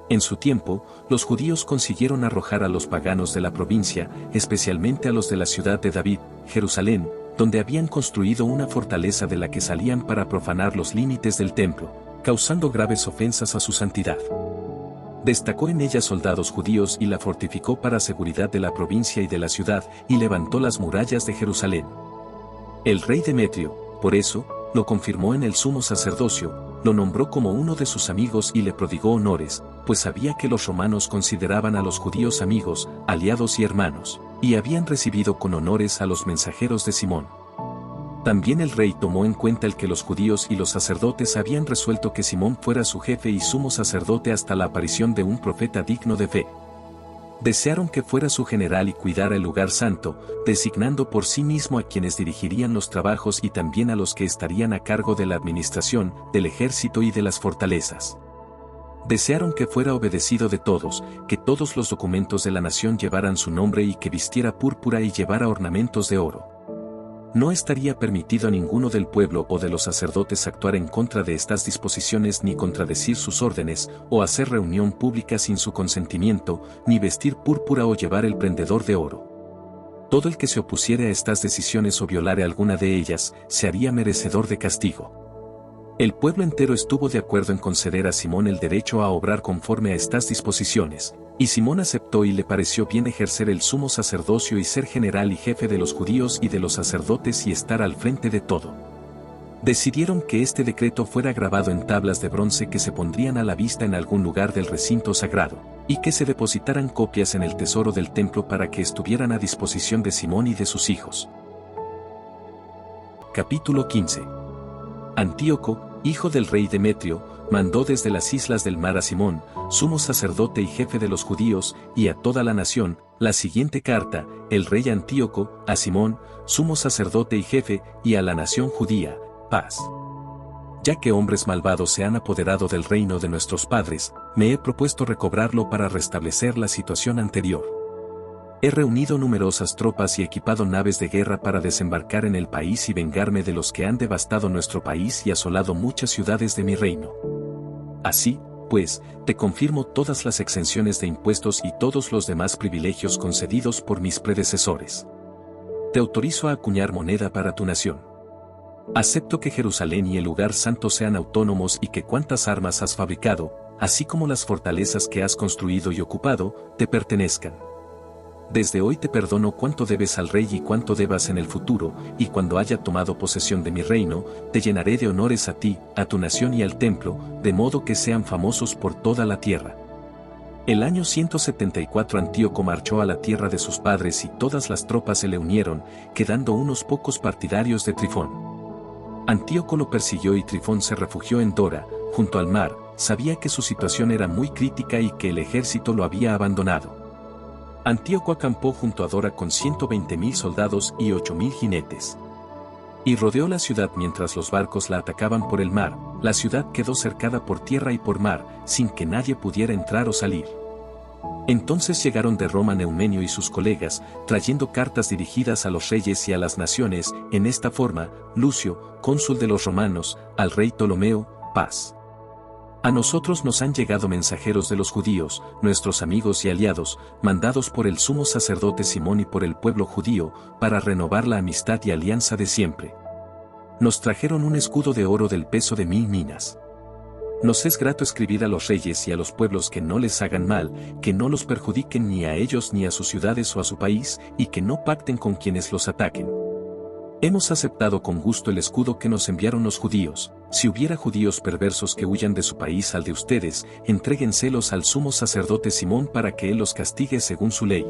En su tiempo, los judíos consiguieron arrojar a los paganos de la provincia, especialmente a los de la ciudad de David, Jerusalén, donde habían construido una fortaleza de la que salían para profanar los límites del templo, causando graves ofensas a su santidad. Destacó en ella soldados judíos y la fortificó para seguridad de la provincia y de la ciudad, y levantó las murallas de Jerusalén. El rey Demetrio, por eso, lo confirmó en el sumo sacerdocio, lo nombró como uno de sus amigos y le prodigó honores, pues sabía que los romanos consideraban a los judíos amigos, aliados y hermanos, y habían recibido con honores a los mensajeros de Simón. También el rey tomó en cuenta el que los judíos y los sacerdotes habían resuelto que Simón fuera su jefe y sumo sacerdote hasta la aparición de un profeta digno de fe. Desearon que fuera su general y cuidara el lugar santo, designando por sí mismo a quienes dirigirían los trabajos y también a los que estarían a cargo de la administración, del ejército y de las fortalezas. Desearon que fuera obedecido de todos, que todos los documentos de la nación llevaran su nombre y que vistiera púrpura y llevara ornamentos de oro. No estaría permitido a ninguno del pueblo o de los sacerdotes actuar en contra de estas disposiciones ni contradecir sus órdenes, o hacer reunión pública sin su consentimiento, ni vestir púrpura o llevar el prendedor de oro. Todo el que se opusiere a estas decisiones o violare alguna de ellas, se haría merecedor de castigo. El pueblo entero estuvo de acuerdo en conceder a Simón el derecho a obrar conforme a estas disposiciones. Y Simón aceptó y le pareció bien ejercer el sumo sacerdocio y ser general y jefe de los judíos y de los sacerdotes y estar al frente de todo. Decidieron que este decreto fuera grabado en tablas de bronce que se pondrían a la vista en algún lugar del recinto sagrado, y que se depositaran copias en el tesoro del templo para que estuvieran a disposición de Simón y de sus hijos. Capítulo 15. Antíoco, hijo del rey Demetrio, mandó desde las islas del mar a Simón, sumo sacerdote y jefe de los judíos, y a toda la nación, la siguiente carta: el rey Antíoco, a Simón, sumo sacerdote y jefe, y a la nación judía, paz. Ya que hombres malvados se han apoderado del reino de nuestros padres, me he propuesto recobrarlo para restablecer la situación anterior. He reunido numerosas tropas y equipado naves de guerra para desembarcar en el país y vengarme de los que han devastado nuestro país y asolado muchas ciudades de mi reino. Así, pues, te confirmo todas las exenciones de impuestos y todos los demás privilegios concedidos por mis predecesores. Te autorizo a acuñar moneda para tu nación. Acepto que Jerusalén y el lugar santo sean autónomos y que cuantas armas has fabricado, así como las fortalezas que has construido y ocupado, te pertenezcan. Desde hoy te perdono cuánto debes al rey y cuánto debas en el futuro, y cuando haya tomado posesión de mi reino, te llenaré de honores a ti, a tu nación y al templo, de modo que sean famosos por toda la tierra. El año 174 Antíoco marchó a la tierra de sus padres y todas las tropas se le unieron, quedando unos pocos partidarios de Trifón. Antíoco lo persiguió y Trifón se refugió en Dora, junto al mar. Sabía que su situación era muy crítica y que el ejército lo había abandonado. Antíoco acampó junto a Dora con 120.000 soldados y 8.000 jinetes. Y rodeó la ciudad mientras los barcos la atacaban por el mar. La ciudad quedó cercada por tierra y por mar, sin que nadie pudiera entrar o salir. Entonces llegaron de Roma Neumenio y sus colegas, trayendo cartas dirigidas a los reyes y a las naciones, en esta forma: Lucio, cónsul de los romanos, al rey Ptolomeo, paz. A nosotros nos han llegado mensajeros de los judíos, nuestros amigos y aliados, mandados por el sumo sacerdote Simón y por el pueblo judío, para renovar la amistad y alianza de siempre. Nos trajeron un escudo de oro del peso de 1000 minas. Nos es grato escribir a los reyes y a los pueblos que no les hagan mal, que no los perjudiquen ni a ellos ni a sus ciudades o a su país, y que no pacten con quienes los ataquen. Hemos aceptado con gusto el escudo que nos enviaron los judíos. Si hubiera judíos perversos que huyan de su país al de ustedes, entréguenselos al sumo sacerdote Simón para que él los castigue según su ley.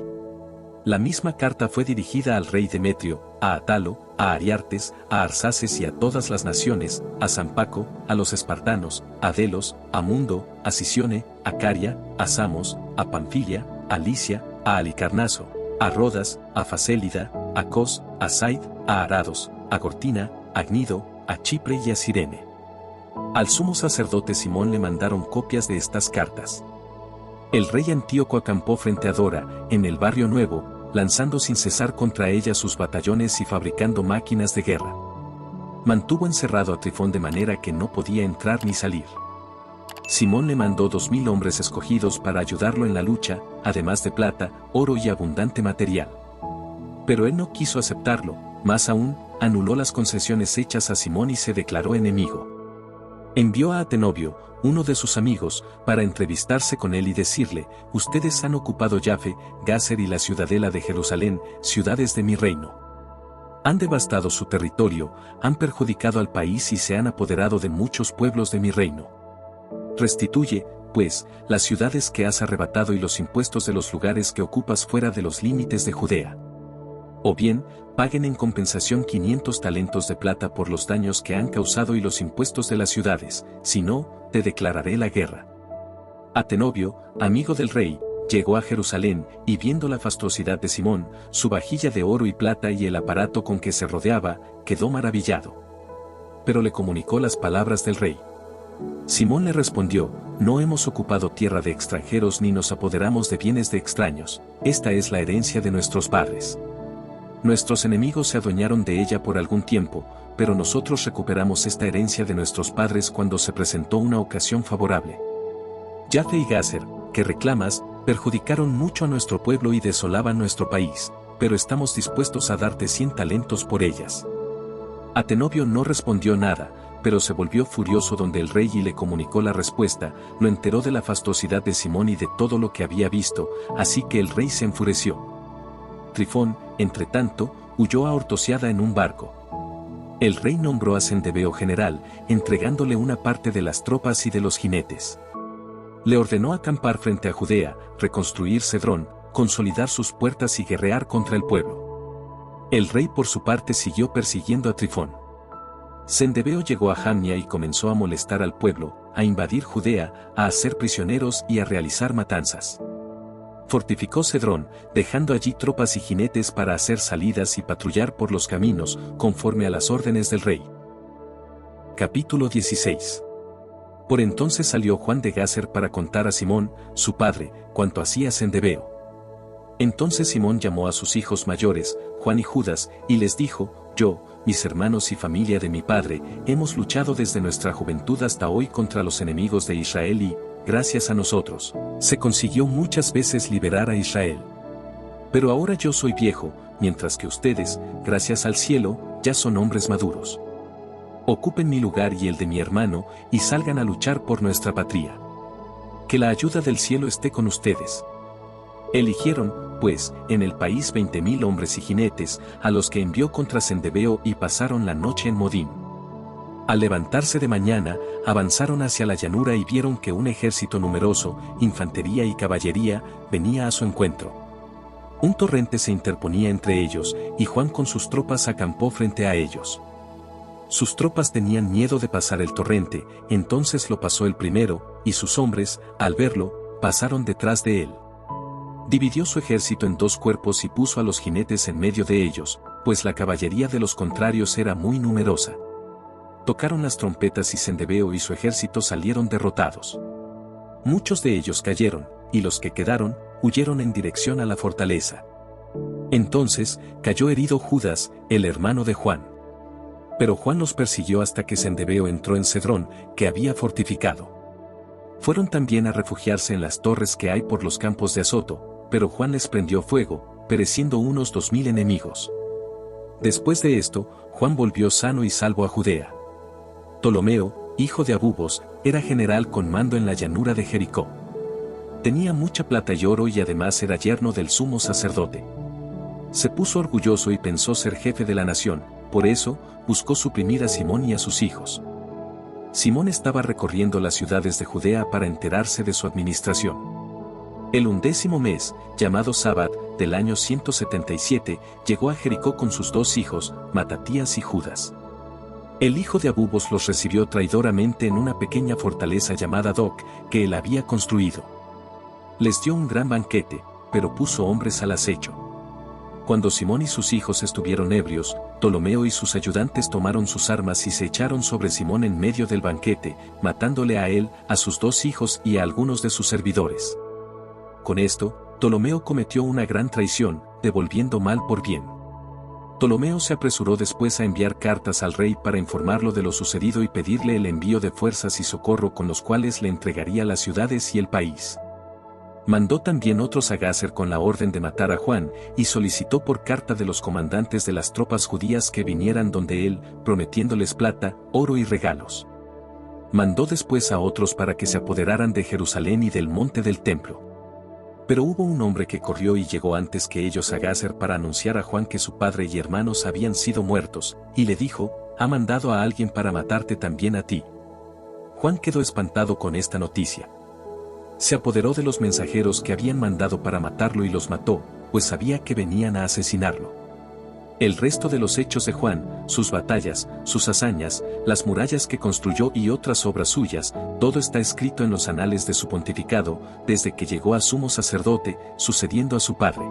La misma carta fue dirigida al rey Demetrio, a Atalo, a Ariartes, a Arsaces y a todas las naciones, a Sampaco, a los espartanos, a Delos, a Mundo, a Sicione, a Caria, a Samos, a Panfilia, a Licia, a Alicarnaso, a Rodas, a Facélida, a Cos, a Said, a Arados, a Cortina, a Gnido, a Chipre y a Cirene. Al sumo sacerdote Simón le mandaron copias de estas cartas. El rey Antíoco acampó frente a Dora, en el barrio nuevo, lanzando sin cesar contra ella sus batallones y fabricando máquinas de guerra. Mantuvo encerrado a Trifón de manera que no podía entrar ni salir. Simón le mandó 2000 hombres escogidos para ayudarlo en la lucha, además de plata, oro y abundante material. Pero él no quiso aceptarlo, más aún, anuló las concesiones hechas a Simón y se declaró enemigo. Envió a Atenobio, uno de sus amigos, para entrevistarse con él y decirle: ustedes han ocupado Yafe, Gáser y la ciudadela de Jerusalén, ciudades de mi reino. Han devastado su territorio, han perjudicado al país y se han apoderado de muchos pueblos de mi reino. Restituye, pues, las ciudades que has arrebatado y los impuestos de los lugares que ocupas fuera de los límites de Judea. O bien, paguen en compensación 500 talentos de plata por los daños que han causado y los impuestos de las ciudades, si no, te declararé la guerra. Atenobio, amigo del rey, llegó a Jerusalén, y viendo la fastuosidad de Simón, su vajilla de oro y plata y el aparato con que se rodeaba, quedó maravillado. Pero le comunicó las palabras del rey. Simón le respondió: no hemos ocupado tierra de extranjeros ni nos apoderamos de bienes de extraños, esta es la herencia de nuestros padres. Nuestros enemigos se adueñaron de ella por algún tiempo, pero nosotros recuperamos esta herencia de nuestros padres cuando se presentó una ocasión favorable. Yafe y Gáser, que reclamas, perjudicaron mucho a nuestro pueblo y desolaban nuestro país, pero estamos dispuestos a darte 100 talentos por ellas. Atenobio no respondió nada, pero se volvió furioso donde el rey y le comunicó la respuesta, lo enteró de la fastuosidad de Simón y de todo lo que había visto, así que el rey se enfureció. Trifón, entretanto, huyó a Ortosiada en un barco. El rey nombró a Cendebeo general, entregándole una parte de las tropas y de los jinetes. Le ordenó acampar frente a Judea, reconstruir Cedrón, consolidar sus puertas y guerrear contra el pueblo. El rey por su parte siguió persiguiendo a Trifón. Cendebeo llegó a Jamnia y comenzó a molestar al pueblo, a invadir Judea, a hacer prisioneros y a realizar matanzas. Fortificó Cedrón, dejando allí tropas y jinetes para hacer salidas y patrullar por los caminos, conforme a las órdenes del rey. Capítulo 16. Por entonces salió Juan de Gáser para contar a Simón, su padre, cuanto hacía Cendebeo. Entonces Simón llamó a sus hijos mayores, Juan y Judas, y les dijo: yo, mis hermanos y familia de mi padre, hemos luchado desde nuestra juventud hasta hoy contra los enemigos de Israel y, gracias a nosotros, se consiguió muchas veces liberar a Israel. Pero ahora yo soy viejo, mientras que ustedes, gracias al cielo, ya son hombres maduros. Ocupen mi lugar y el de mi hermano, y salgan a luchar por nuestra patria. Que la ayuda del cielo esté con ustedes. Eligieron, pues, en el país 20.000 hombres y jinetes, a los que envió contra Cendebeo y pasaron la noche en Modín. Al levantarse de mañana, avanzaron hacia la llanura y vieron que un ejército numeroso, infantería y caballería, venía a su encuentro. Un torrente se interponía entre ellos, y Juan con sus tropas acampó frente a ellos. Sus tropas tenían miedo de pasar el torrente, entonces lo pasó el primero, y sus hombres, al verlo, pasaron detrás de él. Dividió su ejército en 2 cuerpos y puso a los jinetes en medio de ellos, pues la caballería de los contrarios era muy numerosa. Tocaron las trompetas y Cendebeo y su ejército salieron derrotados. Muchos de ellos cayeron, y los que quedaron, huyeron en dirección a la fortaleza. Entonces, cayó herido Judas, el hermano de Juan. Pero Juan los persiguió hasta que Zendebeo entró en Cedrón, que había fortificado. Fueron también a refugiarse en las torres que hay por los campos de Azoto, pero Juan les prendió fuego, pereciendo unos 2000 enemigos. Después de esto, Juan volvió sano y salvo a Judea. Ptolomeo, hijo de Abubos, era general con mando en la llanura de Jericó. Tenía mucha plata y oro y además era yerno del sumo sacerdote. Se puso orgulloso y pensó ser jefe de la nación, por eso, buscó suprimir a Simón y a sus hijos. Simón estaba recorriendo las ciudades de Judea para enterarse de su administración. El 11º mes, llamado Sabat, del año 177, llegó a Jericó con sus 2 hijos, Matatías y Judas. El hijo de Abubos los recibió traidoramente en una pequeña fortaleza llamada Doc, que él había construido. Les dio un gran banquete, pero puso hombres al acecho. Cuando Simón y sus hijos estuvieron ebrios, Ptolomeo y sus ayudantes tomaron sus armas y se echaron sobre Simón en medio del banquete, matándole a él, a sus 2 hijos y a algunos de sus servidores. Con esto, Ptolomeo cometió una gran traición, devolviendo mal por bien. Ptolomeo se apresuró después a enviar cartas al rey para informarlo de lo sucedido y pedirle el envío de fuerzas y socorro con los cuales le entregaría las ciudades y el país. Mandó también otros a Gazer con la orden de matar a Juan, y solicitó por carta de los comandantes de las tropas judías que vinieran donde él, prometiéndoles plata, oro y regalos. Mandó después a otros para que se apoderaran de Jerusalén y del monte del templo. Pero hubo un hombre que corrió y llegó antes que ellos a Gazer para anunciar a Juan que su padre y hermanos habían sido muertos, y le dijo, «Ha mandado a alguien para matarte también a ti». Juan quedó espantado con esta noticia. Se apoderó de los mensajeros que habían mandado para matarlo y los mató, pues sabía que venían a asesinarlo. El resto de los hechos de Juan, sus batallas, sus hazañas, las murallas que construyó y otras obras suyas, todo está escrito en los anales de su pontificado, desde que llegó a sumo sacerdote, sucediendo a su padre.